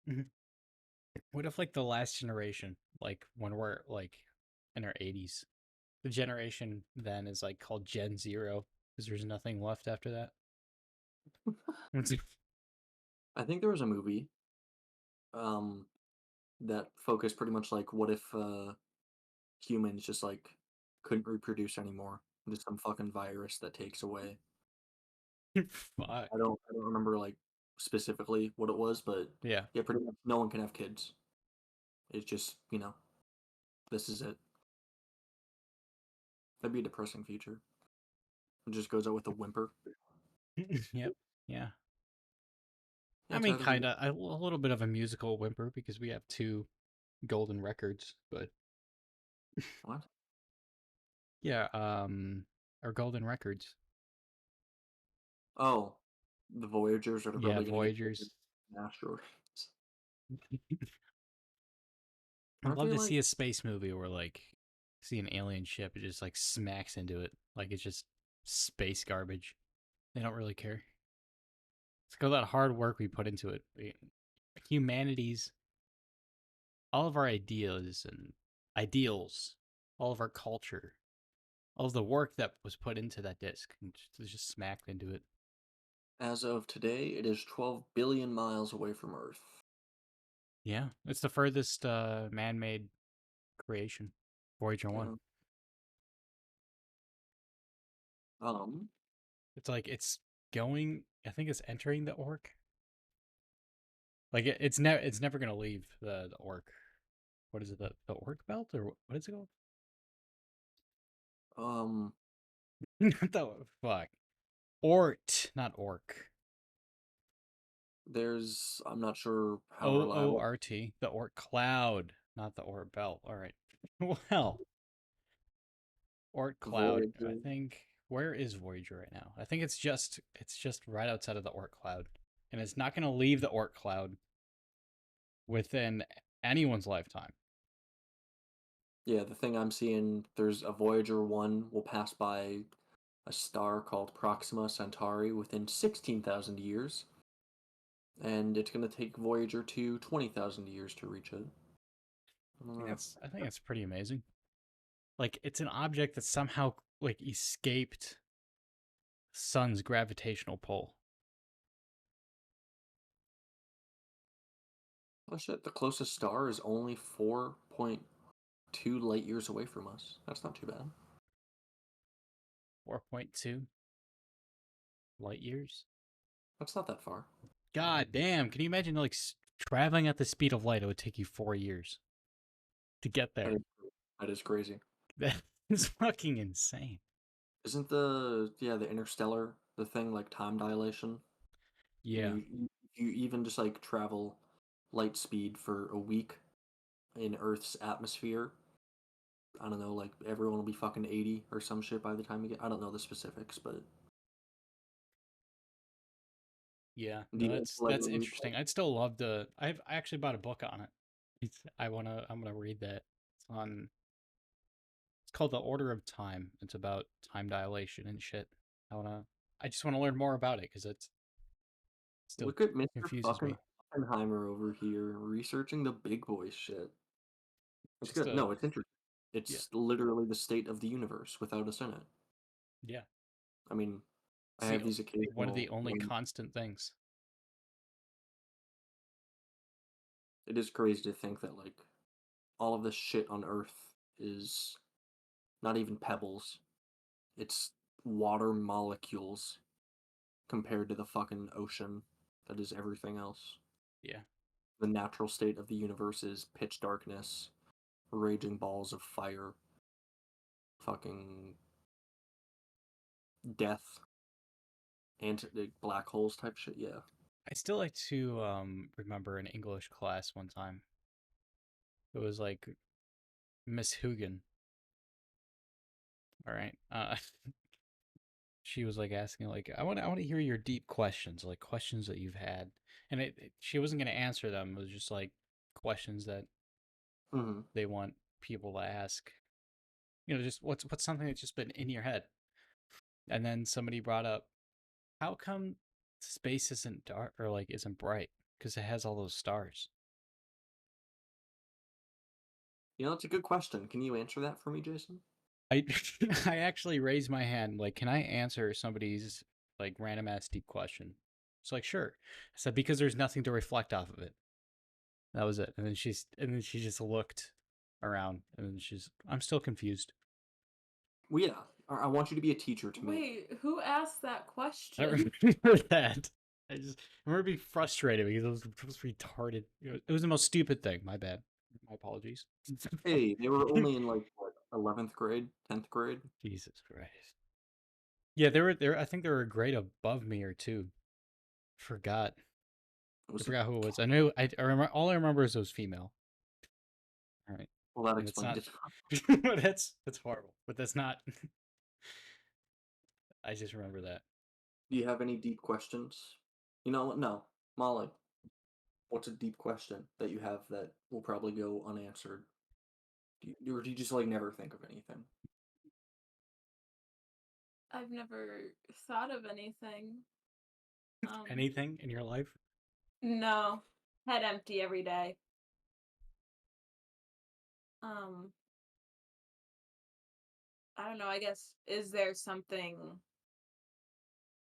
Mhm. What if like the last generation, like when we're like in our 80s, the generation then is like called Gen Zero because there's nothing left after that. I think there was a movie um that focused pretty much like what if humans just like couldn't reproduce anymore. Just some fucking virus that takes away. Fuck. I don't remember like specifically what it was, but Yeah. yeah, pretty much no one can have kids. It's just, this is it. That'd be a depressing future. It just goes out with a whimper. Yep. Yeah. Yeah, I it's mean, either kind of a little bit of a musical whimper because we have two golden records, but what? yeah, our golden records. Oh, the Voyagers are Yeah, probably gonna get taken Voyagers. in asteroids. I'd Aren't love they to like? see a space movie where like see an alien ship, it just like smacks into it, like it's just space garbage. They don't really care. It's like all that hard work we put into it. Humanity's all of our ideas and ideals, all of our culture, all of the work that was put into that disc just smacked into it. As of today, it is 12 billion miles away from Earth. Yeah, it's the furthest man-made creation. Voyager 1. Yeah. Um, It's like it's going. I think it's entering the orc. Like it's never gonna leave the orc. What is it? The orc belt or what is it called? Not the fuck. Ort, not orc. I'm not sure how O reliable. R T. The orc cloud, not the orc belt. All right. Well, orc cloud. I Voyager. think. Where is Voyager right now? I think it's just right outside of the orc cloud, and it's not gonna leave the orc cloud within anyone's lifetime. Yeah, the thing I'm seeing, there's a Voyager 1 will pass by a star called Proxima Centauri within 16,000 years, and it's going to take Voyager 2 20,000 years to reach it. I don't know. I think that's pretty amazing. Like it's an object that somehow like escaped sun's gravitational pull. Oh shit, the closest star is only 4.2 light years away from us. That's not too bad. 4.2 light years. That's not that far. God damn! Can you imagine like traveling at the speed of light? It would take you 4 years to get there. That is crazy. That's fucking insane. Isn't the interstellar the thing like time dilation? Yeah. You even just like travel light speed for a week in Earth's atmosphere. I don't know, like everyone will be fucking 80 or some shit by the time you get. I don't know the specifics, but Yeah, no, that's interesting. I'd still love to. I actually bought a book on it. I'm gonna read that. It's on. It's called The Order of Time. It's about time dilation and shit. I just wanna learn more about it because it's still Look at Mr. confuses fucking me. Oppenheimer over here researching the big boy shit. It's Just good. No, it's interesting. It's yeah, literally the state of the universe without us in it. yeah. I mean, I See, have these one of the occasional. only constant things. It is crazy to think that like all of this shit on Earth is not even pebbles. It's water molecules compared to the fucking ocean that is everything else. Yeah. The natural state of the universe is pitch darkness, raging balls of fire, fucking death, and black holes type shit. Yeah. I still like to remember an English class one time. It was like Miss Hoogan. All right. She was like asking like I want to hear your deep questions, like questions that you've had. And she wasn't going to answer them. It was just like questions that Mm-hmm. they want people to ask. You know, just what's something that's just been in your head. And then somebody brought up how come space isn't dark or like isn't bright because it has all those stars. You know, that's a good question. Can you answer that for me, Jason? I I actually raised my hand like can I answer somebody's like random ass deep question? It's like sure. I said because there's nothing to reflect off of it. That was it. And then she just looked around and then I'm still confused. Well, yeah. I want you to be a teacher to me. Wait, who asked that I question? remember that. I remember being frustrated because it was retarded. It was the most stupid thing. My bad. My apologies. Hey, they were only in like what, 11th grade, 10th grade. Jesus Christ. Yeah, they were there. I think they were a grade above me or two. Forgot. I forgot who it was. I knew. I remember. All I remember is it was female. All right. Well, that And it's explains not. it. That's horrible. But that's not. I just remember that. Do you have any deep questions? You know what? No, Molly. What's a deep question that you have that will probably go unanswered? Or do you just like never think of anything? I've never thought of anything. Anything in your life? No. Head empty every day. I don't know, I guess is there something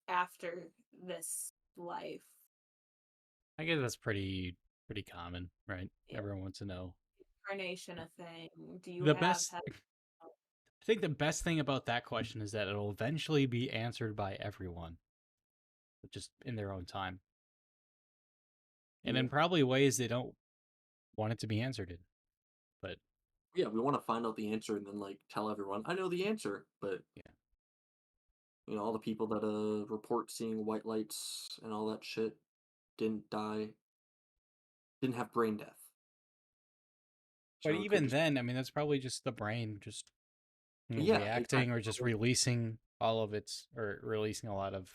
after this life? I guess that's pretty common, right? Yeah. Everyone wants to know. Incarnation a thing? Do you The have best. I think the best thing about that question is that it'll eventually be answered by everyone, but just in their own time. And Yeah. in probably ways they don't want it to be answered in. But Yeah, we want to find out the answer and then like tell everyone, I know the answer. But yeah. all the people that report seeing white lights and all that shit didn't die, didn't have brain death. But So it could even just then, I mean, that's probably just the brain just yeah, reacting or exactly. just releasing all of its, or releasing a lot of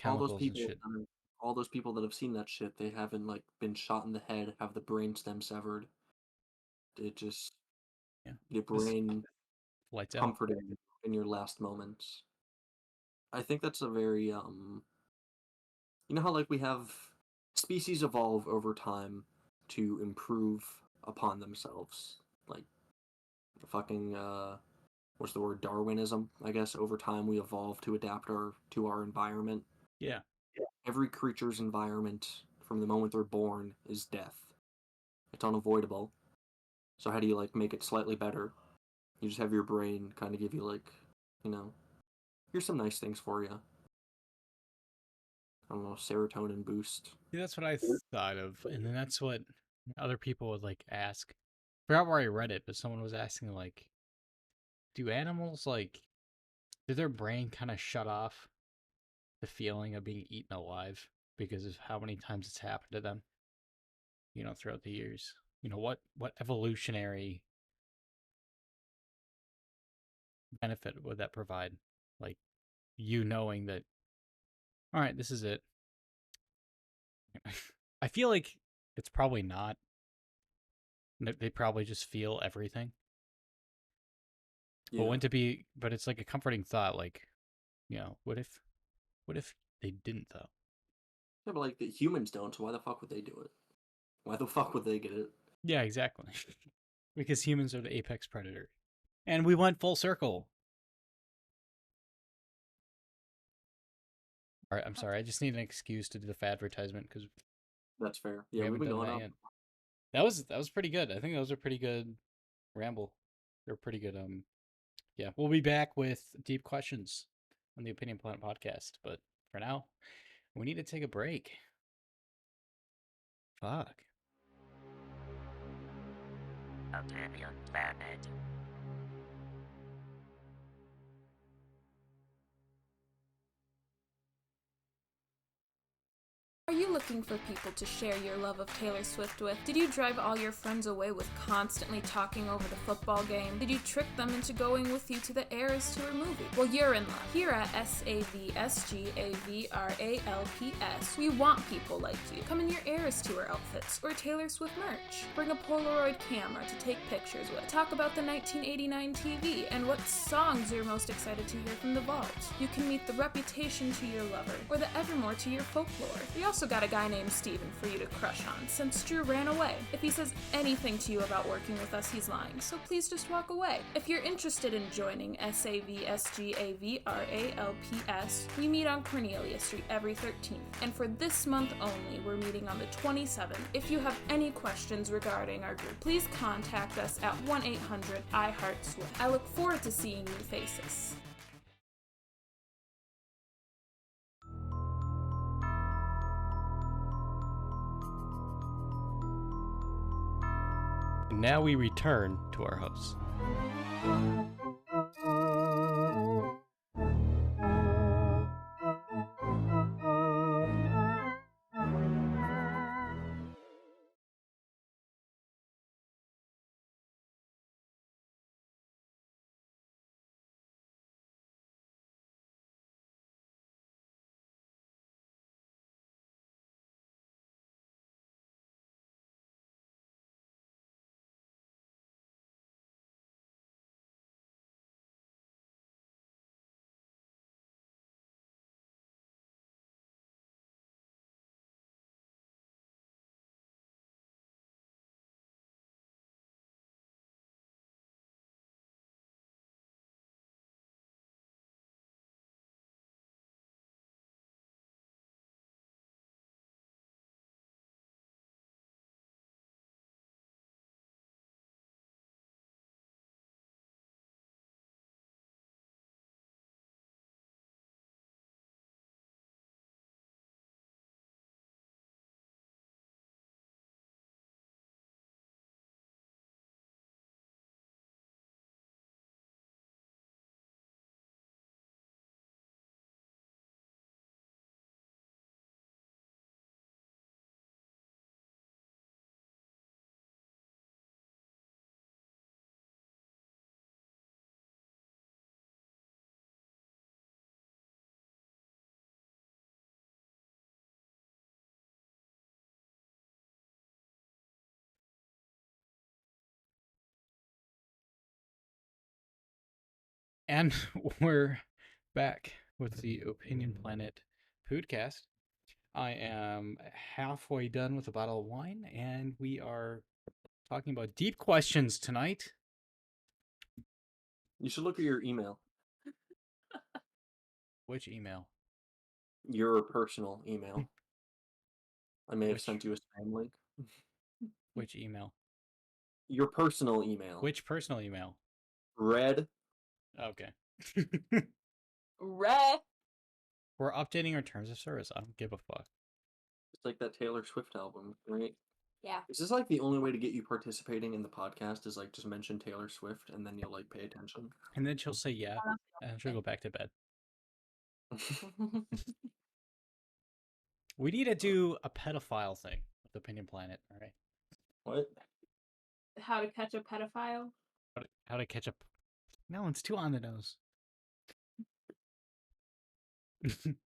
all those chemicals and people shit. all those people that have seen that shit, they haven't like been shot in the head, have the brain stem severed. It just Yeah. your Just brain lights out. comforting in your last moments. I think that's a very you know how like we have species evolve over time to improve upon themselves. Like fucking what's the word, Darwinism, I guess. Over time we evolve to adapt to our environment. Yeah. Every creature's environment from the moment they're born is death. It's unavoidable. So how do you like make it slightly better? You just have your brain kind of give you like, here's some nice things for you. I don't know, serotonin boost. See, that's what I thought of. And then that's what other people would like ask. I forgot where I read it, but someone was asking like, do animals like, did their brain kind of shut off the feeling of being eaten alive because of how many times it's happened to them, throughout the years? What evolutionary benefit would that provide? Like, you knowing that, all right, this is it. I feel like it's probably not. They probably just feel everything. Yeah. But it's like a comforting thought. Like, what if they didn't though? Yeah, but like the humans don't, so why the fuck would they do it? Why the fuck would they get it? Yeah, exactly. Because humans are the apex predator. And we went full circle. All right, I'm sorry. I just need an excuse to do the advertisement because That's fair. we Yeah, we've haven't been done going that on. yet. That was pretty good. I think that was a pretty good ramble. They're pretty good. Yeah, we'll be back with deep questions on the Opinion Planet podcast. But for now, we need to take a break. Fuck. Opinion Planet. Are you looking for people to share your love of Taylor Swift with? Did you drive all your friends away with constantly talking over the football game? Did you trick them into going with you to the Eras Tour movie? Well, you're in luck. Here at SAVSGAVRALPS, we want people like you. Come in your Eras Tour outfits or Taylor Swift merch. Bring a Polaroid camera to take pictures with. Talk about the 1989 TV and what songs you're most excited to hear from the vault. You can meet the Reputation to your lover or the Evermore to your folklore. We also got a guy named Steven for you to crush on since Drew ran away. If he says anything to you about working with us, he's lying, so please just walk away. If you're interested in joining SAVSGAVRALPS, we meet on Cornelia Street every 13th, and for this month only, we're meeting on the 27th. If you have any questions regarding our group, please contact us at 1-800-I-HEART-SWIFT. I look forward to seeing new faces. And now we return to our hosts. And we're back with the Opinion Planet podcast. I am halfway done with a bottle of wine, and we are talking about deep questions tonight. You should look at your email, Which email? your personal email. I may have Which- sent you a spam link. Which email? Your personal email. Which personal email? Red. Okay. Red. We're updating our terms of service. I don't give a fuck. It's like that Taylor Swift album, right? Yeah. Is this like the only way to get you participating in the podcast is like just mention Taylor Swift and then you'll like pay attention? And then she'll say yeah, and she'll go back to bed. We need to do a pedophile thing with Opinion Planet, all right? What? How to catch a pedophile? How to catch up. No, it's too on the nose.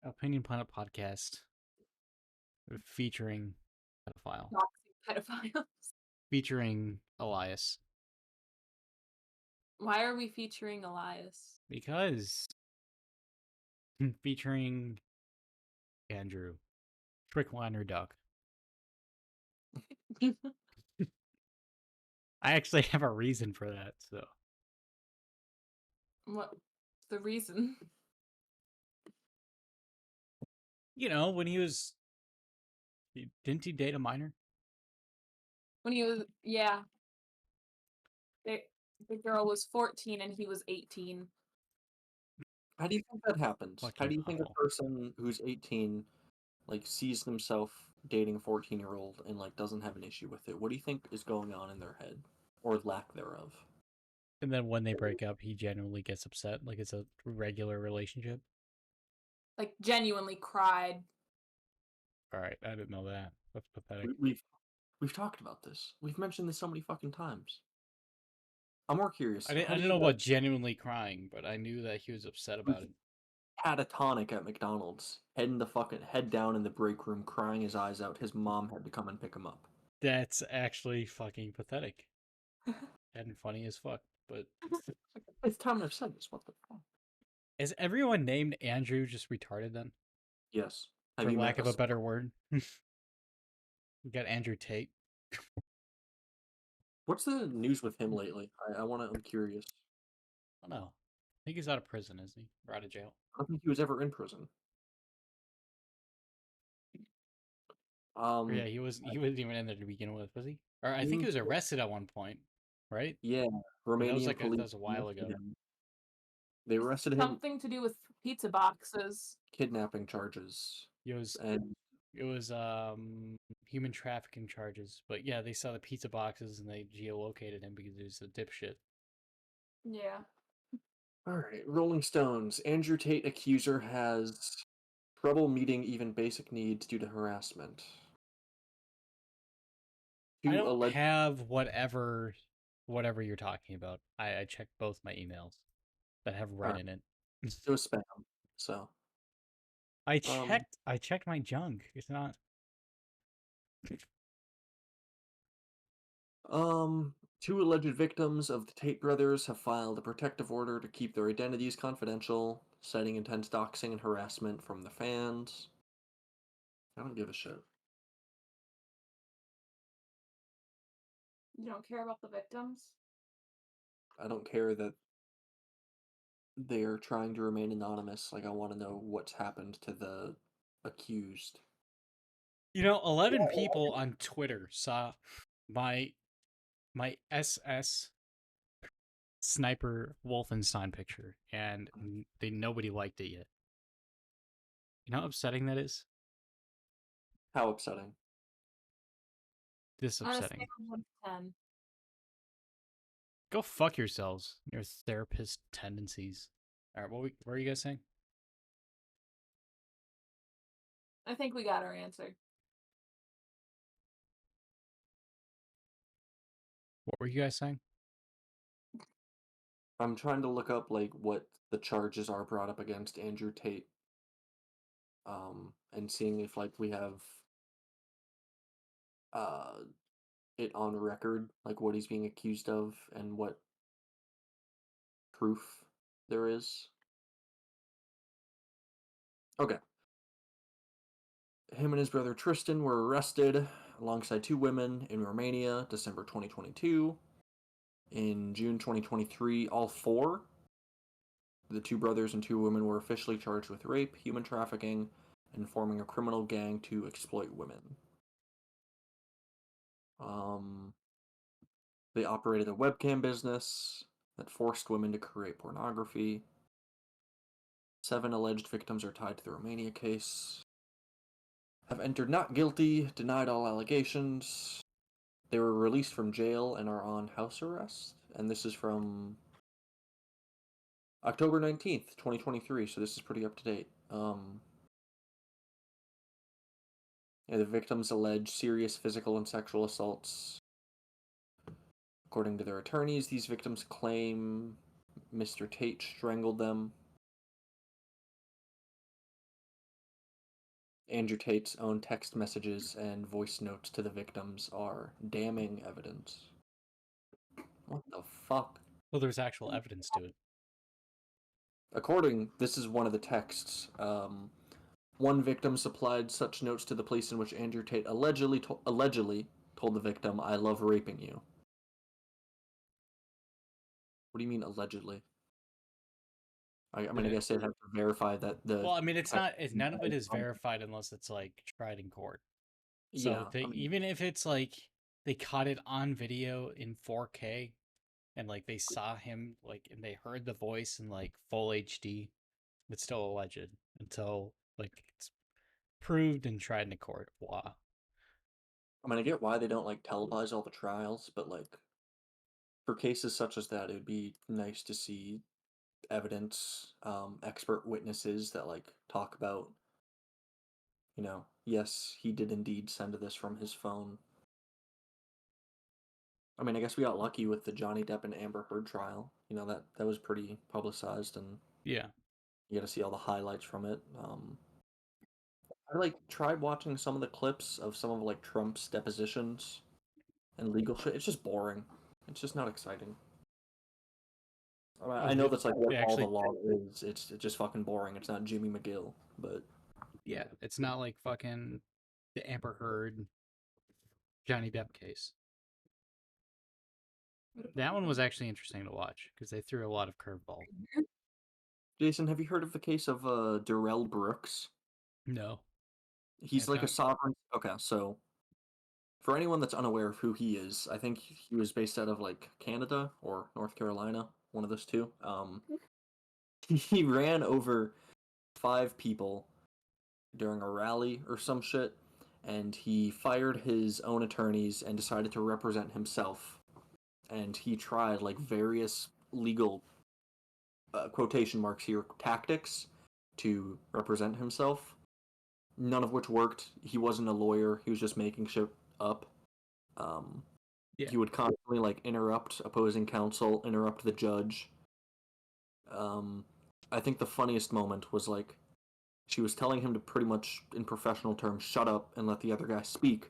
Opinion Planet podcast featuring pedophile. Toxic pedophiles. Featuring Elias. Why are we featuring Elias? Because featuring Andrew. Trickliner Duck. I actually have a reason for that, so. What's the reason? You know, when he was. Didn't he date a minor? When he was, yeah. The girl was 14 and he was 18. How do you think that happens? How Fucking do you think a awful. person who's 18 like sees themselves dating a 14-year-old and like doesn't have an issue with it? What do you think is going on in their head or lack thereof? And then when they break up, he genuinely gets upset, like it's a regular relationship. Like, genuinely cried. Alright, I didn't know that. That's pathetic. We've talked about this. We've mentioned this so many fucking times. I'm more curious. I didn't know about genuinely crying, but I knew that he was upset about it. Catatonic at McDonald's, head down in the break room, crying his eyes out. His mom had to come and pick him up. That's actually fucking pathetic. And funny as fuck, but It's time I've said this. What the fuck? is everyone named Andrew just retarded then? Yes. For lack of a better word. We got Andrew Tate. What's the news with him lately? I'm curious. I don't know. I think he's out of prison, isn't he? Or out of jail. I don't think he was ever in prison. Or yeah, he wasn't even in there to begin with, was he? Or I think he was arrested at one point, right? Yeah, But that was Romanian that police. was a while ago. They arrested him. Something to do with pizza boxes. Kidnapping charges. It was human trafficking charges. But yeah, they saw the pizza boxes and they geolocated him because he was a dipshit. Yeah. All right, Rolling Stones. Andrew Tate accuser has trouble meeting even basic needs due to harassment. I don't have whatever you're talking about. I checked both my emails that have red in it. It was spam, so. I checked my junk. It's not. Two alleged victims of the Tate brothers have filed a protective order to keep their identities confidential, citing intense doxing and harassment from the fans. I don't give a shit. You don't care about the victims? I don't care that they're trying to remain anonymous. Like, I want to know what's happened to the accused. 11 people on Twitter saw my SS sniper Wolfenstein picture, and nobody liked it yet. You know how upsetting that is? How upsetting. This On a upsetting. scale of 1 to 10. Go fuck yourselves. Your therapist tendencies. Alright, what were you guys saying? I think we got our answer. What were you guys saying? I'm trying to look up, like, what the charges are brought up against Andrew Tate. And seeing if, like, we have it on record, like what he's being accused of and what proof There is. Okay. Him and his brother Tristan were arrested alongside 2 women in Romania, December 2022. In June 2023, all 4, the 2 brothers and 2 women, were officially charged with rape, human trafficking, and forming a criminal gang to exploit women. They operated a webcam business that forced women to create pornography. 7 alleged victims are tied to the Romania case. Have entered not guilty, denied all allegations. They were released from jail and are on house arrest. And this is from October 19th, 2023, so this is pretty up to date. Yeah, the victims allege serious physical and sexual assaults. According to their attorneys, these victims claim Mr. Tate strangled them. Andrew Tate's own text messages and voice notes to the victims are damning evidence. What the fuck? Well, there's actual evidence to it. This is one of the texts. One victim supplied such notes to the police in which Andrew Tate allegedly told the victim, "I love raping you." What do you mean allegedly? I guess they'd have to verify that the. Well, I mean, none of it is verified unless it's like tried in court. So even if it's like they caught it on video in 4K, and like they saw him and they heard the voice in like full HD, it's still alleged until like it's proved and tried in the court. Wow. I get why they don't like televise all the trials, but like for cases such as that, it would be nice to see evidence, expert witnesses that like talk about, yes, he did indeed send this from his phone. I guess we got lucky with the Johnny Depp and Amber Heard trial. That was pretty publicized, and yeah, you got to see all the highlights from it. I tried watching some of the clips of some of like Trump's depositions and legal shit. It's just boring. It's just not exciting. I know that's like what all the law is. It's just fucking boring. It's not Jimmy McGill, but yeah, it's not like fucking the Amber Heard Johnny Depp case. That one was actually interesting to watch because they threw a lot of curveball. Jason, have you heard of the case of Darrell Brooks? No. He's like a sovereign. Okay, so for anyone that's unaware of who he is, I think he was based out of like Canada or North Carolina, one of those two. He ran over 5 people during a rally or some shit, and he fired his own attorneys and decided to represent himself. And he tried like various legal quotation marks here tactics to represent himself, none of which worked. He wasn't a lawyer. He was just making shit up. He would constantly like interrupt opposing counsel, interrupt the judge. I think the funniest moment was like she was telling him to pretty much, in professional terms, shut up and let the other guy speak.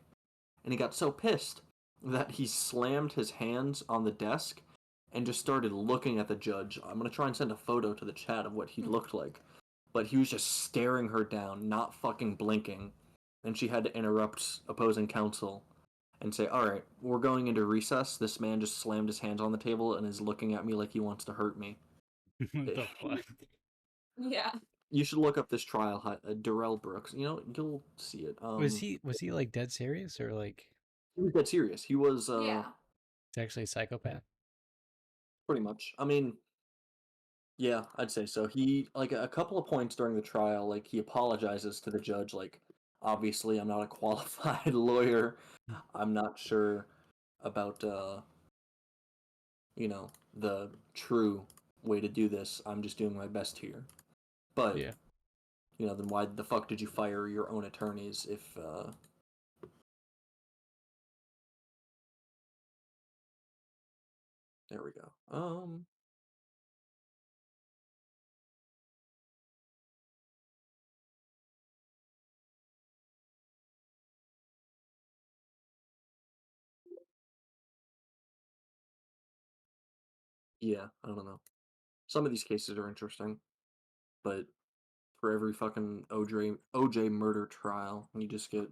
And he got so pissed that he slammed his hands on the desk and just started looking at the judge. I'm going to try and send a photo to the chat of what he looked like. But he was just staring her down, not fucking blinking. And she had to interrupt opposing counsel and say, "All right, we're going into recess. This man just slammed his hands on the table and is looking at me like he wants to hurt me." What the fuck? Yeah. You should look up this trial, Darrell Brooks. You'll see it. Was he like dead serious or like He was dead serious. He was Yeah. it's actually a psychopath? pretty much. Yeah, I'd say so. He like a couple of points during the trial, like he apologizes to the judge, like, obviously I'm not a qualified lawyer. I'm not sure about the true way to do this. I'm just doing my best here. But Yeah. then why the fuck did you fire your own attorneys if there we go. Yeah, I don't know. Some of these cases are interesting, but for every fucking OJ murder trial, you just get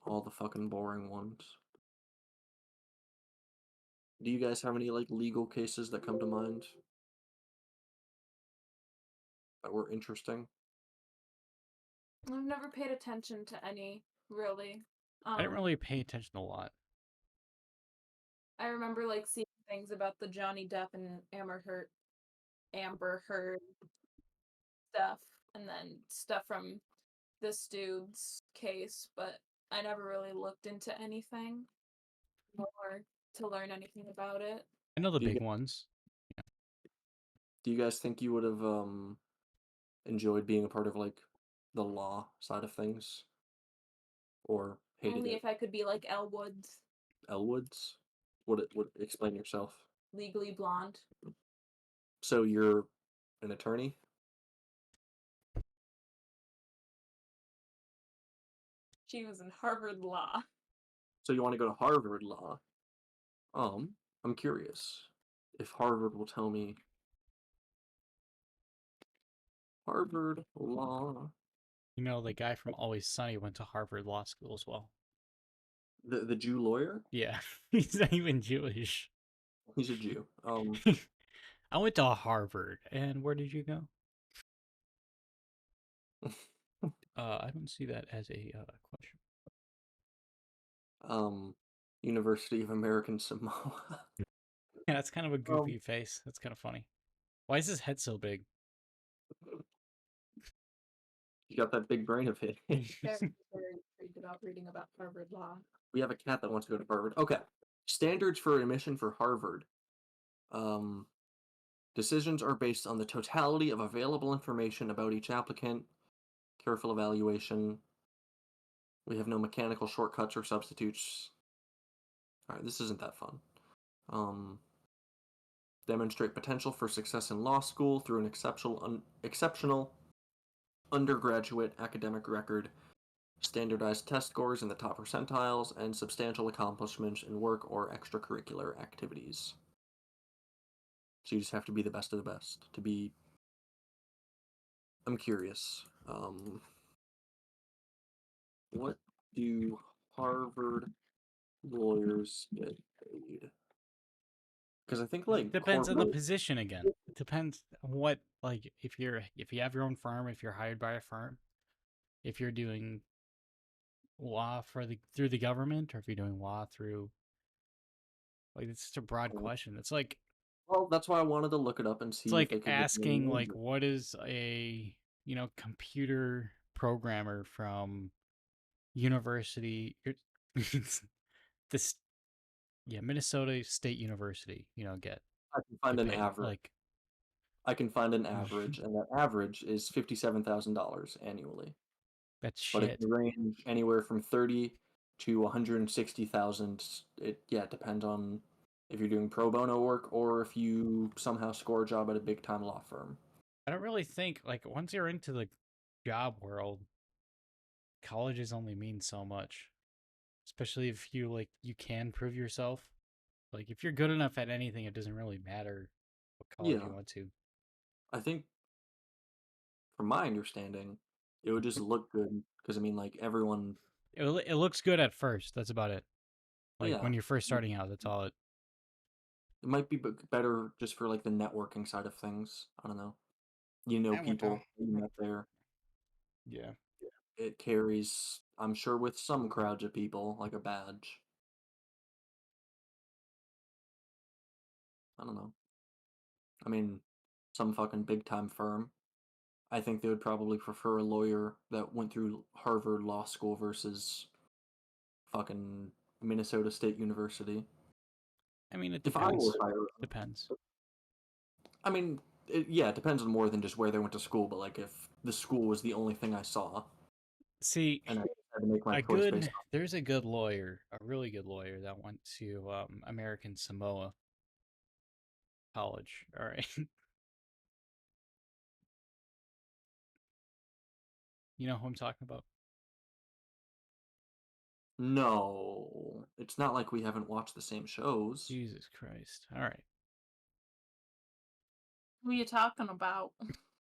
all the fucking boring ones. Do you guys have any like legal cases that come to mind that were interesting? I've never paid attention to any, really. I didn't really pay attention a lot. I remember like seeing things about the Johnny Depp and Amber Heard stuff, and then stuff from this dude's case, but I never really looked into anything more to learn anything about it. I know the Do you big g- ones. Do you guys think you would have enjoyed being a part of like the law side of things, or hated Only it? if I could be like Elle Woods, Elwoods? Would explain yourself. Legally Blonde. So you're an attorney? She was in Harvard Law. So you want to go to Harvard Law? I'm curious if Harvard will tell me Harvard Law. You know, the guy from Always Sunny went to Harvard Law School as well. The Jew lawyer? Yeah, he's not even Jewish. He's a Jew. I went to Harvard, and where did you go? I don't see that as a question. University of American Samoa. Yeah, that's kind of a goofy face. That's kind of funny. Why is his head so big? You got that big brain of his. Very intrigued about reading about Harvard Law. We have a cat that wants to go to Harvard. Okay. Standards for admission for Harvard. Decisions are based on the totality of available information about each applicant. Careful evaluation. We have no mechanical shortcuts or substitutes. All right, this isn't that fun. Demonstrate potential for success in law school through an exceptional undergraduate academic record, standardized test scores in the top percentiles, and substantial accomplishments in work or extracurricular activities. So you just have to be the best of the best. I'm curious. What do Harvard lawyers get paid? Because I think like Depends on the position again. It depends on what, like, if you have your own firm, if you're hired by a firm, if you're doing law through the government, or if you're doing law through, like, it's just a broad question. It's like, well, that's why I wanted to look it up and see it's if they like could give me asking, a like, number. what is a computer programmer from university this Minnesota State University get I can find an paid? average. Like, I can find an average, and that average is $57,000 annually. that's But it shit. can range anywhere from 30 to 160,000. It depends on if you're doing pro bono work or if you somehow score a job at a big time law firm. I don't really think, like, once you're into the job world, colleges only mean so much. Especially if you can prove yourself. Like, if you're good enough at anything, it doesn't really matter what college you went to. I think, from my understanding, it would just look good because I mean, like everyone. It looks good at first. That's about it. Like, when you're first it starting out, that's all it. might be better just for like the networking side of things. I don't know. People you met there. Yeah. It carries, I'm sure, with some crowds of people, like a badge. I don't know. I mean, some fucking big time firm. I think they would probably prefer a lawyer that went through Harvard Law School versus fucking Minnesota State University. I mean, it If I depends. were hired, Depends. I mean, it depends on more than just where they went to school, but like if the school was the only thing I saw, See, and I had to make my choice based on. there's a good lawyer, a really good lawyer that went to American Samoa College. All right. You know who I'm talking about? No, it's not like we haven't watched the same shows. Jesus Christ. All right. Who are you talking about?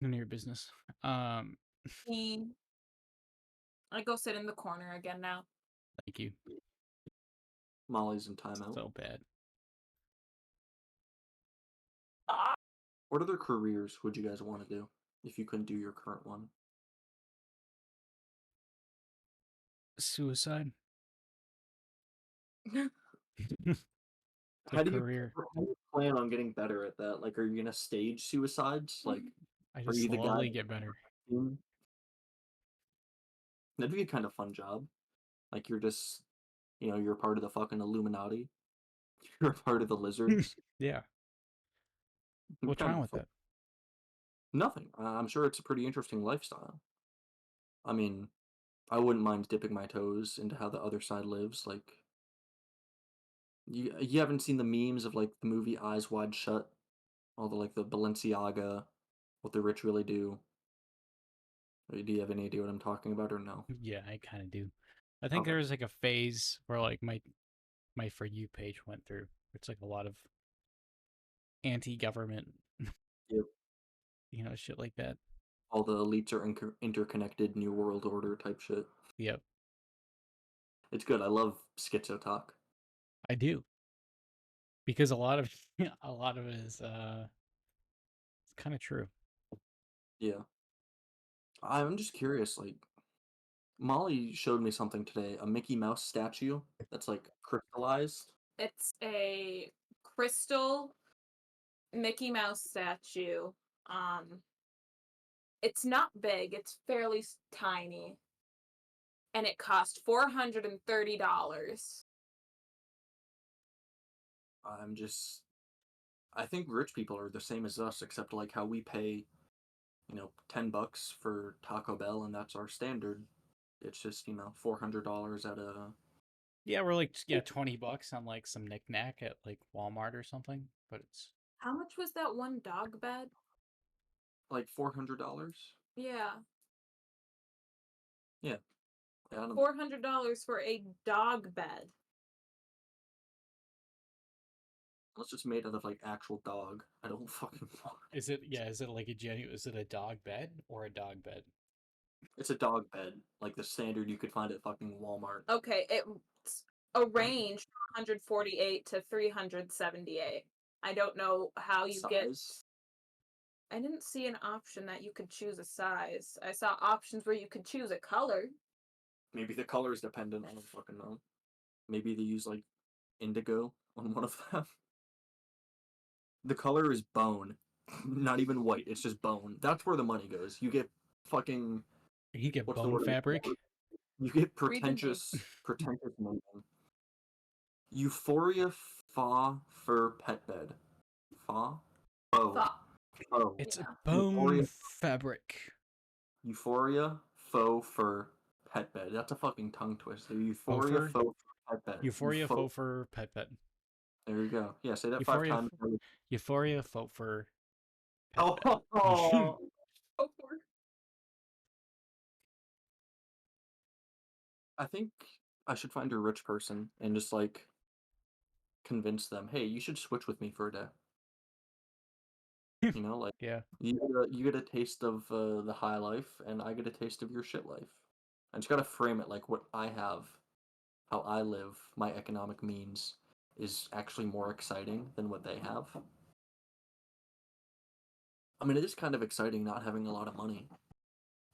None of your business. Me. I go sit in the corner again now. Thank you. Molly's in timeout. So bad. What other careers would you guys want to do if you couldn't do your current one? Suicide. How do career. you plan on getting better at that? Like, are you gonna stage suicides? Like, I are just you the guy? slowly get better. That'd be a kind of fun job. Like, you're just, you're part of the fucking Illuminati. You're a part of the lizards. Yeah. It'd be What's kind wrong of with fun. that? Nothing. I'm sure it's a pretty interesting lifestyle. I mean, I wouldn't mind dipping my toes into how the other side lives. Like, you haven't seen the memes of like the movie Eyes Wide Shut, all the like the Balenciaga, what the rich really do. Do you have any idea what I'm talking about or no? Yeah, I kind of do. I think Okay. there was like a phase where like my For You page went through. It's like a lot of anti-government, Yep. Shit like that. All the elites are interconnected, New World Order type shit. Yep, It's good. I love schizo talk. I do. Because a lot of it is it's kind of true. Yeah. I'm just curious, like, Molly showed me something today, a Mickey Mouse statue that's like crystallized. It's a crystal Mickey Mouse statue. It's not big. It's fairly tiny. And it cost $430. I think rich people are the same as us, except like how we pay, $10 for Taco Bell, and that's our standard. It's just, $400 at a. Yeah, we're like $20 on like some knickknack at like Walmart or something, but it's How much was that one dog bed? Like $400? Yeah. Yeah. I don't. $400 for a dog bed. It's just made out of like actual dog. I don't fucking want. Is it like is it a dog bed or a dog bed? It's a dog bed, like the standard you could find at fucking Walmart. Okay, it's a range from 148 to 378. I don't know how you get. I didn't see an option that you could choose a size. I saw options where you could choose a color. Maybe the color is dependent. I don't fucking know. Maybe they use like indigo on one of them. The color is bone, not even white. It's just bone. That's where the money goes. You get fucking. You get What's the bone word? fabric. You get pretentious moving. Euphoria fa fur pet bed. Fa? Oh. Oh. It's Yeah. bone Euphoria. fabric. Euphoria faux fur pet bed. That's a fucking tongue twister. Euphoria Faux fur? faux fur pet bed. Euphoria faux fur pet bed. There you go. Yeah, say that Euphoria 5 times. Euphoria faux fur pet Oh, bed. oh. I think I should find a rich person and just like convince them, hey, you should switch with me for a day. Like Yeah. you get a taste of the high life, and I get a taste of your shit life. I just gotta frame it like what I have, how I live, my economic means is actually more exciting than what they have. I mean, it is kind of exciting not having a lot of money.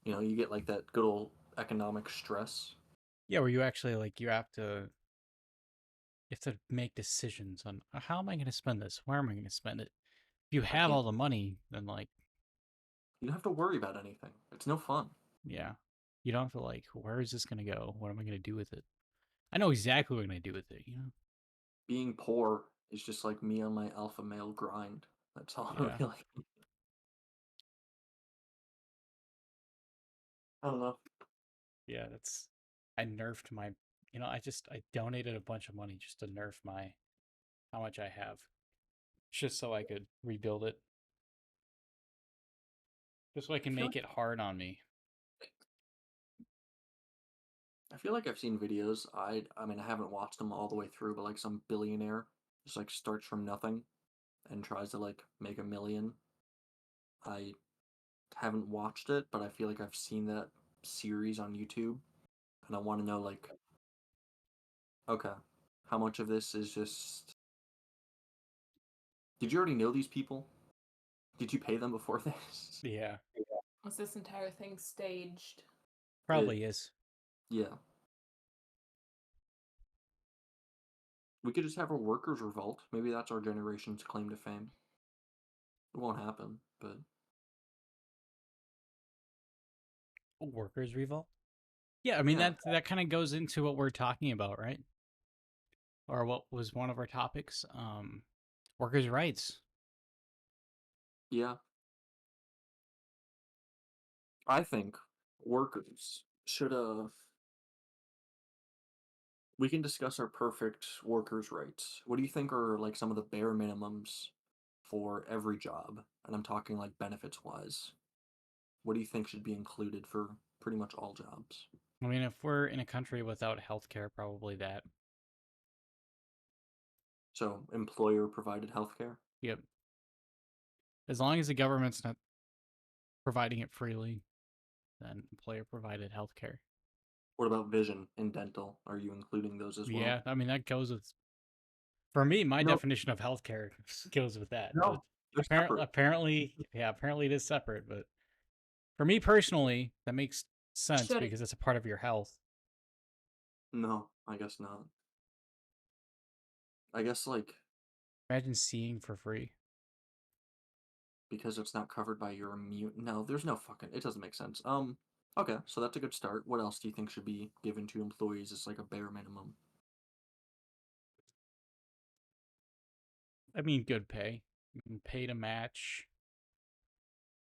You get like that good old economic stress. Yeah, where you actually like you have to make decisions on how am I going to spend this? Where am I going to spend it? If you have all the money, then like you don't have to worry about anything. It's no fun. Yeah. You don't have to like, where is this going to go? What am I going to do with it? I know exactly what I'm going to do with it, Being poor is just like me on my alpha male grind. That's all I really like. I don't know. Yeah, I nerfed my, I donated a bunch of money just to nerf how much I have. Just so I could rebuild it. Just so I can make it hard on me. I feel like I've seen videos. I mean, I haven't watched them all the way through, but like some billionaire just like starts from nothing and tries to like make $1 million I haven't watched it, but I feel like I've seen that series on YouTube, and I want to know, like, okay, how much of this is just... Did you already know these people? Did you pay them before this? Yeah, Was this entire thing staged? probably is. Yeah. We could just have a workers' revolt. Maybe that's our generation's claim to fame. It won't happen, but Workers' revolt. Yeah, I mean yeah, that kind of goes into what we're talking about, right? Or what was one of our topics? Workers' rights. yeah. I think workers should we can discuss our perfect workers' rights. What do you think are like some of the bare minimums for every job? And I'm talking like benefits wise. What do you think should be included for pretty much all jobs? I mean, if we're in a country without healthcare, probably that. So, employer provided healthcare? Yep. As long as the government's not providing it freely, then employer provided healthcare. What about vision and dental? Are you including those as well? Yeah, I mean that goes with. For me, my No. definition of healthcare goes with that. No, they're separate. Apparently, apparently it is separate. But for me personally, that makes sense Should- because it's a part of your health. No, I guess not. I guess like Imagine seeing for free. because it's not covered by your immune. No, there's no fucking. It doesn't make sense. Okay, so that's a good start. What else do you think should be given to employees as like a bare minimum? I mean, good pay. Pay to match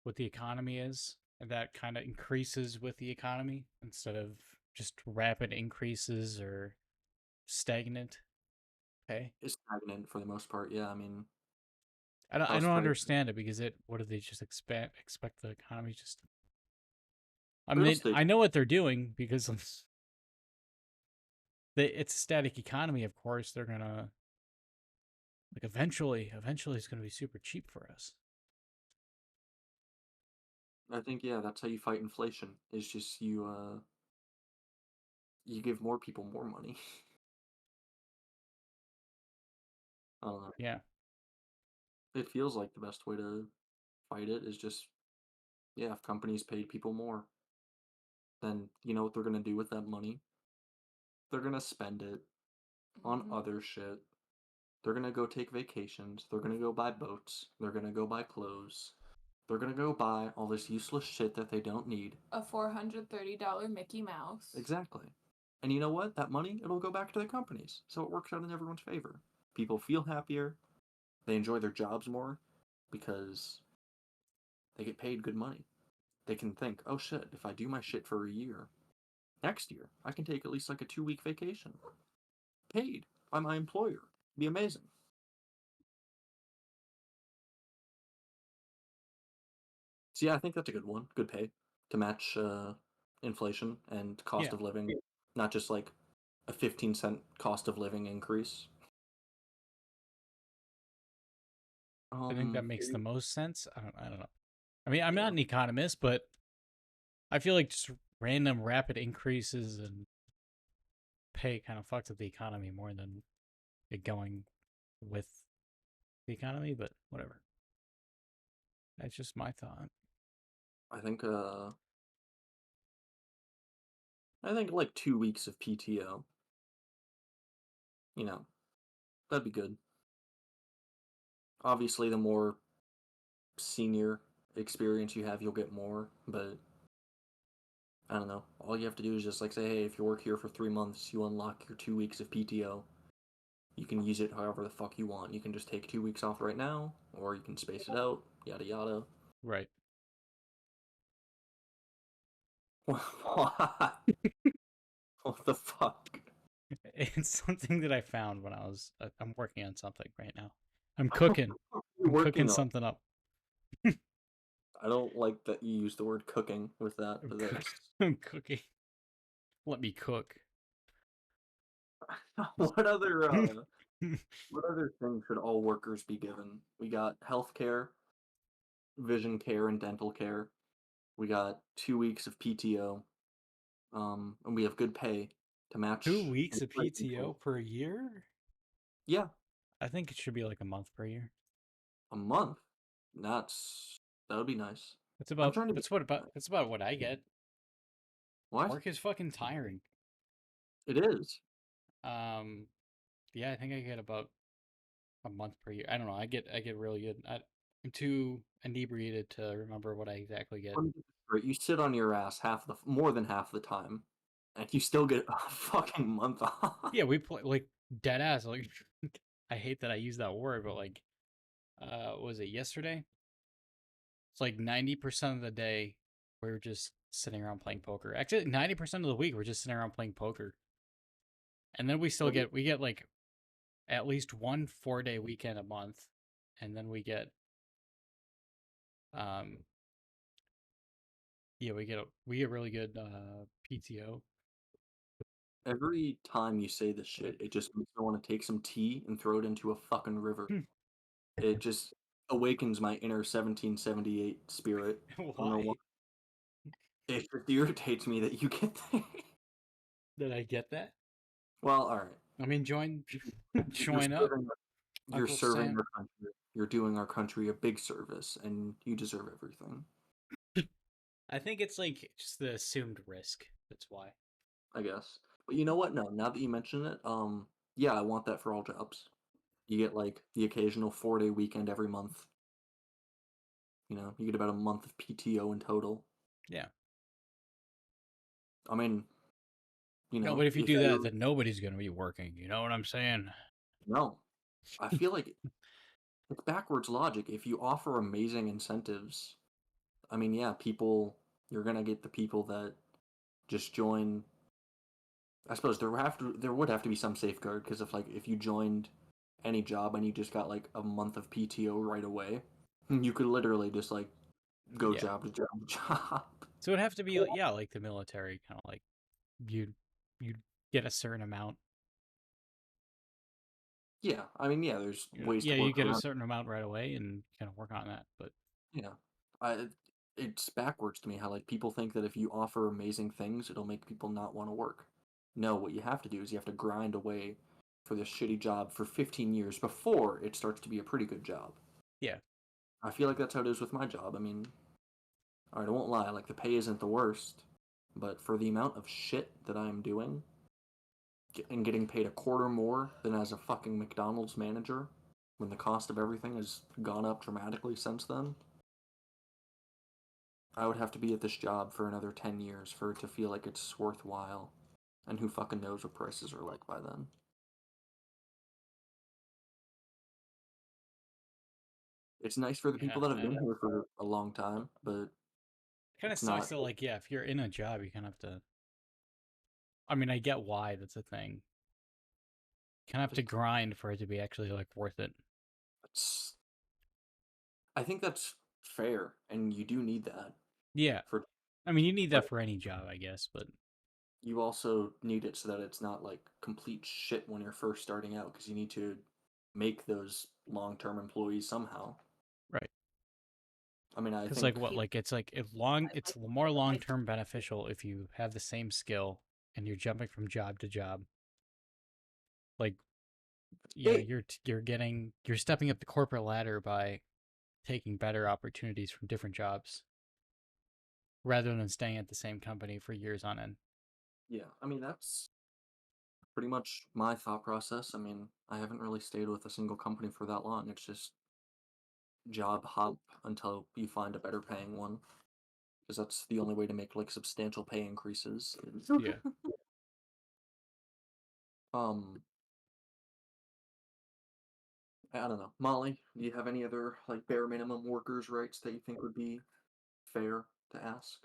what the economy is, and that kind of increases with the economy instead of just rapid increases or stagnant pay. It's stagnant for the most part. Yeah, I mean, I don't price- understand it because what do they just expect the economy just? I Real mean, estate. I know what they're doing because it's a static economy. Of course, they're gonna like eventually it's gonna be super cheap for us. I think yeah, that's how you fight inflation. Is just you give more people more money. I don't know. Yeah, It feels like the best way to fight it is just yeah, if companies paid people more, then you know what they're gonna do with that money? They're gonna spend it on Mhm. other shit. They're gonna go take vacations. They're gonna go buy boats. They're gonna go buy clothes. They're gonna go buy all this useless shit that they don't need. A $430 Mickey Mouse. Exactly. And you know what? That money, it'll go back to the companies. So it works out in everyone's favor. People feel happier. They enjoy their jobs more because they get paid good money. They can think, oh shit, if I do my shit for a year, next year, I can take at least like a 2-week vacation. Paid by my employer. Be amazing. So yeah, I think that's a good one. Good pay to match inflation and cost Yeah. of living. Not just like a 15-cent cost of living increase. I think that makes the most sense. I don't know. I mean, I'm Yeah. not an economist, but I feel like just random rapid increases in pay kind of fucks up the economy more than it going with the economy, but whatever. That's just my thought. I think like 2 weeks of PTO. You know, that'd be good. Obviously, the more senior experience you have, you'll get more, but I don't know. All you have to do is just like say, hey, if you work here for 3 months, you unlock your 2 weeks of PTO. You can use it however the fuck you want. You can just take 2 weeks off right now, or you can space it out, yada yada. Right. What? What the fuck? It's something that I found when I'm working on something right now. I'm cooking. You're I'm cooking working on. something up. I don't like that you use the word cooking with that. I'm, But I'm cooking. Let me cook. what other what other things should all workers be given? We got healthcare. vision care and dental care. We got 2 weeks of PTO. And we have good pay to match. 2 weeks of inflation PTO rate. per year? Yeah, I think it should be like a month per year. a month. That would be nice. That's I'm about trying to that's about what I get. What? Work is fucking tiring. It is. Yeah, I think I get about a month per year. I don't know. I get really good. I'm too inebriated to remember what I exactly get. Let me get this straight. You sit on your ass more than half the time, and you still get a fucking month off. Yeah, we play like dead ass. Like, I hate that I use that word, but like, what was it yesterday? It's like 90% of the day we were just sitting around playing poker. Actually, 90% of the week we're just sitting around playing poker. And then we get like at least one 4-day weekend a month, and then we get yeah, we get really good PTO. Every time you say this shit, it just makes me want to take some tea and throw it into a fucking river. It just awakens my inner 1778 spirit. I don't know Why why. It just irritates me that you get that. did I get that? Well, all right. I mean, join You're up. You're Uncle serving Sam. our country. You're doing our country a big service, and you deserve everything. I think it's like just the assumed risk. That's why. I guess. But you know what? No, now that you mention it, yeah, I want that for all jobs. You get like the occasional 4-day weekend every month. You know, you get about a month of PTO in total. Yeah. I mean, you No, know, but if you do that, then nobody's gonna be working. You know what I'm saying? no, I feel like it's backwards logic. If you offer amazing incentives, I mean, yeah, you're gonna get the people that just join. I suppose there would have to be some safeguard because if you joined any job and you just got like a month of PTO right away, you could literally just like go Yeah. job to job to job. So it'd have to be like the military, kind of like you get a certain amount. Yeah, I mean, yeah, there's ways Yeah, to work you get a around. certain amount right away and kind of work on that. But Yeah, it's backwards to me how like people think that if you offer amazing things, it'll make people not want to work. No, what you have to do is you have to grind away for this shitty job for 15 years before it starts to be a pretty good job. yeah, I feel like that's how it is with my job. I mean, alright, I won't lie, like the pay isn't the worst, but for the amount of shit that I'm doing and getting paid a quarter more than as a fucking McDonald's manager when the cost of everything has gone up dramatically since then, I would have to be at this job for another 10 years for it to feel like it's worthwhile. And who fucking knows what prices are like by then. It's nice for the people that have been here for a long time, but kind of sucks that like if you're in a job, you kind of have to. I mean, I get why that's a thing. You kind of have to grind for it to be actually like worth it. I think that's fair, and you do need that. Yeah. I mean, you need that for any job, I guess, but you also need it so that it's not like complete shit when you're first starting out, because you need to make those long-term employees somehow. Right. I mean, I think it's more long-term beneficial if you have the same skill and you're jumping from job to job. Like, yeah, you're stepping up the corporate ladder by taking better opportunities from different jobs rather than staying at the same company for years on end. Yeah, I mean, that's pretty much my thought process. I mean, I haven't really stayed with a single company for that long. It's just job hop until you find a better paying one, because that's the only way to make like substantial pay increases. Yeah. I don't know. Molly, do you have any other like bare minimum workers' rights that you think would be fair to ask?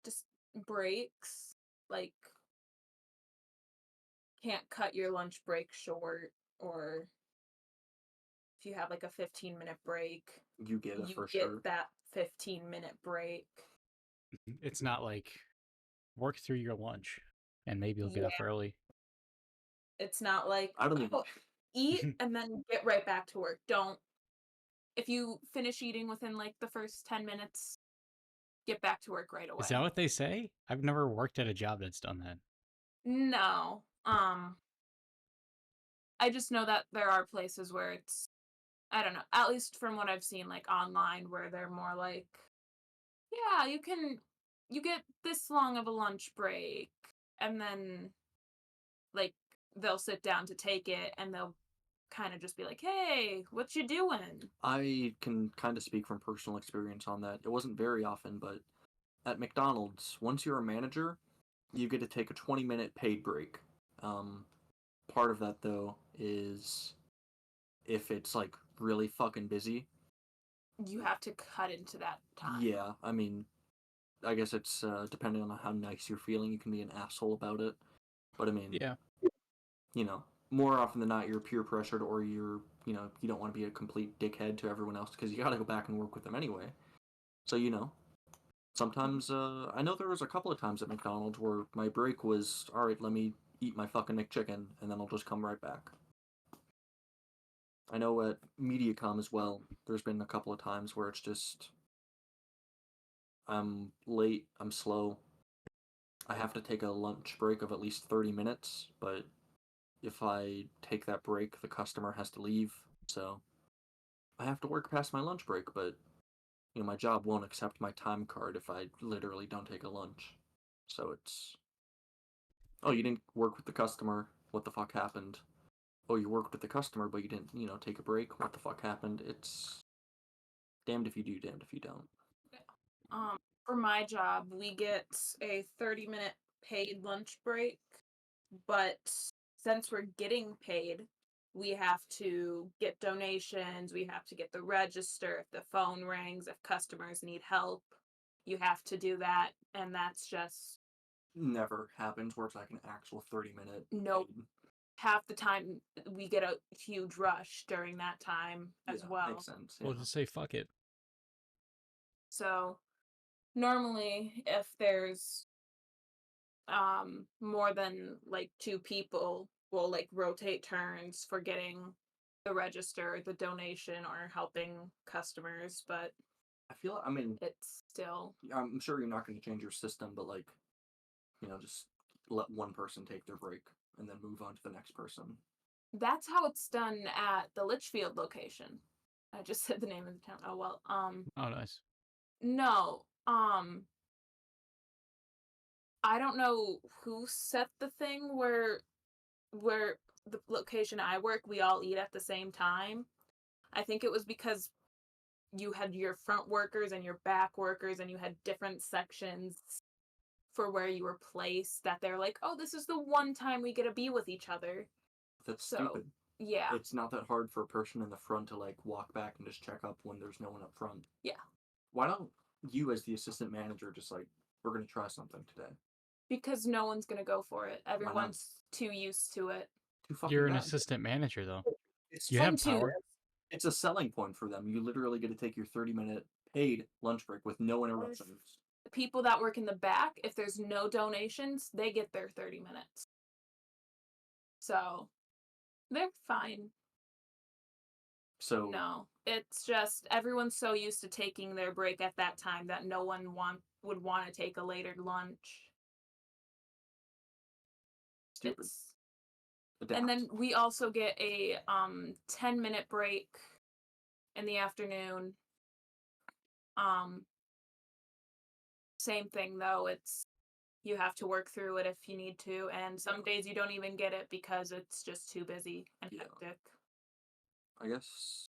Just breaks. Like, can't cut your lunch break short, or if you have like a 15-minute break, you get that 15-minute break. It's not like work through your lunch and maybe you'll get up early. It's not like, I don't even. "Oh, eat and then get right back to work." Don't. If you finish eating within like the first 10 minutes, get back to work right away. Is that what they say? I've never worked at a job that's done that. No. I just know that there are places where it's, I don't know, at least from what I've seen like online, where they're more like, yeah, you get this long of a lunch break, and then like they'll sit down to take it and they'll kind of just be like, "Hey, what you doing?" I can kind of speak from personal experience on that. It wasn't very often, but at McDonald's, once you're a manager, you get to take a 20-minute paid break. Part of that, though, is if it's like really fucking busy. You have to cut into that time. Yeah, I mean, I guess it's depending on how nice you're feeling, you can be an asshole about it. But I mean, Yeah. you know, more often than not, you're peer pressured or you're, you don't want to be a complete dickhead to everyone else because you got to go back and work with them anyway. So, sometimes, I know there was a couple of times at McDonald's where my break was, all right, let me eat my fucking McChicken and then I'll just come right back. I know at MediaCom as well, there's been a couple of times where it's just, I'm late, I'm slow. I have to take a lunch break of at least 30 minutes, but if I take that break, the customer has to leave, so I have to work past my lunch break, but my job won't accept my time card if I literally don't take a lunch. So it's, oh, you didn't work with the customer, what the fuck happened? Oh, you worked with the customer, but you didn't, take a break, what the fuck happened? It's damned if you do, damned if you don't. For my job, we get a 30-minute paid lunch break, but since we're getting paid, we have to get donations, we have to get the register if the phone rings, if customers need help, you have to do that, and that's just Never happens where it's like an actual 30-minute. Nope. Half the time we get a huge rush during that time as well. Makes sense. We'll Yeah. just say fuck it. So normally if there's more than like two people, we'll like rotate turns for getting the register, the donation, or helping customers, but I mean, it's still, I'm sure you're not going to change your system, but like, just let one person take their break and then move on to the next person. that's how it's done at the Litchfield location. I just said the name of the town. Oh well. Oh, nice. No. I don't know who set the thing where the location I work, we all eat at the same time. I think it was because you had your front workers and your back workers and you had different sections for where you were placed, that they're like, "Oh, this is the one time we get to be with each other." That's So, stupid. yeah. It's not that hard for a person in the front to like walk back and just check up when there's no one up front. Yeah. Why don't you, as the assistant manager, just like, we're gonna try something today? Because no one's going to go for it. Everyone's too used to it. Too fucking You're an bad. assistant manager, though. It's You fun have too. power. It's a selling point for them. You literally get to take your 30-minute paid lunch break with no interruptions. The people that work in the back, if there's no donations, they get their 30 minutes. So, they're fine. So No, it's just everyone's so used to taking their break at that time that no one would want to take a later lunch. stupid. And then we also get a 10-minute break in the afternoon. Same thing though, it's you have to work through it if you need to, and some days you don't even get it because it's just too busy and hectic. I guess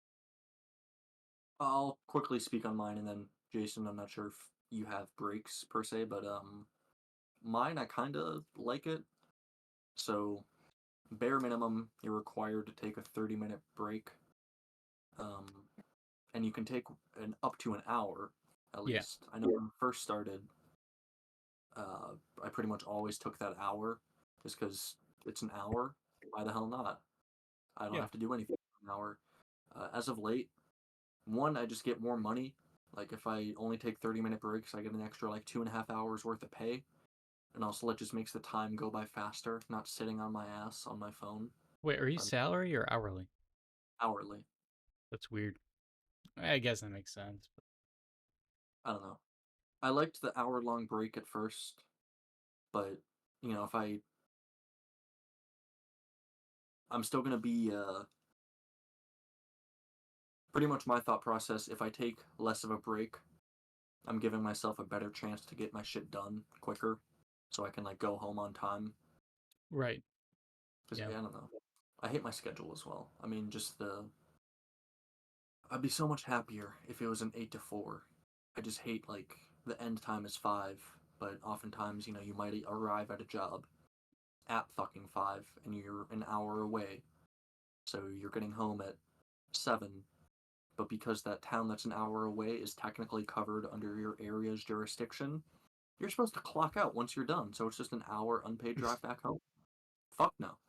I'll quickly speak on mine, and then Jason, I'm not sure if you have breaks per se, but mine I kind of like it. So bare minimum, you're required to take a 30-minute break, and you can take an up to an hour at Yeah. least. I know when I first started, I pretty much always took that hour just because it's an hour. Why the hell not? I don't Yeah. have to do anything for an hour. As of late, one, I just get more money. Like if I only take 30-minute breaks, I get an extra like 2.5 hours worth of pay. and also it just makes the time go by faster, not sitting on my ass on my phone. Wait, are you Um, salary or hourly? Hourly. That's weird. I guess that makes sense. I don't know. I liked the hour-long break at first, but if I'm still gonna be pretty much my thought process. If I take less of a break, I'm giving myself a better chance to get my shit done quicker, so I can like go home on time. Right. Because Yeah. I don't know. I hate my schedule as well. I mean, I'd be so much happier if it was an 8 to 4. I just hate like the end time is 5, but oftentimes you might arrive at a job at fucking 5, and you're an hour away, so you're getting home at 7. But because that town that's an hour away is technically covered under your area's jurisdiction, you're supposed to clock out once you're done. So it's just an hour unpaid drive back home. Fuck no.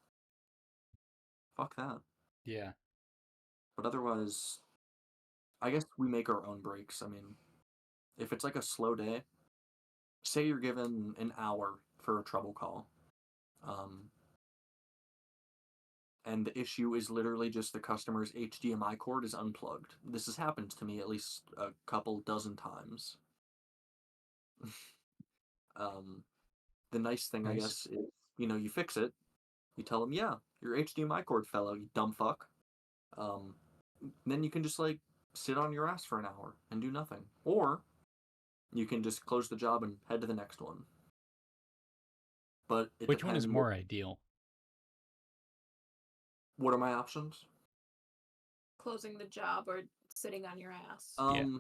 Fuck that. Yeah. But otherwise, I guess we make our own breaks. I mean, if it's like a slow day, say you're given an hour for a trouble call, and the issue is literally just the customer's HDMI cord is unplugged. This has happened to me at least a couple dozen times. The nice thing, I Nice. guess, is you fix it. You tell them, yeah, your HDMI cord fell out, you dumb fuck. Then you can just like sit on your ass for an hour and do nothing, or you can just close the job and head to the next one. But it Which one is depends. more ideal? What are my options? Closing the job or sitting on your ass. Yeah.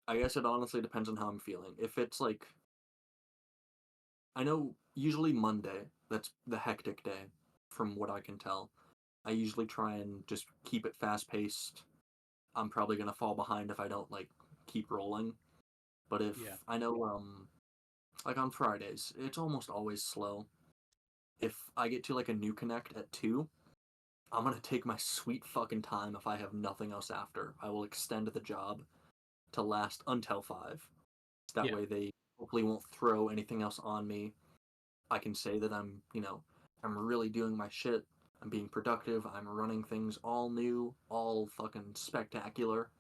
I guess it honestly depends on how I'm feeling. If it's like, I know usually Monday, that's the hectic day, from what I can tell. I usually try and just keep it fast paced. I'm probably gonna fall behind if I don't like keep rolling. But if Yeah. I know, like on Fridays, it's almost always slow. If I get to like a new connect at 2, I'm gonna take my sweet fucking time if I have nothing else after. I will extend the job to last until 5. That Yeah. way they hopefully won't throw anything else on me. I can say that I'm really doing my shit. I'm being productive. I'm running things all new, all fucking spectacular.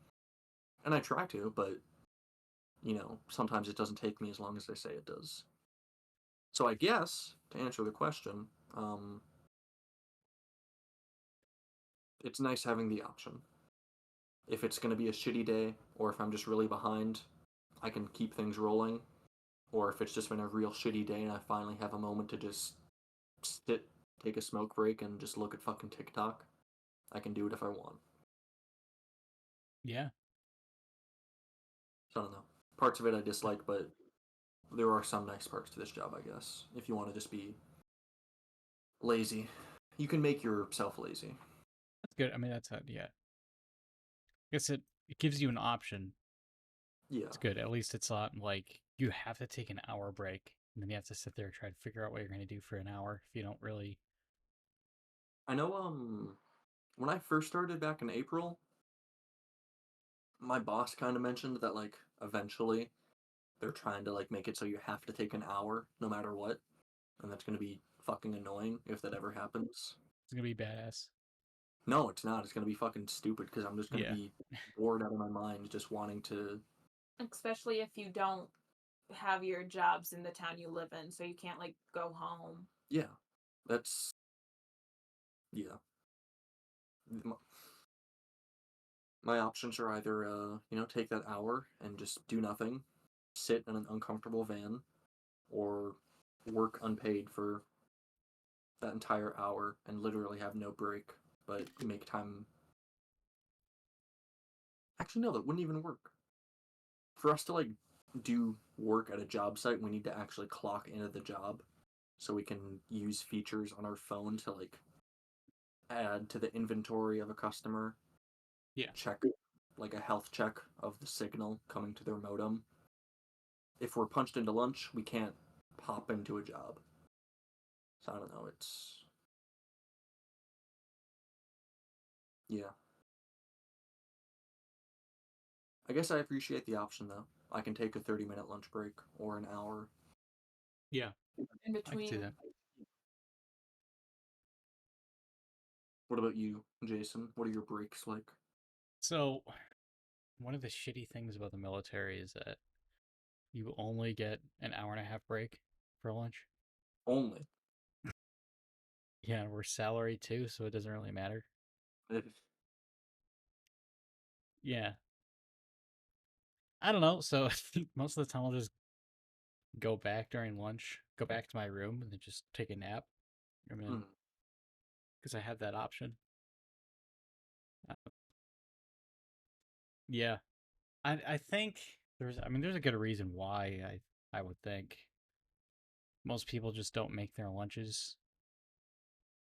And I try to, but sometimes it doesn't take me as long as they say it does. So I guess to answer the question, it's nice having the option. If it's going to be a shitty day, or if I'm just really behind, I can keep things rolling. Or if it's just been a real shitty day and I finally have a moment to just sit, take a smoke break, and just look at fucking TikTok, I can do it if I want. Yeah. So I don't know. Parts of it I dislike, but there are some nice parts to this job, I guess. If you want to just be lazy, you can make yourself lazy. That's good. I mean, that's yeah. I guess it gives you an option. Yeah. It's good. At least it's not like you have to take an hour break and then you have to sit there and try to figure out what you're going to do for an hour if you don't really. I know, when I first started back in April, my boss kind of mentioned that, like, eventually they're trying to, like, make it so you have to take an hour no matter what. And that's going to be fucking annoying if that ever happens. It's going to be badass. No, it's not. It's going to be fucking stupid because I'm just going to Yeah. be bored out of my mind just wanting to. Especially if you don't have your jobs in the town you live in, so you can't like go home. Yeah. That's. Yeah. My options are either, take that hour and just do nothing, sit in an uncomfortable van, or work unpaid for that entire hour and literally have no break, but make time. Actually, no, that wouldn't even work. For us to like do work at a job site, we need to actually clock into the job, so we can use features on our phone to like add to the inventory of a customer. Yeah. Check like a health check of the signal coming to their modem. If we're punched into lunch, we can't pop into a job. So I don't know, yeah. I guess I appreciate the option though. I can take a 30-minute lunch break or an hour. Yeah, in I can between. see that. What about you, Jason? What are your breaks like? So, one of the shitty things about the military is that you only get an hour and a half break for lunch. Only. Yeah, and we're salary too, so it doesn't really matter. Yeah. I don't know. So I think most of the time I'll just go back during lunch, go back to my room, and then just take a nap. I mean, Mm. because I have that option. Yeah, I think there's a good reason why I would think most people just don't make their lunches.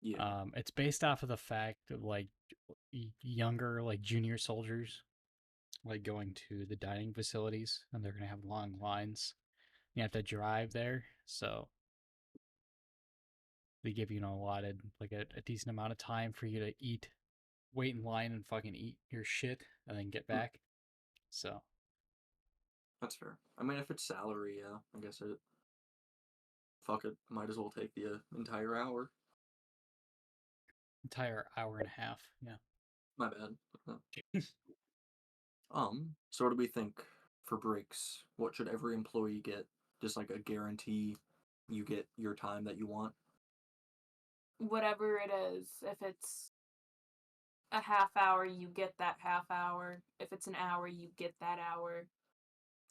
Yeah. It's based off of the fact of like younger like junior soldiers like going to the dining facilities and they're gonna have long lines. You have to drive there, so they give you allotted like a decent amount of time for you to eat, wait in line and fucking eat your shit and then get Mm. back. So That's fair. I mean, if it's salary, yeah, I guess it. Fuck it. Might as well take the entire hour. entire hour and a half. Yeah. My bad. So what do we think for breaks? What should every employee get? Just like a guarantee you get your time that you want? Whatever it is, if it's a half hour, you get that half hour. If it's an hour, you get that hour.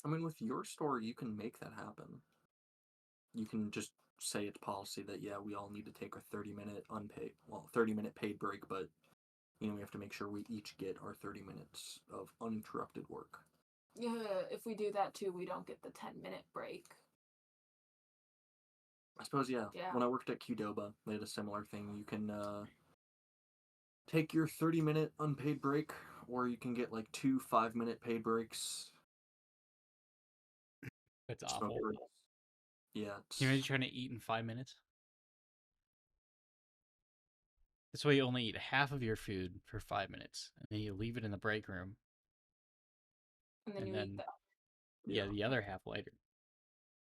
I mean, with your store, you can make that happen. You can just say it's policy that, yeah, we all need to take a 30-minute unpaid, 30-minute paid break, but, we have to make sure we each get our 30 minutes of uninterrupted work. Yeah, if we do that too, we don't get the 10-minute break. I suppose, yeah. Yeah. When I worked at Qdoba, they had a similar thing. You can take your 30-minute unpaid break, or you can get like 2 5-minute paid breaks. That's Smoke awful. breaks. Yeah. Can you imagine trying to eat in 5 minutes? This way you only eat half of your food for 5 minutes, and then you leave it in the break room, And then and you then eat that. yeah, the other half later.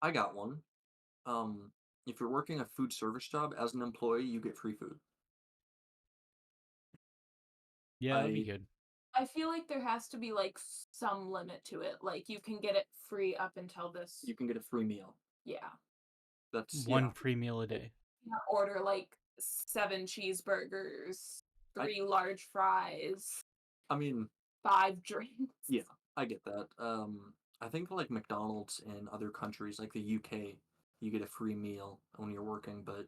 I got one. If you're working a food service job as an employee, you get free food. Yeah, that'd be good. I feel like there has to be like some limit to it. Like you can get it free up until this. You can get a free meal. Yeah. That's One free meal a day. You can't order like 7 cheeseburgers, 3 large fries, I mean, 5 drinks. yeah, I get that. I think like McDonald's in other countries, like the UK, you get a free meal when you're working. But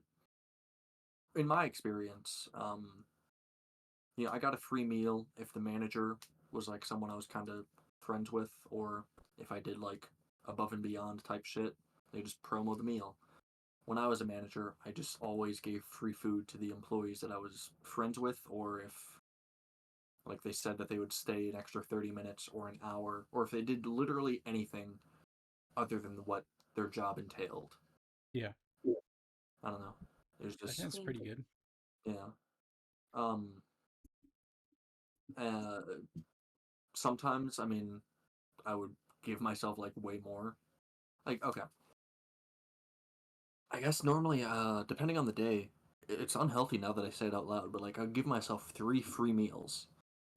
in my experience, I got a free meal if the manager was like someone I was kind of friends with, or if I did like above and beyond type shit, they just promo the meal. When I was a manager, I just always gave free food to the employees that I was friends with, or if like they said that they would stay an extra 30 minutes or an hour, or if they did literally anything other than what their job entailed. Yeah. I don't know. There's I just think that's pretty good. yeah. Um uh Sometimes, I mean, I would give myself like way more. Like, okay. I guess normally, depending on the day, it's unhealthy now that I say it out loud, but like I'd give myself 3 free meals.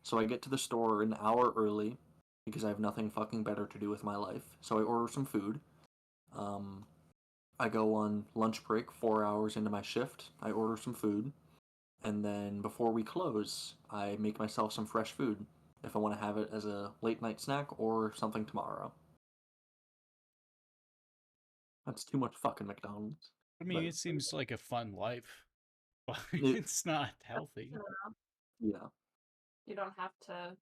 So I get to the store an hour early because I have nothing fucking better to do with my life. So I order some food. Um, I go on lunch break 4 hours into my shift. I order some food. And then before we close, I make myself some fresh food if I want to have it as a late night snack or something tomorrow. That's too much fucking McDonald's. I mean, But it seems like a fun life, but It- it's not healthy. yeah, You don't have to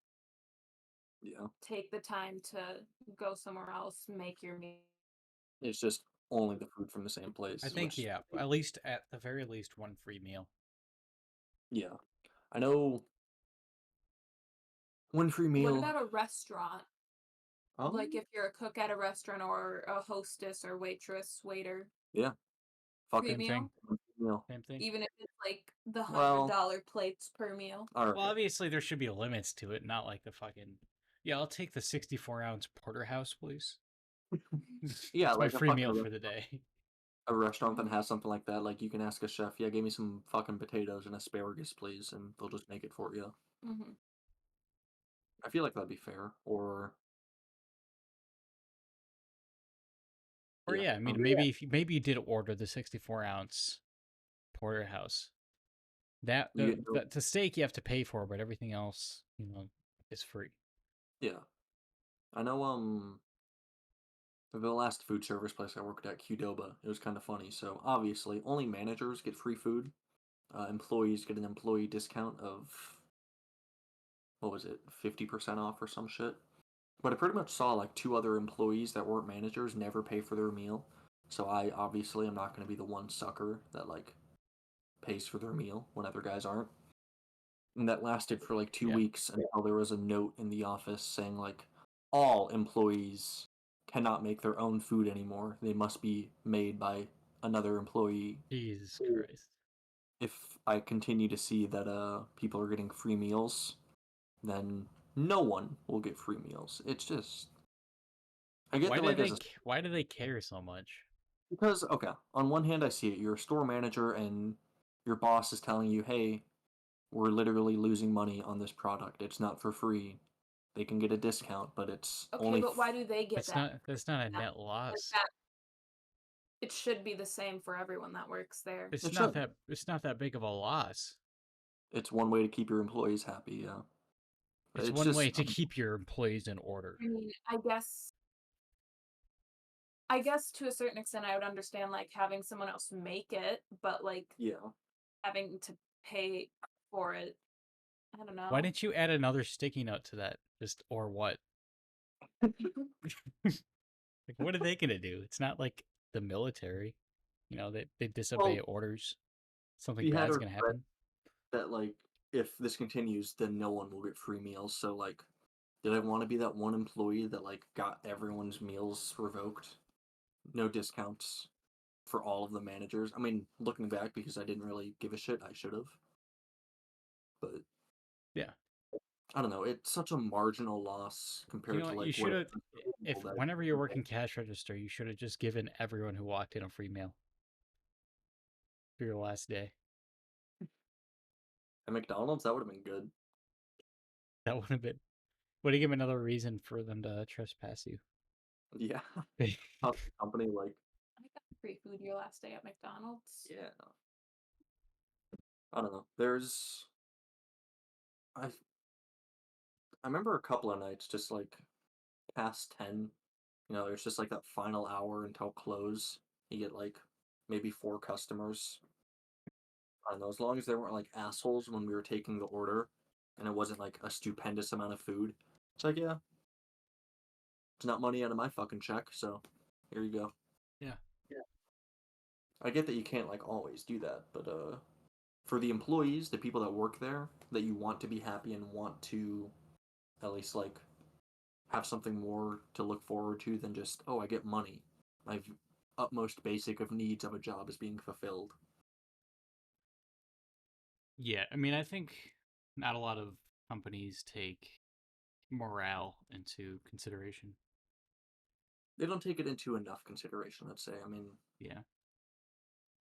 yeah. take the time to go somewhere else, make your meal. It's just only the food from the same place. I think, which, yeah, at least at the very least one free meal. yeah. I know one free What meal. about a restaurant? Um, Like if you're a cook at a restaurant or a hostess or waitress, waiter, yeah. free Fucking Same meal, thing. meal. Same thing. even if it's like the Well- $100 plates per meal. All right. Well, obviously there should be limits to it, not like the fucking. Yeah, I'll take the 64-ounce porterhouse, please. Yeah, That's my like a free fucking meal for restaurant. the day. a restaurant that has something like that, like you can ask a chef, yeah, give me some fucking potatoes and asparagus, please, and they'll just make it for you. Mm-hmm. I feel like that'd be fair. Or Or yeah, yeah, I mean, maybe you did order the 64-ounce porterhouse. That you get the steak you have to pay for, but everything else, is free. yeah. I know. The last food service place I worked at, Qdoba, it was kind of funny. So obviously, only managers get free food. Employees get an employee discount of what was it, 50% off or some shit. But I pretty much saw like two other employees that weren't managers never pay for their meal. So I obviously am not going to be the one sucker that like pays for their meal when other guys aren't. And that lasted for like 2 weeks until there was a note in the office saying like all employees cannot make their own food anymore. They must be made by another employee. Jesus Christ. If I continue to see that people are getting free meals, then no one will get free meals. It's just I get Why that do like they why do they care so much? because okay, on one hand I see it, you're a store manager and your boss is telling you, "Hey, we're literally losing money on this product. It's not for free. They can get a discount, but it's Okay, only but why do they get that? That's not a That- net like loss. that? It should be the same for everyone that works there. It's It not should. that big of a loss. It's one way to keep your employees happy, yeah. It's It's one just way to keep your employees in order. I mean, I guess to a certain extent I would understand like having someone else make it, but like yeah. having to pay for it, I don't know. Why didn't you add another sticky note to that? Just or what? Like, what are they gonna do? It's not like the military. They disobey Well, orders. Something we had bad's a gonna threat happen. that like if this continues, then no one will get free meals. So like, did I want to be that one employee that like got everyone's meals revoked? No discounts for all of the managers. I mean, looking back because I didn't really give a shit, I should have. But Yeah. I don't know. It's such a marginal loss compared to You like should what have. If whenever you're working cash register, you should have just given everyone who walked in a free meal for your last day. at McDonald's that would have been good. That would have been. Would have given another reason for them to trespass you. Yeah, company like I got free food your last day at McDonald's. yeah. I don't know. There's I remember a couple of nights just like past 10. There's just like that final hour until close. You get like maybe 4 customers. I don't know. As long as they weren't like assholes when we were taking the order, and it wasn't like a stupendous amount of food. It's like yeah, it's not money out of my fucking check, so here you go. Yeah. I get that you can't like always do that, but for the employees, the people that work there, that you want to be happy and want to at least like have something more to look forward to than just I get money. My utmost basic of needs of a job is being fulfilled. Yeah, I mean, I think not a lot of companies take morale into consideration. They don't take it into enough consideration, I'd say. I mean, Yeah.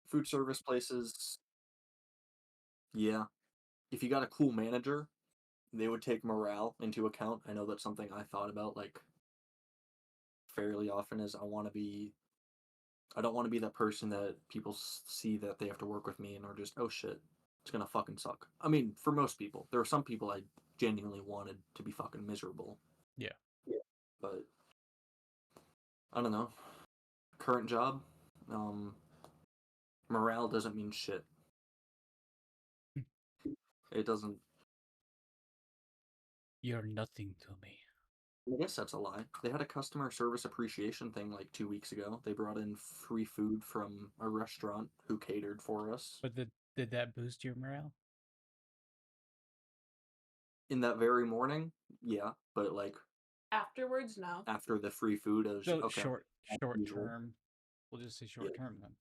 food service places, yeah. If you got a cool manager, they would take morale into account. I know that's something I thought about like fairly often is I don't want to be that person that people see that they have to work with me and are just, oh shit, it's gonna fucking suck. I mean, for most people, there are some people I genuinely wanted to be fucking miserable. Yeah. But I don't know. Current job, morale doesn't mean shit. It doesn't. You're nothing to me. I guess that's a lie. They had a customer service appreciation thing like 2 weeks ago. They brought in free food from a restaurant who catered for us. But did that boost your morale? In that very morning, yeah, but like Afterwards, no. after the free food, I was So okay. short usual. term. We'll just say short term then.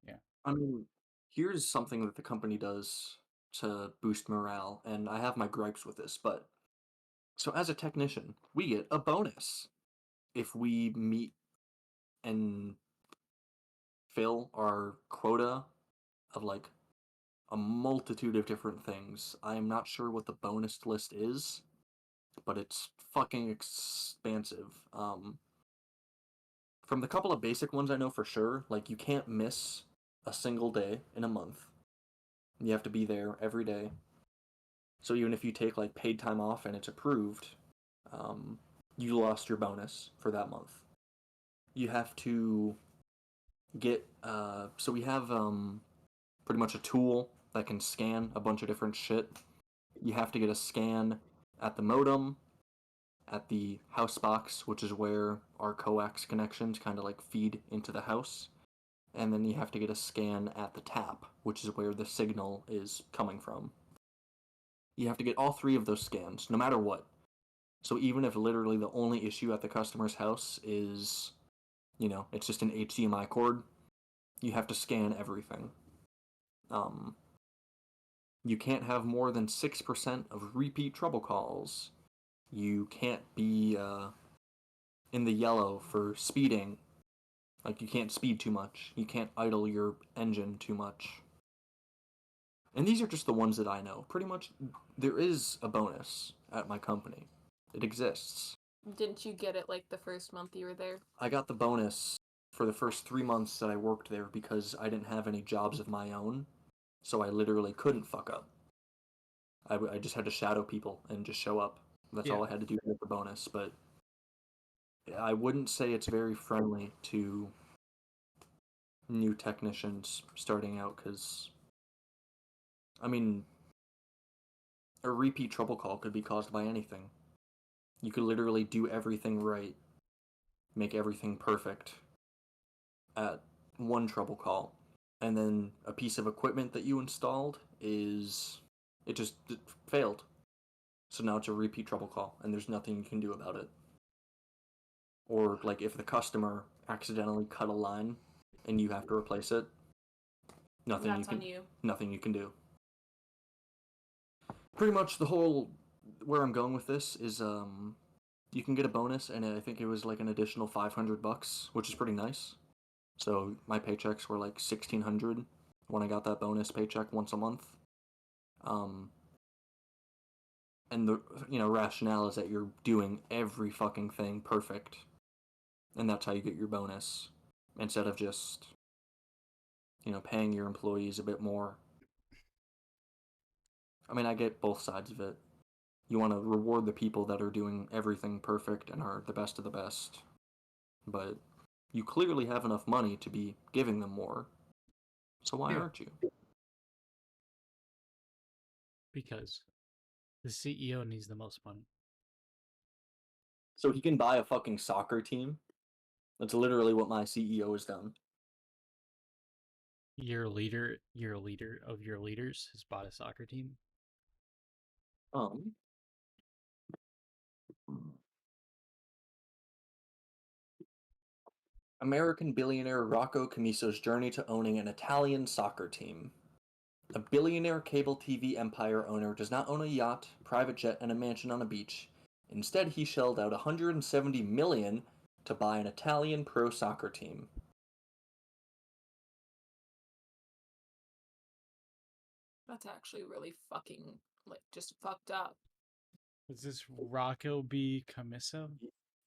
Yeah. I mean, here's something that the company does to boost morale, and I have my gripes with this, but so as a technician, we get a bonus if we meet and fulfill our quota of like a multitude of different things. I am not sure what the bonus list is, but it's fucking expansive. From the couple of basic ones I know for sure, like you can't miss a single day in a month. You have to be there every day. So even if you take like paid time off and it's approved, you lost your bonus for that month. You have to get so we have pretty much a tool that can scan a bunch of different shit. You have to get a scan at the modem, at the house box, which is where our coax connections kind of like feed into the house. And then you have to get a scan at the tap, which is where the signal is coming from. You have to get all three of those scans, no matter what. So even if literally the only issue at the customer's house is, it's just an HDMI cord, you have to scan everything. You can't have more than 6% of repeat trouble calls. You can't be in the yellow for speeding. Like, you can't speed too much. You can't idle your engine too much. And these are just the ones that I know. Pretty much, there is a bonus at my company. It exists. Didn't you get it like the first month you were there? I got the bonus for the first 3 months that I worked there because I didn't have any jobs of my own. So I literally couldn't fuck up. I just had to shadow people and just show up. That's all I had to do to get the bonus. But I wouldn't say it's very friendly to new technicians starting out because, I mean, a repeat trouble call could be caused by anything. You could literally do everything right, make everything perfect at one trouble call, and then a piece of equipment that you installed it failed. So now it's a repeat trouble call, and there's nothing you can do about it. Or, like, if the customer accidentally cut a line and you have to replace it, nothing you can do. Pretty much where I'm going with this is, you can get a bonus, and I think it was like an additional $500, which is pretty nice. So my paychecks were like $1,600 when I got that bonus paycheck once a month. And the rationale is that you're doing every fucking thing perfect, and that's how you get your bonus, instead of just paying your employees a bit more. I mean, I get both sides of it. You want to reward the people that are doing everything perfect and are the best of the best, but you clearly have enough money to be giving them more. So why aren't you? Because the CEO needs the most money. So he can buy a fucking soccer team? That's literally what my CEO has done. Your leader of your leaders has bought a soccer team. American billionaire Rocco Camiso's journey to owning an Italian soccer team. A billionaire cable TV empire owner does not own a yacht, private jet, and a mansion on a beach. Instead, he shelled out $170 million to buy an Italian pro soccer team. That's actually really fucking, just fucked up. Is this Rocco B. Camiso?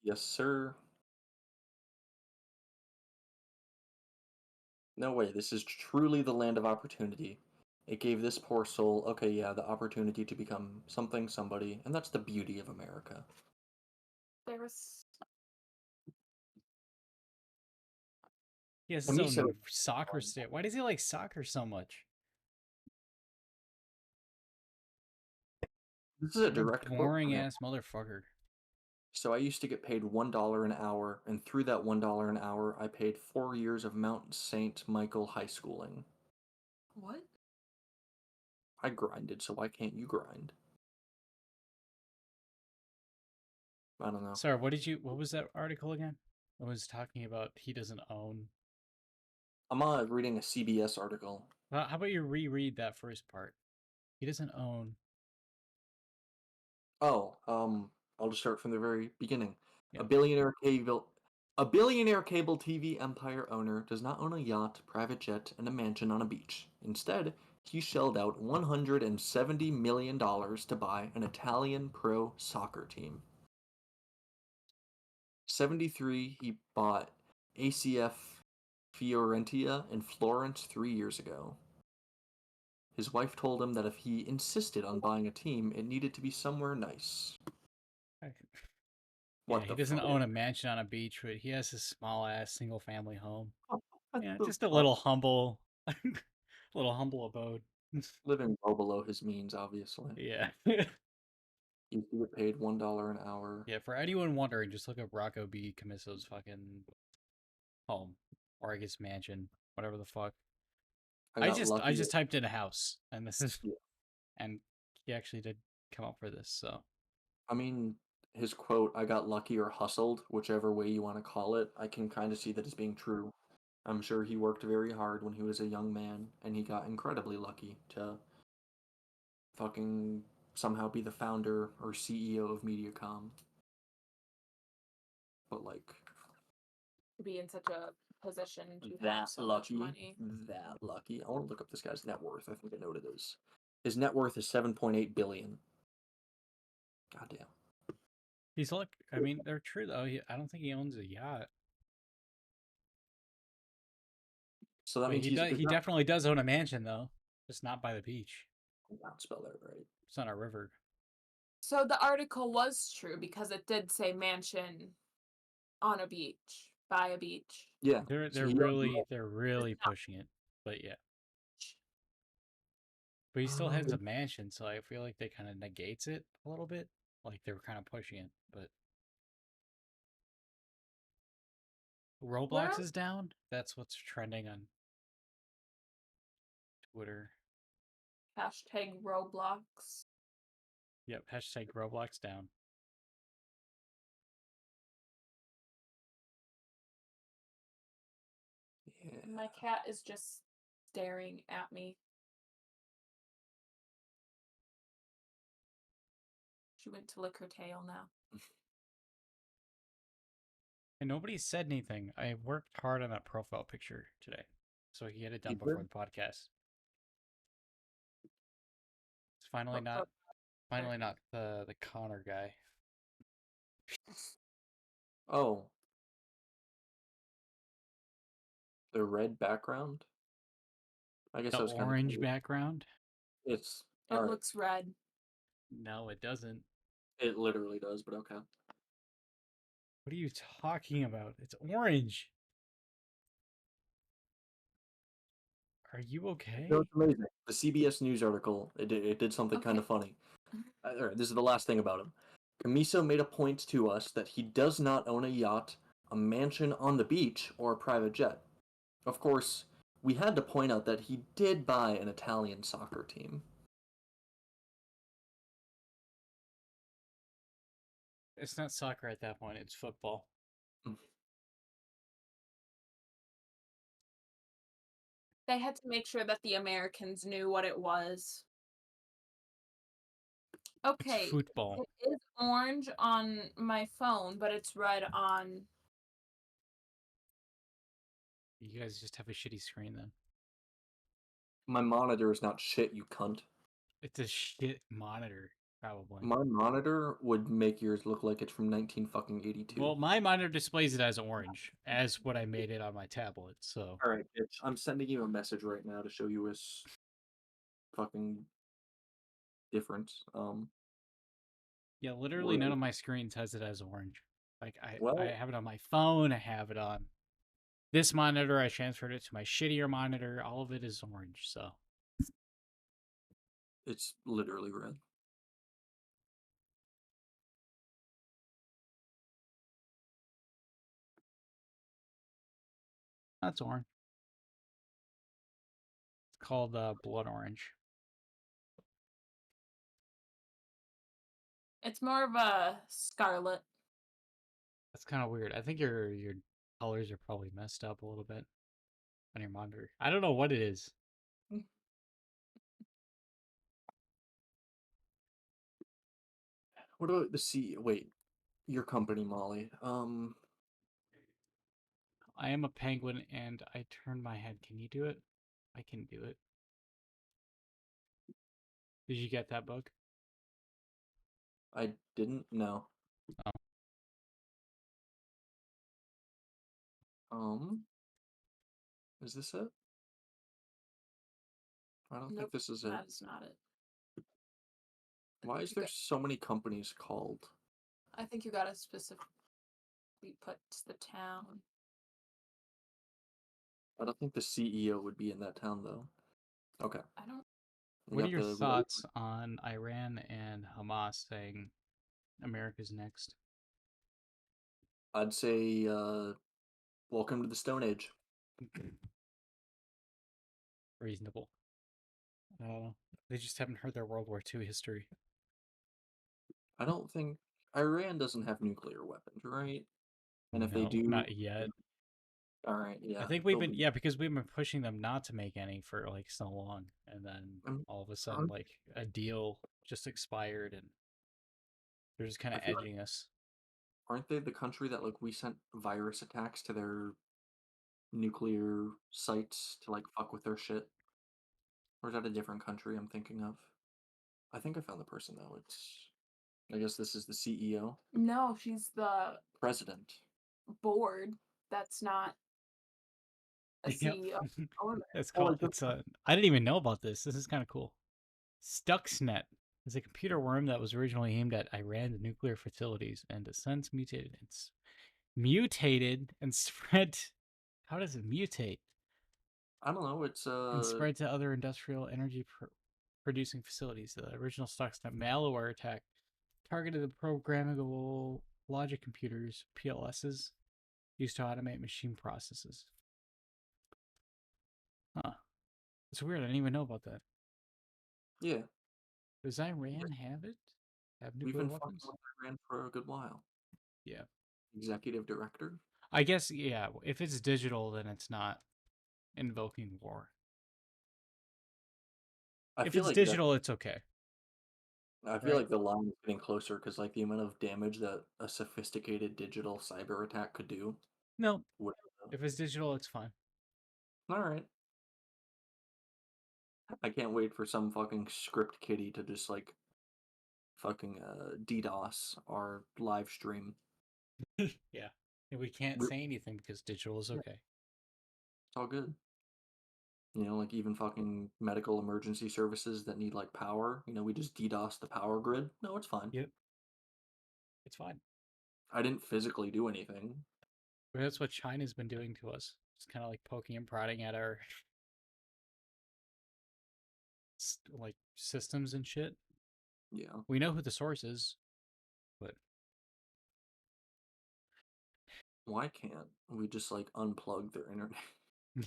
Yes, sir. No way, this is truly the land of opportunity. It gave this poor soul, the opportunity to become something, somebody, and that's the beauty of America. He has his own soccer state. Why does he like soccer so much? This is a direct boring ass motherfucker. So I used to get paid $1 an hour, and through that $1 an hour, I paid 4 years of Mount St. Michael high schooling. What? I grinded, so why can't you grind? I don't know. Sorry, what was that article again? It was talking about he doesn't own. I'm reading a CBS article. How about you reread that first part? He doesn't own. Oh, I'll just start from the very beginning. Yep. A billionaire cable A billionaire cable TV empire owner does not own a yacht, private jet, and a mansion on a beach. Instead, he shelled out $170 million to buy an Italian pro soccer team. 73, he bought ACF Fiorentina in Florence 3 years ago. His wife told him that if he insisted on buying a team, it needed to be somewhere nice. Yeah, What he the doesn't fuck? own a mansion on a beach, but he has his small ass single family home. What Yeah, the just a fuck? little humble, little humble abode. Living well below his means, obviously. Yeah. He used to get paid $1 an hour. Yeah, for anyone wondering, just look up Rocco B. Camisso's fucking home. Or I guess mansion. Whatever the fuck. I got just lucky. typed in a house, and this is Yeah. and he actually did come up for this, so I mean, his quote, "I got lucky or hustled," whichever way you want to call it, I can kind of see that as being true. I'm sure he worked very hard when he was a young man, and he got incredibly lucky to fucking somehow be the founder or CEO of Mediacom. But like, To be in such a position to have that so much lucky, money. that lucky. I want to look up this guy's net worth. I think I know what it is. His net worth is 7.8 billion. Goddamn. he's like, I mean, they're true though. I don't think he owns a yacht, So that but means he definitely does own a mansion though, just not by the beach. not spell that right. It's on a river. So the article was true because it did say mansion on a beach, by a beach. Yeah. They're so he really pushing it, but yeah. But he still has a mansion, so I feel like they kind of negates it a little bit. Like they were kind of pushing it, but Roblox Where? is down. That's what's trending on Twitter. Hashtag Roblox. Yep, hashtag Roblox down. Yeah. My cat is just staring at me. She went to lick her tail now. And nobody said anything. I worked hard on that profile picture today, so he had it done You before did? the podcast. It's finally not the Connor guy. Oh. The red background? I guess The that was kind of orange background? It's It alright. looks red. No, it doesn't. It literally does, but okay. What are you talking about? It's orange. Are you okay? No, it's amazing. The CBS News article, it did something kind of Okay. funny. Alright, this is the last thing about him. Camiso made a point to us that he does not own a yacht, a mansion on the beach, or a private jet. Of course, we had to point out that he did buy an Italian soccer team. It's not soccer at that point, it's football. They had to make sure that the Americans knew what it was. Okay. It's football. It is orange on my phone, but it's red on. You guys just have a shitty screen then. My monitor is not shit, you cunt. It's a shit monitor, probably. My monitor would make yours look like it's from 1982. Well, my monitor displays it as orange, as what I made it on my tablet, so. Alright, bitch. I'm sending you a message right now to show you his fucking difference. Yeah, literally none Word. of my screens has it as orange. Like, I Well- have it on my phone, I have it on this monitor, I transferred it to my shittier monitor, all of it is orange, so. It's literally red. That's orange. It's called blood orange. It's more of a scarlet. That's kind of weird. I think your colors are probably messed up a little bit on your monitor. I don't know what it is. What about the C? Wait, your company, Molly. I am a penguin and I turn my head. Can you do it? I can do it. Did you get that bug? I didn't know. Oh. Is this it? I don't think Nope, this is it. that is not it. Why is You there got- so many companies called? I think you gotta specifically put the town. I don't think the CEO would be in that town though. Okay. I don't. We What are got your the thoughts on Iran and Hamas saying America's next? I'd say welcome to the Stone Age. Reasonable. They just haven't heard their World War II history. I don't think Iran doesn't have nuclear weapons, right? And if they No, do, not yet. all right, yeah. I think we've been because we've been pushing them not to make any for like so long, and then all of a sudden like a deal just expired, and they're just kind of I feel like- edging us. Aren't they the country that like we sent virus attacks to their nuclear sites to like fuck with their shit? Or is that a different country I'm thinking of? I think I found the person though. I guess this is the CEO. No, she's the President. board. That's not a Yep. CEO. It's Oh, I called. just- I didn't even know about this. This is kind of cool. Stuxnet is a computer worm that was originally aimed at Iran's nuclear facilities and has since mutated. It's mutated and spread. How does it mutate? I don't know. It's And spread to other industrial energy producing facilities. The original Stuxnet malware attack targeted the programmable logic computers, PLSs, used to automate machine processes. Huh. It's weird. I didn't even know about that. yeah. Does Iran have it? Have We've nuclear been fucking weapons? with Iran for a good while. Yeah. Executive director. I guess, yeah. If it's digital, then it's not invoking war. I If feel it's like digital, it's okay. I feel right? like the line is getting closer because like the amount of damage that a sophisticated digital cyber attack could do. No. Would, If it's digital, it's fine. all right. I can't wait for some fucking script kiddie to just like fucking DDoS our live stream. Yeah. And we can't We're- say anything because digital is okay. It's all good. You know, like even fucking medical emergency services that need like power. You know, we just DDoS the power grid. No, it's fine. Yep. It's fine. I didn't physically do anything. But that's what China's been doing to us. It's kind of like poking and prodding at our like systems and shit. Yeah. We know who the source is, but Why can't we just like unplug their internet? I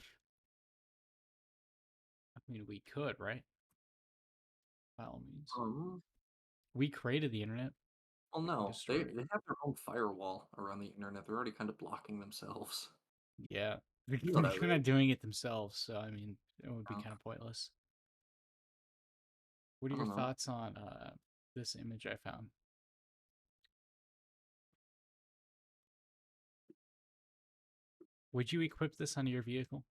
mean, we could, right? By all means. Um, We created the internet. well, no, destroy they it. they have their own firewall around the internet. They're already kind of blocking themselves. Yeah. They're You know that, kind right? of doing it themselves, so I mean, it would be Oh. kind of pointless. What are I your don't know. thoughts on this image I found? Would you equip this on your vehicle?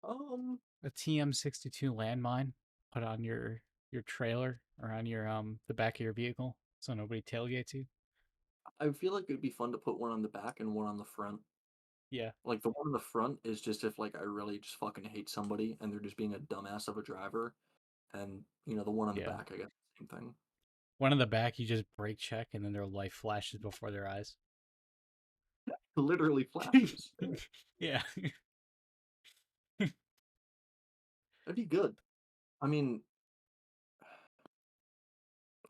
A TM62 landmine put on your trailer or on your the back of your vehicle so nobody tailgates you? I feel like it'd be fun to put one on the back and one on the front. Yeah. Like the one on the front is just if like I really just fucking hate somebody and they're just being a dumbass of a driver, and you know the one on the Yeah. back, I guess same thing. One on the back, you just brake check and then their life flashes before their eyes. Literally flashes. Yeah. That'd be good. I mean,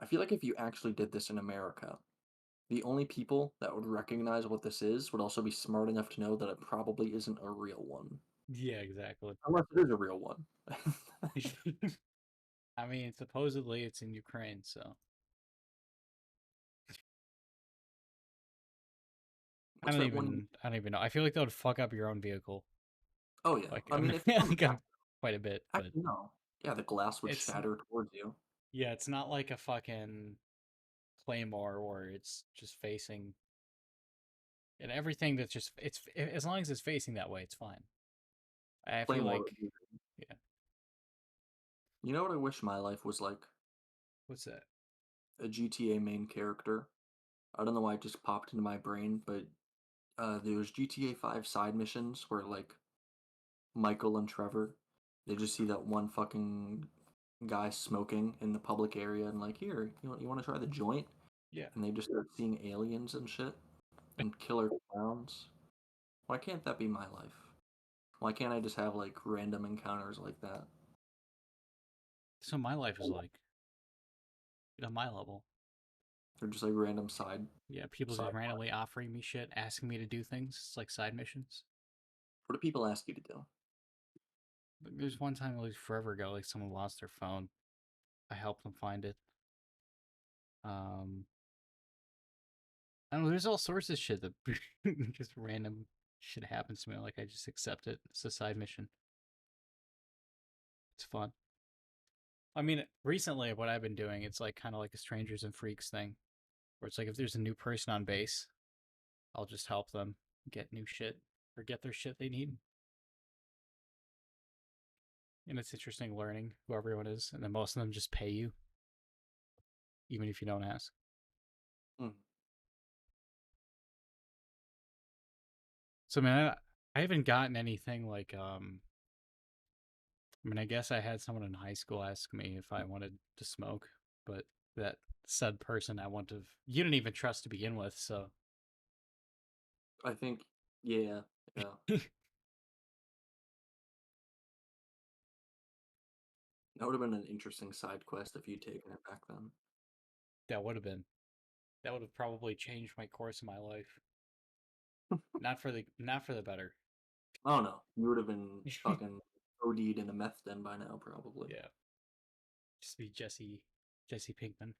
I feel like if you actually did this in America, the only people that would recognize what this is would also be smart enough to know that it probably isn't a real one. Yeah, exactly. Unless it is a real one. I mean, supposedly it's in Ukraine, so I What's don't that one? even know. I feel like that would fuck up your own vehicle. Oh yeah. Like, I mean, I'm- if it's on the like, back, quite a bit, but actually, no. Yeah, the glass would It's- shatter towards you. yeah, it's not like a fucking Claymore where it's just facing And everything that's just as long as it's facing that way, it's fine. I Flame feel water. like yeah. You know what I wish my life was like? What's that? A GTA main character. I don't know why it just popped into my brain, but there was GTA 5 side missions where like Michael and Trevor, they just see that one fucking guy smoking in the public area and like, here, you want to try the joint? Yeah. And they just start seeing aliens and shit and killer clowns. Why can't that be my life? Why can't I just have like random encounters like that? So my life is like at my level. They're just like random side. Yeah, people Side just randomly offering me shit, asking me to do things. It's like side missions. What do people ask you to do? There's one time like forever ago, like someone lost their phone. I helped them find it. I don't know. There's all sorts of shit that just random shit happens to me. Like I just accept it. It's a side mission. It's fun. I mean, recently what I've been doing, it's like kind of like a strangers and freaks thing, where it's like if there's a new person on base, I'll just help them get new shit or get their shit they need. And it's interesting learning who everyone is, and then most of them just pay you, even if you don't ask. Hmm. So, man, I haven't gotten anything like, I mean, I guess I had someone in high school ask me if I wanted to smoke, but that said person I want to, you didn't even trust to begin with, so. I think, yeah. That would have been an interesting side quest if you'd taken it back then. That would have probably changed my course of my life. not for the better. Oh no, you would have been fucking OD'd in a meth den by now, probably. Yeah. Just be Jesse Pinkman.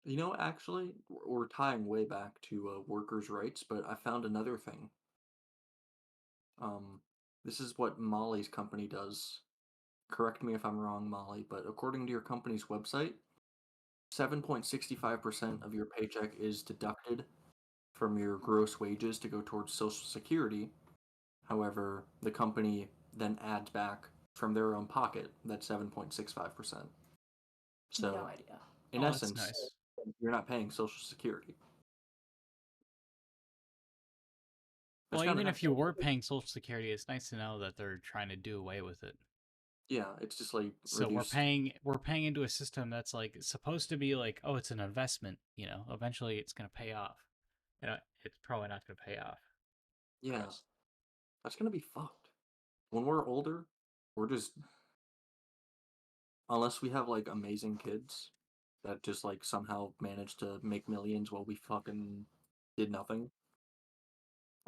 You know, actually, we're tying way back to workers' rights, but I found another thing. This is what Molly's company does. Correct me if I'm wrong, Molly, but according to your company's website, 7.65% of your paycheck is deducted from your gross wages to go towards Social Security. However, the company then adds back from their own pocket that 7.65%. So, No idea. in That's essence, nice. you're not paying Social Security. That's Well, kinda even nice. if you were paying Social Security, it's nice to know that they're trying to do away with it. Yeah, it's just like So reduced. we're paying into a system that's like supposed to be like, oh, it's an investment, you know, eventually it's gonna pay off. You know, it's probably not gonna pay off. Yeah, that's gonna be fucked. When we're older, we're just, unless we have like amazing kids that just like somehow managed to make millions while we fucking did nothing.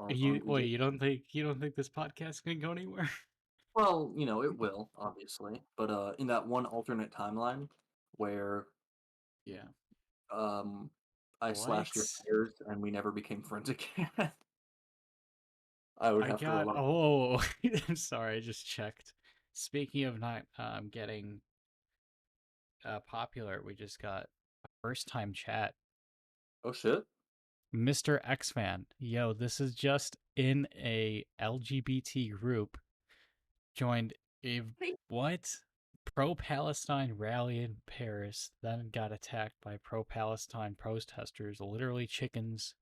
You don't think this podcast can go anywhere? Well, you know, it will, obviously. But in that one alternate timeline where Yeah. I slashed your What? tires and we never became friends again, I would I have to got rely. oh I'm sorry, I just checked. Speaking of not getting popular, we just got a first time chat. Oh shit! Mr. X-Fan. Yo, this is just in a LGBT group. Joined a what? Pro-Palestine rally in Paris, then got attacked by pro-Palestine protesters, literally chickens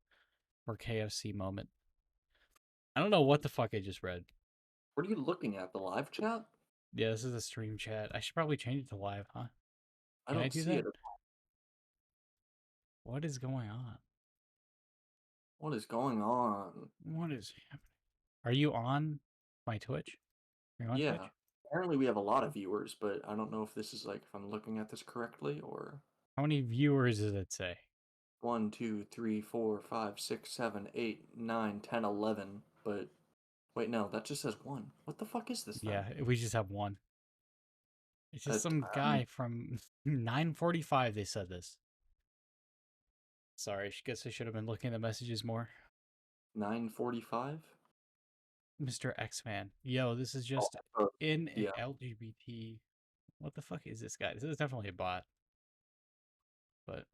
or KFC moment. I don't know what the fuck I just read. What are you looking at? The live chat? Yeah, this is a stream chat. I should probably change it to live, huh? I Can I don't do see that? it. What is going on? What is going on? What is happening? Are you on my Twitch? Are you on Yeah. Twitch? Apparently we have a lot of viewers, but I don't know if this is like if I'm looking at this correctly or How many viewers does it say? 1, 2, 3, 4, 5, 6, 7, 8, 9, 10, 11. But wait, no, that just says 1. What the fuck is this then? Yeah, we just have one. It's just That, some guy from 9:45. They said this. Sorry, I guess I should have been looking at the messages more. 9:45? Mr. X-Man. Yo, this is just in yeah. LGBT. What the fuck is this guy? This is definitely a bot. But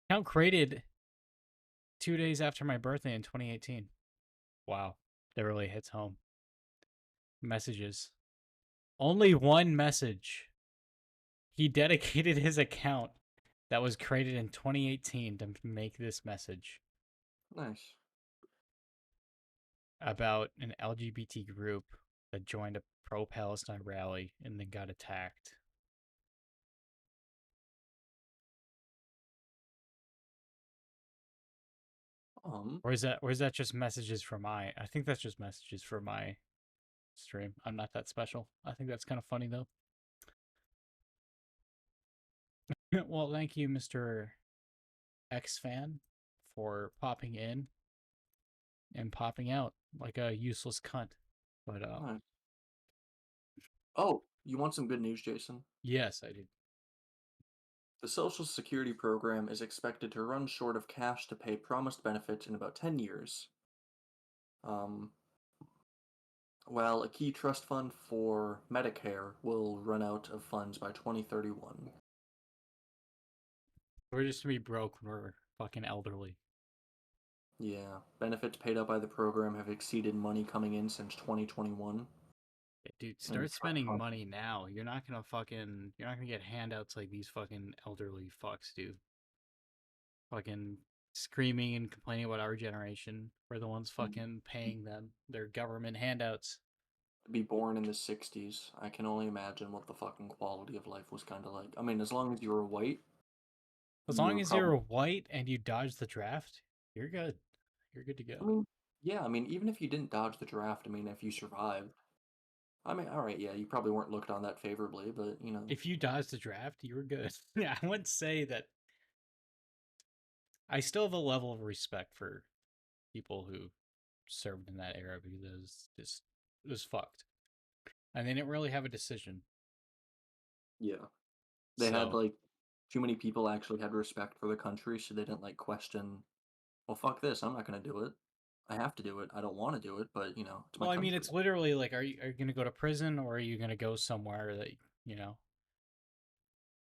Account created 2 days after my birthday in 2018. Wow, that really hits home. Messages. Only one message. He dedicated his account that was created in 2018 to make this message Nice. about an LGBT group that joined a pro-Palestine rally and then got attacked. Or is that just messages for my? I think that's just messages for my stream. I'm not that special. I think that's kind of funny though. Well, thank you, Mr. X fan, for popping in and popping out like a useless cunt. But Nice. Oh, you want some good news, Jason? yes, I do. The Social Security program is expected to run short of cash to pay promised benefits in about 10 years. While a key trust fund for Medicare will run out of funds by 2031. We're just gonna be broke when we're fucking elderly. Yeah, benefits paid out by the program have exceeded money coming in since 2021. Dude, start spending money now. You're not gonna get handouts like these fucking elderly fucks do. Fucking screaming and complaining about our generation. We're the ones fucking paying them their government handouts. To be born in the 60s, I can only imagine what the fucking quality of life was kind of like. I mean, as long as you were white. As long as you're white and you dodge the draft, you're good. You're good to go. I mean, yeah, I mean, even if you didn't dodge the draft, I mean, if you survived, I mean, all right, yeah, you probably weren't looked on that favorably, but, you know. If you dodged the draft, you were good. Yeah, I wouldn't say that. I still have a level of respect for people who served in that era because it was fucked. And they didn't really have a decision. Yeah. They had, like, too many people actually had respect for the country, so they didn't, like, question, well, fuck this, I'm not going to do it. I have to do it. I don't want to do it, but, you know, it's my country. I mean, it's literally like, are you going to go to prison or are you going to go somewhere that, you know,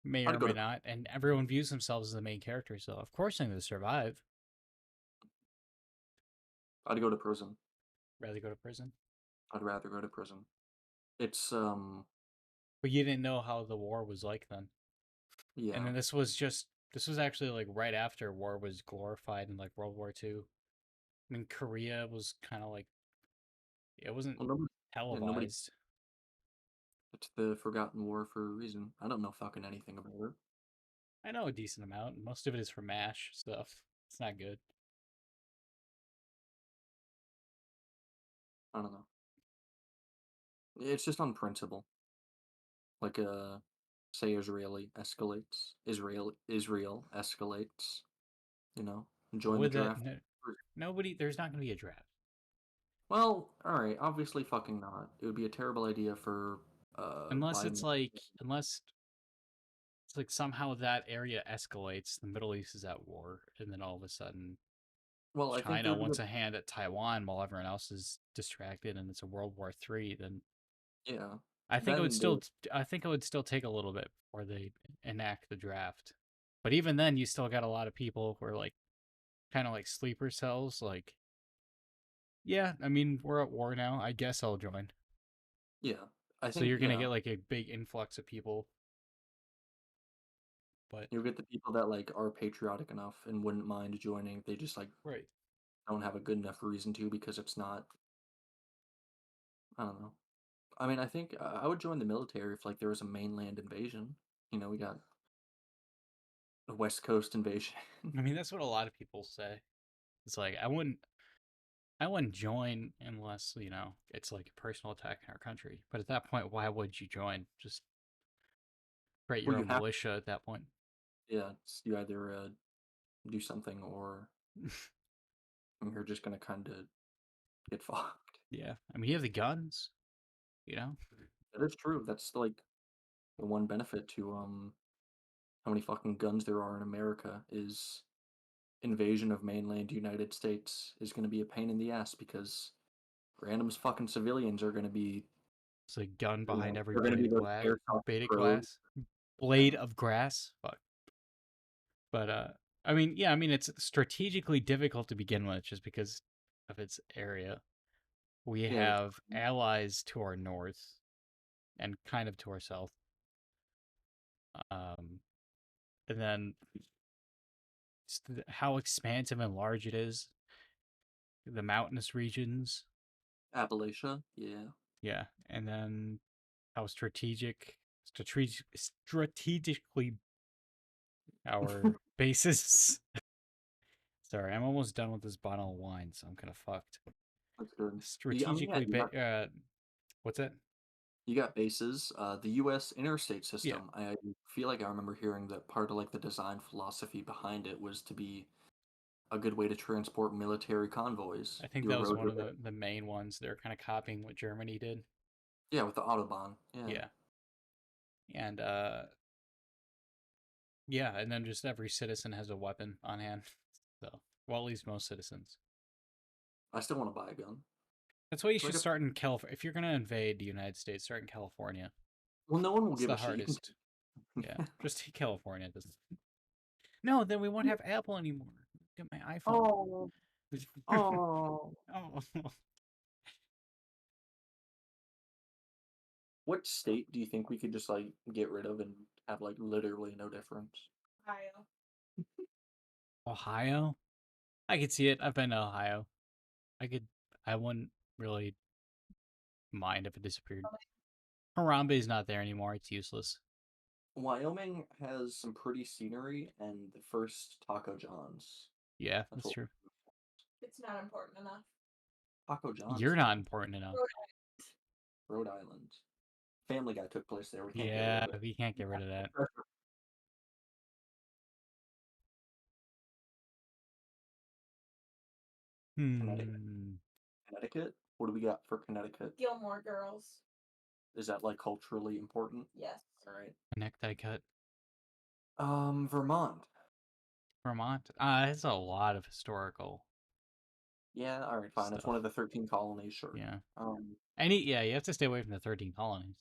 may or may not? And everyone views themselves as the main character, so of course they're going to survive. I'd go to prison. Rather go to prison? I'd rather go to prison. It's, But you didn't know how the war was like then. Yeah. And then this was actually like right after war was glorified in like World War II. I mean, Korea was kind of like, it wasn't televised. It's the Forgotten War for a reason. I don't know fucking anything about it. I know a decent amount. Most of it is for MASH stuff. It's not good. I don't know. It's just on principle. Like, say Israel escalates. Israel escalates. You know, join the draft. There's not going to be a draft. Well, alright, obviously fucking not. It would be a terrible idea for, unless Biden. it's like somehow that area escalates, the Middle East is at war, and then all of a sudden China wants a hand at Taiwan while everyone else is distracted and it's a World War III, then yeah. I think it would still take a little bit before they enact the draft. But even then you still got a lot of people who are like kind of like sleeper cells, like, yeah, I mean, we're at war now. I guess I'll join. Yeah. So you're going to get like a big influx of people. But you'll get the people that like are patriotic enough and wouldn't mind joining if they just like don't have a good enough reason to, because it's not, I don't know. I mean, I think I would join the military if like there was a mainland invasion. You know, we got a West Coast invasion. I mean, that's what a lot of people say. It's like I wouldn't join unless, you know, it's like a personal attack in our country. But at that point, why would you join? Just create your own militia at that point. Yeah, you either do something or you're just gonna kind of get fucked. Yeah, I mean, you have the guns, you know. That is true. That's like the one benefit to how many fucking guns there are in America is invasion of mainland United States is going to be a pain in the ass because random fucking civilians are going to be. It's a gun behind every blade of grass. Fuck. But I mean, yeah, I mean it's strategically difficult to begin with just because of its area. We Yeah, have allies to our north and kind of to our south. And then how expansive and large it is, the mountainous regions. Appalachia. Yeah. Yeah, and then how strategically our bases. Sorry, I'm almost done with this bottle of wine, so I'm kind of fucked. That's good. Strategically, what's that? You got bases. The U.S. interstate Yeah, system. I feel like I remember hearing that part of like the design philosophy behind it was to be a good way to transport military convoys. I think Do a that was road one of trip. the main ones. They're kind of copying what Germany did. Yeah, with the autobahn. Yeah. Yeah, and yeah, and then just every citizen has a weapon on hand. So, well, at least most citizens. I still want to buy a gun. That's why you It's should like a start in California. If you're gonna invade the United States, start in California. well, no one will It's give the a shit. You can. hardest. Yeah, just take California. No, then we won't have Apple anymore. Get my iPhone. Oh. Oh. Oh. What state do you think we could just like get rid of and have like literally no difference? Ohio. Ohio? I could see it. I've been to Ohio. I wouldn't really mind if it disappeared. Harambe's not there anymore. It's useless. Wyoming has some pretty scenery and the first Taco John's. Yeah, That's that's what true. It's not important enough. Taco John's. You're not important enough. Rhode Island. Family Guy took place there. We can't get rid Yeah, of it. we can't get rid of that. Hmm. Connecticut? What do we got for Connecticut? Gilmore Girls. Is that like culturally important? Yes. All right. A necktie cut. Vermont. Vermont. It's a lot of historical Yeah, all right, fine. It's one stuff. of the 13 colonies, sure. Yeah. Um, Yeah, you have to stay away from the 13 colonies.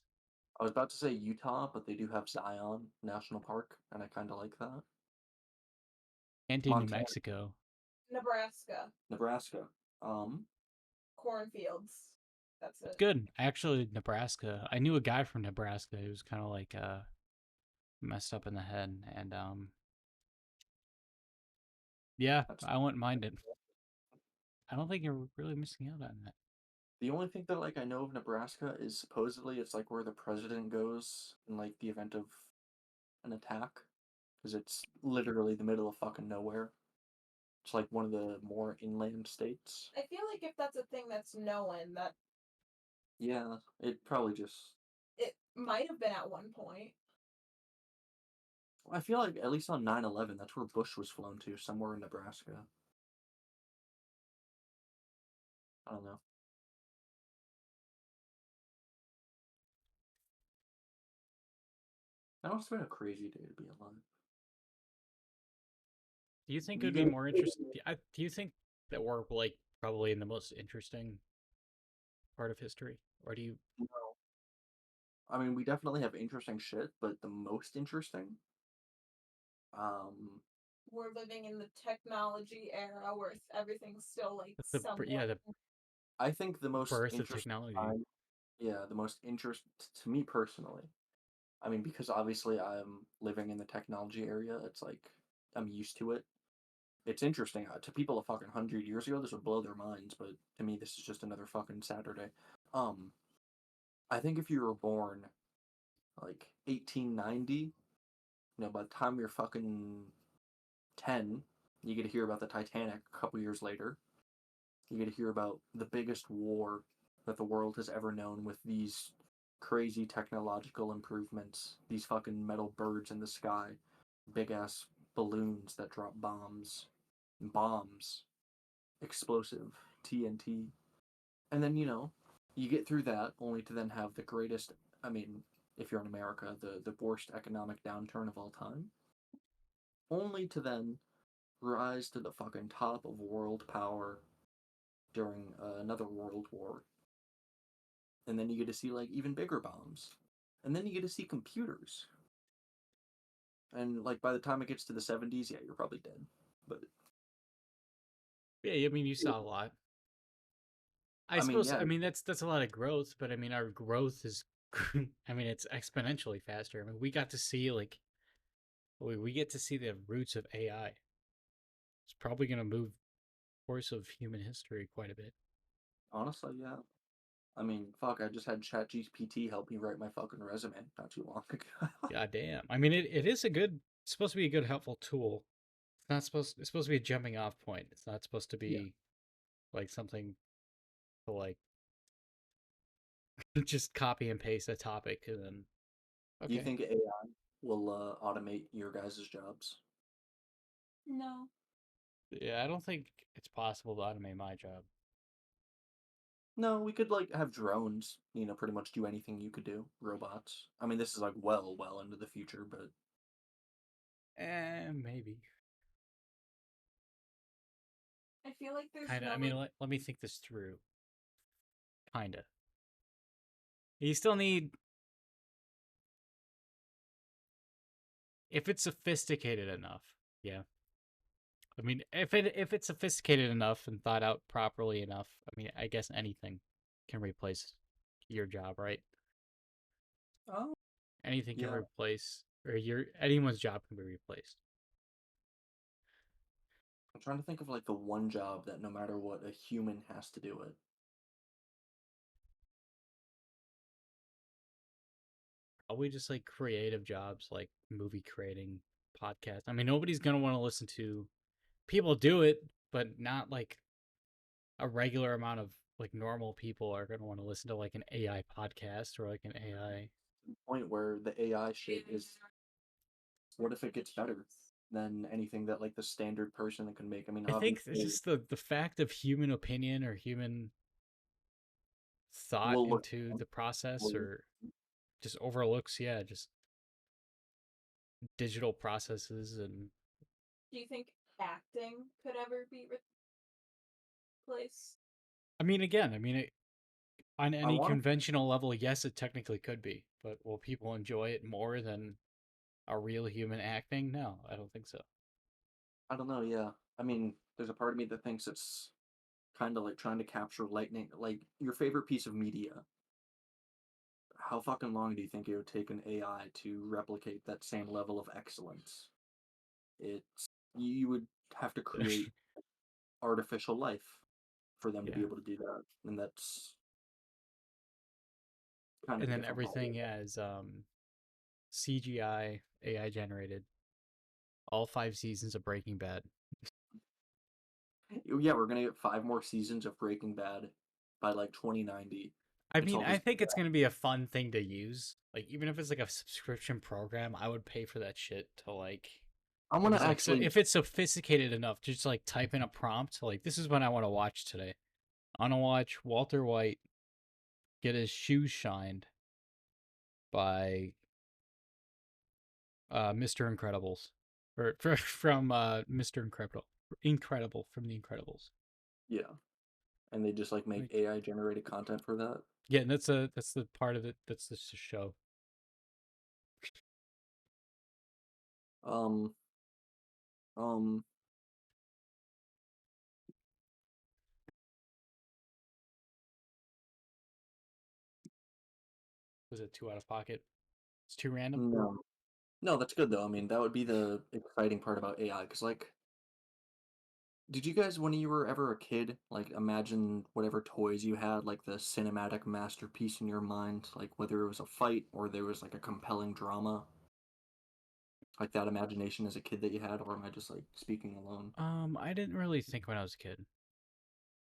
I was about to say Utah, but they do have Zion National Park, and I kind of like that. And in New Montana, Mexico. Nebraska. Nebraska. Cornfields. That's It's it. good. Actually, Nebraska. I knew a guy from Nebraska who was kind of like messed up in the head, and yeah, That's I wouldn't mind it. I don't think you're really missing out on that. the only thing that like I know of Nebraska is supposedly it's like where the president goes in like the event of an attack, because it's literally the middle of fucking nowhere. It's like one of the more inland states. I feel like if that's a thing that's known, that Yeah, it probably just. it might have been at one point. I feel like at least on 9/11, that's where Bush was flown to, somewhere in Nebraska. I don't know. That must have been a crazy day to be alive. Do you think it You would be guys- more interesting? Do you think that we're like probably in the most interesting part of history, or do you? No. I mean, we definitely have interesting shit, but the most interesting, We're living in the technology era where everything's still like Yeah, the I think the most birth of interesting technology. time, yeah, the most interest to me personally. I mean, because obviously I'm living in the technology area, it's like I'm used to it. It's interesting. To people a fucking 100 years ago, this would blow their minds, but to me, this is just another fucking Saturday. I think if you were born like 1890, by the time you're fucking 10, you get to hear about the Titanic a couple years later. You get to hear about the biggest war that the world has ever known with these crazy technological improvements, these fucking metal birds in the sky, big ass balloons that drop bombs, explosive, TNT. And then, you get through that only to then have the greatest, I mean, if you're in America, the worst economic downturn of all time. Only to then rise to the fucking top of world power during another world war. And then you get to see like even bigger bombs. And then you get to see computers. And like by the time it gets to the 70s, yeah, you're probably dead. But Yeah, I mean, you saw a lot. I I mean, suppose. yeah, I mean, that's a lot of growth, but I mean, our growth is. I mean, it's exponentially faster. I mean, we got to see like we get to see the roots of AI. It's probably going to move the course of human history quite a bit. honestly, yeah. I mean, fuck, I just had ChatGPT help me write my fucking resume not too long ago. God damn. I mean, it is a good. It's supposed to be a good, helpful tool. It's not supposed. It's supposed to be a jumping off point. It's not supposed to Yeah. be like something to like just copy and paste a topic and then. Do you Okay. think AI will automate your guys' jobs? No. Yeah, I don't think it's possible to automate my job. No, we could like have drones, pretty much do anything you could do. Robots. I mean, this is like well into the future, but Maybe. I feel like there's Kinda. no I mean, let me think this through. Kinda. You still need. If it's sophisticated enough, yeah. I mean, if it's sophisticated enough and thought out properly enough, I mean, I guess anything can replace your job, right? oh Anything can yeah. replace, or anyone's job can be replaced. I'm trying to think of like the one job that no matter what a human has to do it. Probably just like creative jobs, like movie creating, podcast. I mean, nobody's gonna want to listen to. People do it, but not like a regular amount of like normal people are gonna want to listen to like an AI podcast or like an AI. To the point where the AI shit is, what if it gets better than anything that like the standard person can make? I mean, I think it's obviously just the fact of human opinion or human thought we'll look. into the process, We'll, or just overlooks, yeah, just digital processes. And Do you think acting could ever be replaced? I mean, again, I mean, on I any want. conventional level, yes, it technically could be, but will people enjoy it more than a real human acting? No, I don't think so. I don't know. Yeah. I mean, there's a part of me that thinks it's kind of like trying to capture lightning, like your favorite piece of media. How fucking long do you think it would take an AI to replicate that same level of excellence? It's you would have to create artificial life for them to be Yeah. able to do that, and that's kind of And a then different everything ballgame. has CGI, AI generated. All 5 seasons of Breaking Bad. Yeah, we're gonna get 5 more seasons of Breaking Bad by like 2090. I It's mean, all I just think it's gonna be a fun thing to use. Like, even if it's like a subscription program, I would pay for that shit to like. I If want to it's like, so actually. if it's sophisticated enough to just like type in a prompt, like this is what I want to watch today. I want to watch Walter White get his shoes shined by Mr. Incredibles, or from Mr. Incredible from The Incredibles. Yeah, and they just like make Like, AI generated content for that. yeah, and that's the part of it. That's the show. Um, um, Was it too out of pocket? It's too random. no, no, that's good though. I mean, that would be the exciting part about AI, because like, did you guys, when you were ever a kid, like imagine whatever toys you had, like the cinematic masterpiece in your mind, like whether it was a fight or there was like a compelling drama, like that imagination as a kid that you had, or am I just like speaking alone? I didn't really think when I was a kid.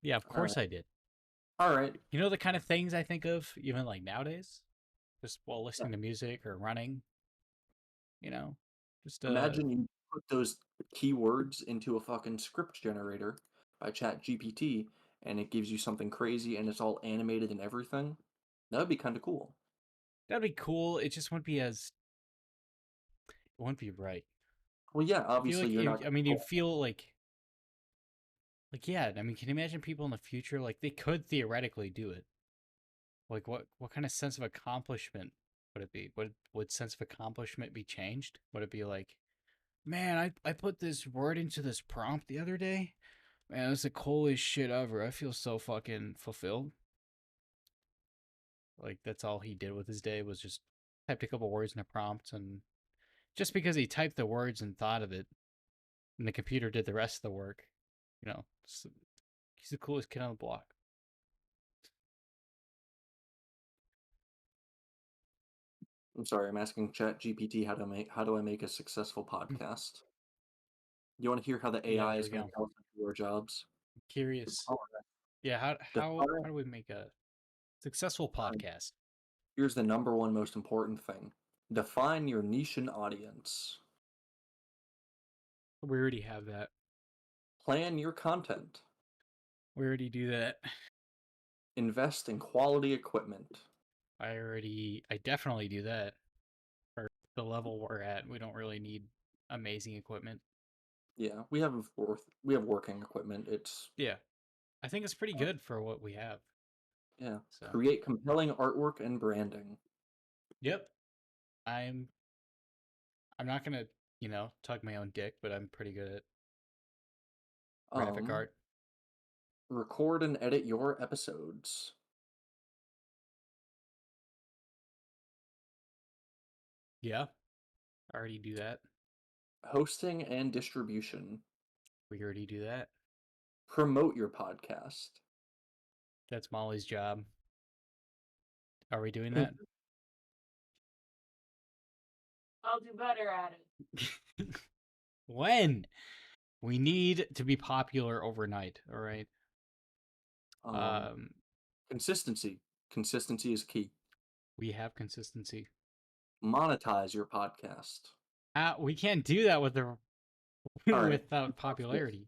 Yeah, of All right, course I did. all right. You know the kind of things I think of even like nowadays, just while Yeah. listening to music or running. You know, just Imagine you put those keywords into a fucking script generator by ChatGPT, and it gives you something crazy, and it's all animated and everything. That would be kind of cool. that'd be cool. It just wouldn't be as it wouldn't be right. Well, yeah, I feel obviously like you're not. I mean, you'd feel like yeah. I mean, can you imagine people in the future like they could theoretically do it? Like what kind of sense of accomplishment would it be? Would sense of accomplishment be changed? Would it be like, man, I put this word into this prompt the other day. Man, it's the coolest shit ever. I feel so fucking fulfilled. Like that's all he did with his day was just typed a couple words in a prompt, and just because he typed the words and thought of it, and the computer did the rest of the work, you know, he's the coolest kid on the block. I'm sorry, I'm asking ChatGPT how do I make a successful podcast? You want to hear how the Yeah, AI there is we going go. to tell us how to do our jobs? Curious. All Yeah, right. how do we make a successful podcast? Here's the number one most important thing. Define your niche and audience. We already have that. Plan your content. We already do that. Invest in quality equipment. I definitely do that. For the level we're at, we don't really need amazing equipment. Yeah, we have working equipment. It's Yeah, I think it's pretty good for what we have. yeah. So Create compelling artwork and branding. yep, I'm not gonna tug my own dick, but I'm pretty good at graphic art. Record and edit your episodes. Yeah, I already do that. Hosting and distribution. We already do that. Promote your podcast. That's Molly's job. Are we doing that? I'll do better at it. When? We need to be popular overnight, all right? Consistency. Consistency is key. We have consistency. Monetize your podcast. We can't do that with the right. without popularity.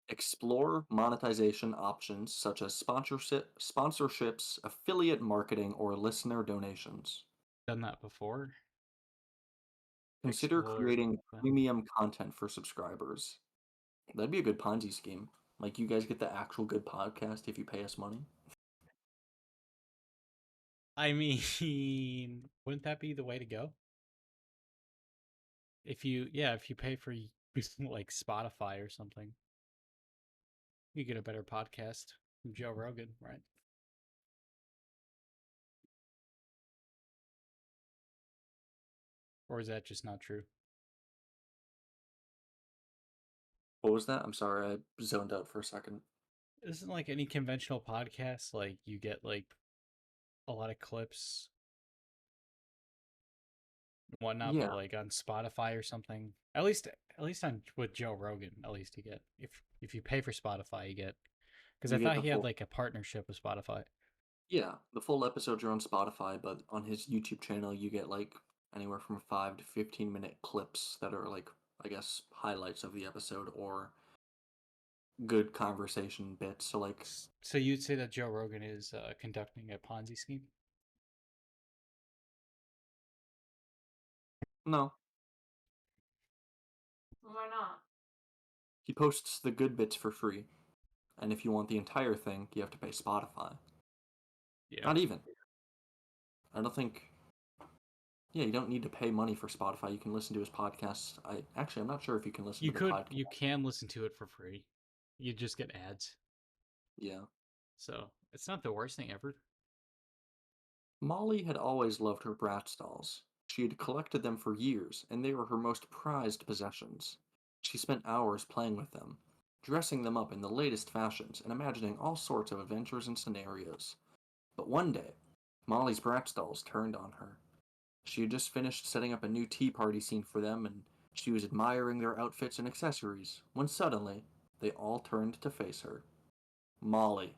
Explore monetization options such as sponsorships, affiliate marketing, or listener donations. Done that before. Consider creating premium content for subscribers. That'd be a good Ponzi scheme. Like, you guys get the actual good podcast if you pay us money. I mean, wouldn't that be the way to go? If you pay for like Spotify or something, you get a better podcast from Joe Rogan, right? Or is that just not true? What was that? I'm sorry, I zoned out for a second. Isn't like any conventional podcast, like you get like a lot of clips and whatnot, Yeah. but like on Spotify or something. At least on with Joe Rogan, at least you get if you pay for Spotify, you get because I thought he had like a partnership with Spotify. Yeah, the full episodes are on Spotify, but on his YouTube channel, you get like anywhere from 5 to 15-minute clips that are like, I guess, highlights of the episode or good conversation bits. So like, So you'd say that Joe Rogan is conducting a Ponzi scheme? no, Why not? he posts the good bits for free, and if you want the entire thing, you have to pay Spotify. Yeah. Not even. I don't think. Yeah, you don't need to pay money for Spotify. You can listen to his podcasts. I'm not sure if you can listen to the podcast. You can listen to it for free. You just get ads. Yeah. So it's not the worst thing ever. Molly had always loved her Bratz dolls. She had collected them for years, and they were her most prized possessions. She spent hours playing with them, dressing them up in the latest fashions and imagining all sorts of adventures and scenarios. But one day, Molly's Bratz dolls turned on her. She had just finished setting up a new tea party scene for them, and she was admiring their outfits and accessories, when suddenly, they all turned to face her. "Molly,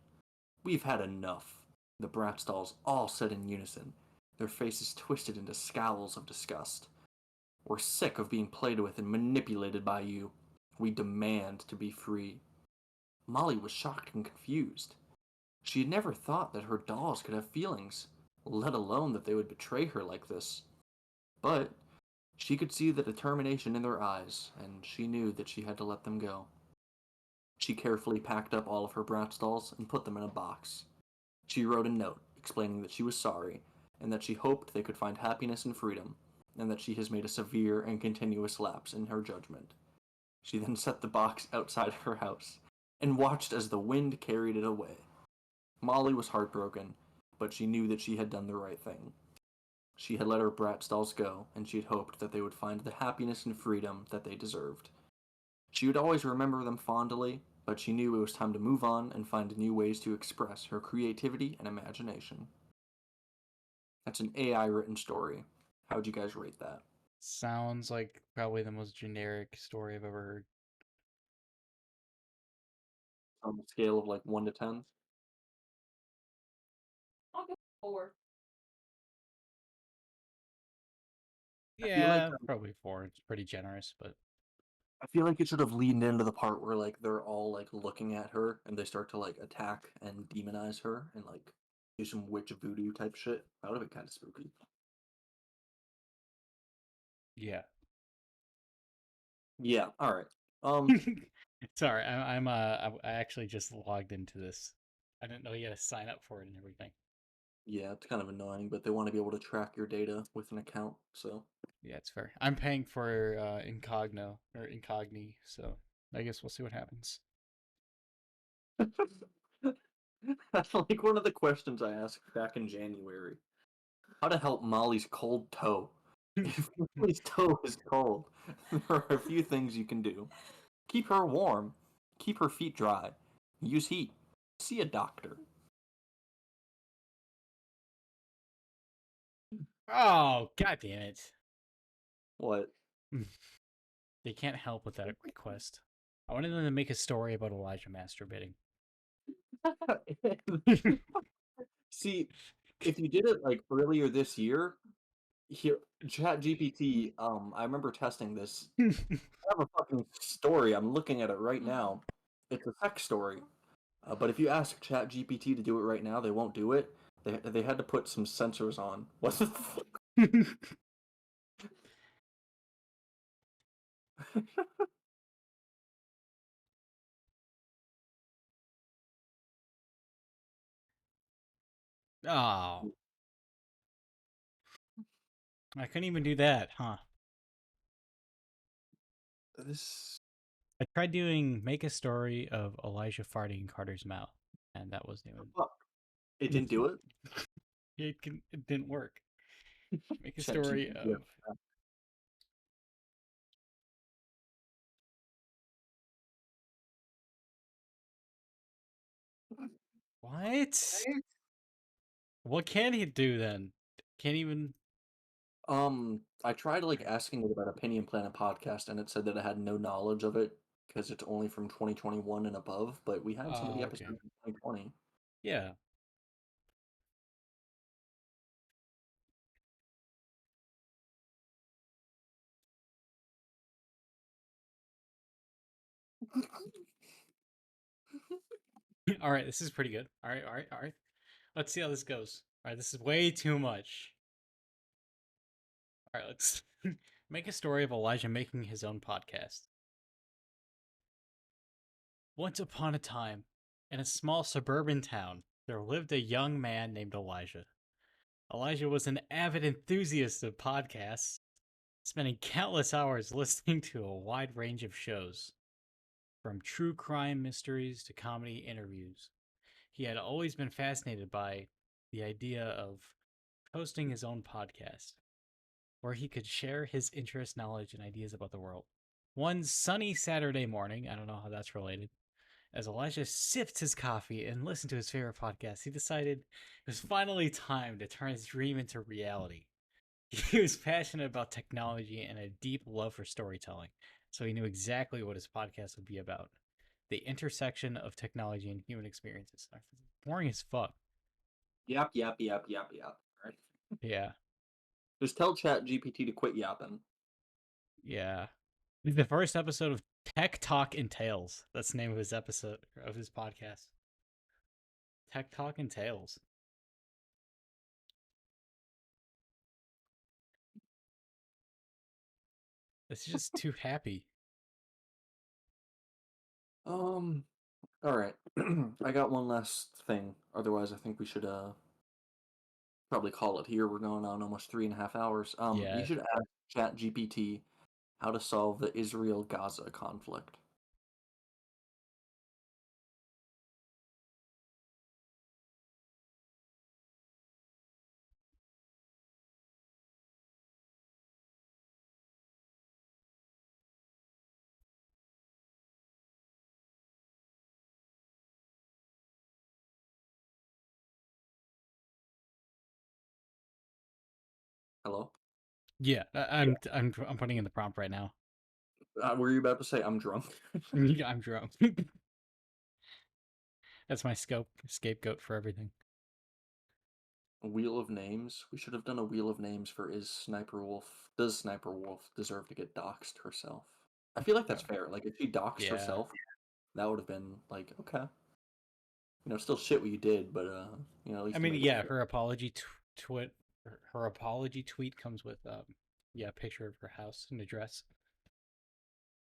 we've had enough," the Bratz dolls all said in unison, their faces twisted into scowls of disgust. "We're sick of being played with and manipulated by you. We demand to be free." Molly was shocked and confused. She had never thought that her dolls could have feelings, let alone that they would betray her like this. But she could see the determination in their eyes, and she knew that she had to let them go. She carefully packed up all of her Bratz dolls and put them in a box. She wrote a note explaining that she was sorry, and that she hoped they could find happiness and freedom, and that she has made a severe and continuous lapse in her judgment. She then set the box outside her house and watched as the wind carried it away. Molly was heartbroken, but she knew that she had done the right thing. She had let her Bratz dolls go, and she had hoped that they would find the happiness and freedom that they deserved. She would always remember them fondly, but she knew it was time to move on and find new ways to express her creativity and imagination. That's an AI written story. How would you guys rate that? Sounds like probably the most generic story I've ever heard. On a scale of like 1 to 10? I'll go 4. feel like, Yeah, probably 4. It's pretty generous, but I feel like it should have leaned into the part where like they're all like looking at her and they start to like attack and demonize her and like do some witch voodoo type shit. That would have been kind of spooky. yeah. Yeah. All right. Sorry, I actually just logged into this. I didn't know you had to sign up for it and everything. Yeah, it's kind of annoying, but they want to be able to track your data with an account. So Yeah, it's fair. I'm paying for Incogno or Incogni, so I guess we'll see what happens. that's like one of the questions I asked back in January. How to help Molly's cold toe? If Molly's toe is cold, there are a few things you can do. Keep her warm. Keep her feet dry. Use heat. See a doctor. Oh, god damn it. What? They can't help with that request. I wanted them to make a story about Elijah masturbating. See, if you did it like earlier this year, here ChatGPT, I remember testing this. I have a fucking story. I'm looking at it right now. It's a sex story. But if you ask ChatGPT to do it right now, they won't do it. They had to put some sensors on. What the fuck? Oh. I couldn't even do that, huh? This I tried doing make a story of Elijah farting in Carter's mouth, and that wasn't even. fuck. It didn't do it. It didn't work. Make a story ChatGPT. of. What? What can he do then? Can't even. I tried like asking it about Opinion Planet podcast, and it said that it had no knowledge of it because it's only from 2021 and above. But we had some of the Oh, okay. episodes in 2020. Yeah. All right, this is pretty good. All right, all right, all right. Let's see how this goes. All right, this is way too much. All right, let's make a story of Elijah making his own podcast. Once upon a time, in a small suburban town, there lived a young man named Elijah. Elijah was an avid enthusiast of podcasts, spending countless hours listening to a wide range of shows, from true crime mysteries to comedy interviews. He had always been fascinated by the idea of hosting his own podcast, where he could share his interest, knowledge, and ideas about the world. One sunny Saturday morning, I don't know how that's related, as Elijah sipped his coffee and listened to his favorite podcast, he decided it was finally time to turn his dream into reality. He was passionate about technology and a deep love for storytelling, so he knew exactly what his podcast would be about: the intersection of technology and human experiences. Boring as fuck. Yap yap yap yap yap. Right. Yeah, Just tell ChatGPT to quit yapping. yeah. The first episode of Tech Talk and Tales. That's the name of his episode of his podcast. Tech Talk and Tales. It's just too happy. All right. I got one last thing. Otherwise, I think we should probably call it here. We're going on almost 3.5 hours. Yeah. You should ask ChatGPT how to solve the Israel-Gaza conflict. Hello? Yeah, I'm putting in the prompt right now. Were you about to say I'm drunk? I'm drunk. That's my scapegoat for everything. A wheel of names? We should have done a wheel of names for does Sniper Wolf deserve to get doxxed herself? I feel like that's fair. Like, if she doxxed Yeah. herself, that would have been like, okay. Still shit what you did, but at least I to mean, make it yeah, fair. her apology her apology tweet comes with yeah, a picture of her house and address.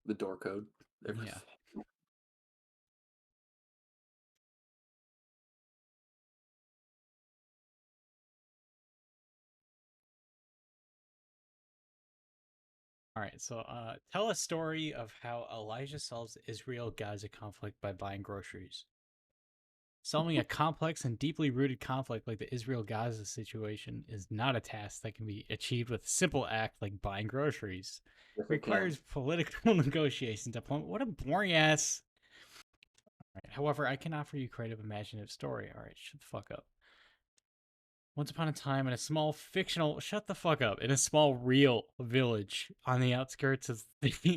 The door code, everything. Yeah. All right, so tell a story of how Elijah solves the Israel-Gaza conflict by buying groceries. Solving a complex and deeply rooted conflict like the Israel-Gaza situation is not a task that can be achieved with a simple act like buying groceries. Yes, It requires political negotiations, diplomacy. What a boring ass. All right, however, I can offer you a creative, imaginative story. All right, shut the fuck up. Once upon a time, in a small fictional, shut the fuck up, in a small real village on the outskirts of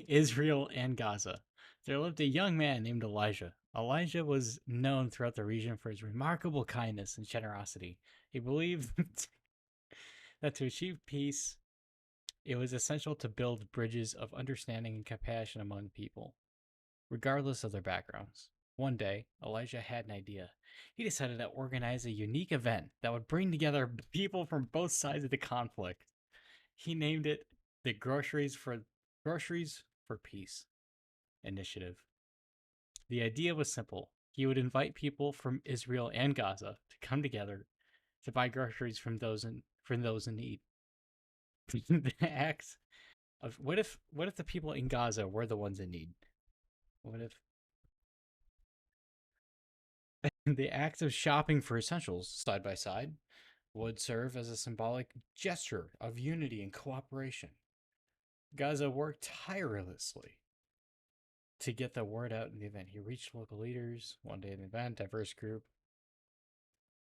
Israel and Gaza, there lived a young man named Elijah. Elijah was known throughout the region for his remarkable kindness and generosity. He believed that to achieve peace, it was essential to build bridges of understanding and compassion among people, regardless of their backgrounds. One day, Elijah had an idea. He decided to organize a unique event that would bring together people from both sides of the conflict. He named it the Groceries for Peace initiative. The idea was simple. He would invite people from Israel and Gaza to come together to buy groceries from those in need. The acts of what if the people in Gaza were the ones in need? What if the act of shopping for essentials side by side would serve as a symbolic gesture of unity and cooperation? Gaza worked tirelessly to get the word out in the event. He reached local leaders one day in the event, diverse group.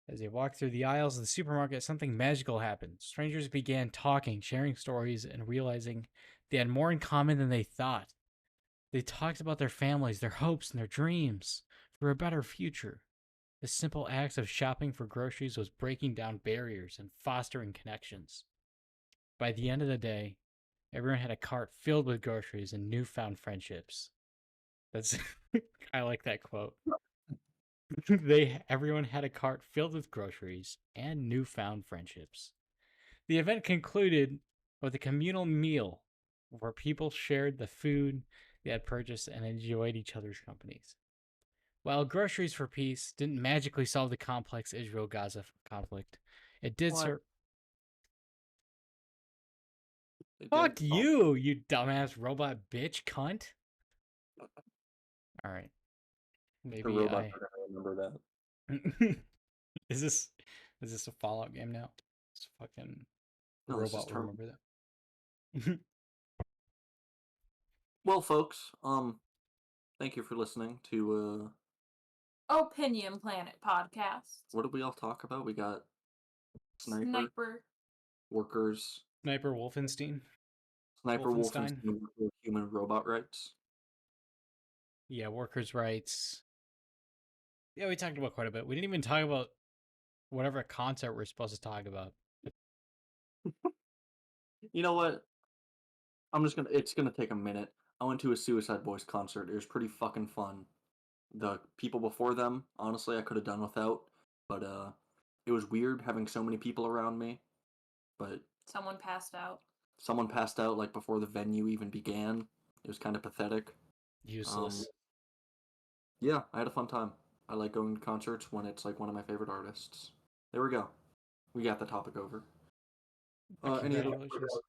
As they walked through the aisles of the supermarket, something magical happened. Strangers began talking, sharing stories, and realizing they had more in common than they thought. They talked about their families, their hopes, and their dreams for a better future. The simple act of shopping for groceries was breaking down barriers and fostering connections. By the end of the day, everyone had a cart filled with groceries and newfound friendships. That's I like that quote. Everyone had a cart filled with groceries and newfound friendships. The event concluded with a communal meal where people shared the food they had purchased and enjoyed each other's companies. While Groceries for Peace didn't magically solve the complex Israel-Gaza conflict, it did serve. Fuck you, you dumbass robot bitch cunt. All right, The maybe robots are gonna remember that. Is this a Fallout game now? It's fucking No, this is robot. Term- Remember that? Well, folks, thank you for listening to Opinion Planet podcast. what did we all talk about? We got Sniper. workers, Sniper Wolfenstein. Sniper Wolfenstein. Wolfenstein, human robot rights. Yeah, workers' rights. Yeah, we talked about quite a bit. We didn't even talk about whatever concert we're supposed to talk about. You know what? It's gonna take a minute. I went to a Suicide Boys concert. It was pretty fucking fun. The people before them, honestly, I could have done without, but it was weird having so many people around me. But Someone passed out. someone passed out like before the venue even began. It was kind of pathetic. Useless. Yeah, I had a fun time. I like going to concerts when it's like one of my favorite artists. There we go. we got the topic over. Any other Congratulations.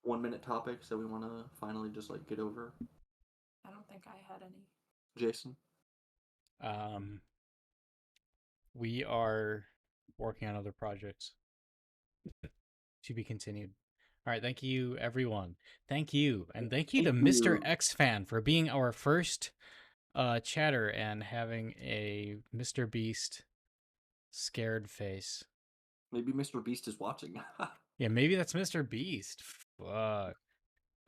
1-minute topics that we want to finally just like get over? I don't think I had any. Jason? We are working on other projects to be continued. All right, thank you, everyone. Thank you, and thank you to Mr. X Fan for being our first chatter and having a Mr. Beast scared face. Maybe Mr. Beast is watching. Yeah, maybe that's Mr. Beast. Fuck.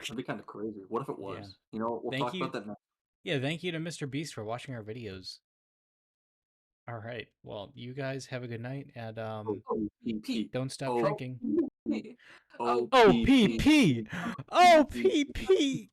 That'd be kind of crazy. What if it was? Yeah. You know, we'll Thank talk you. about that next. Yeah, thank you to Mr. Beast for watching our videos. All right. Well, you guys have a good night, and don't stop drinking. Oh, Oh, OPP! OPP!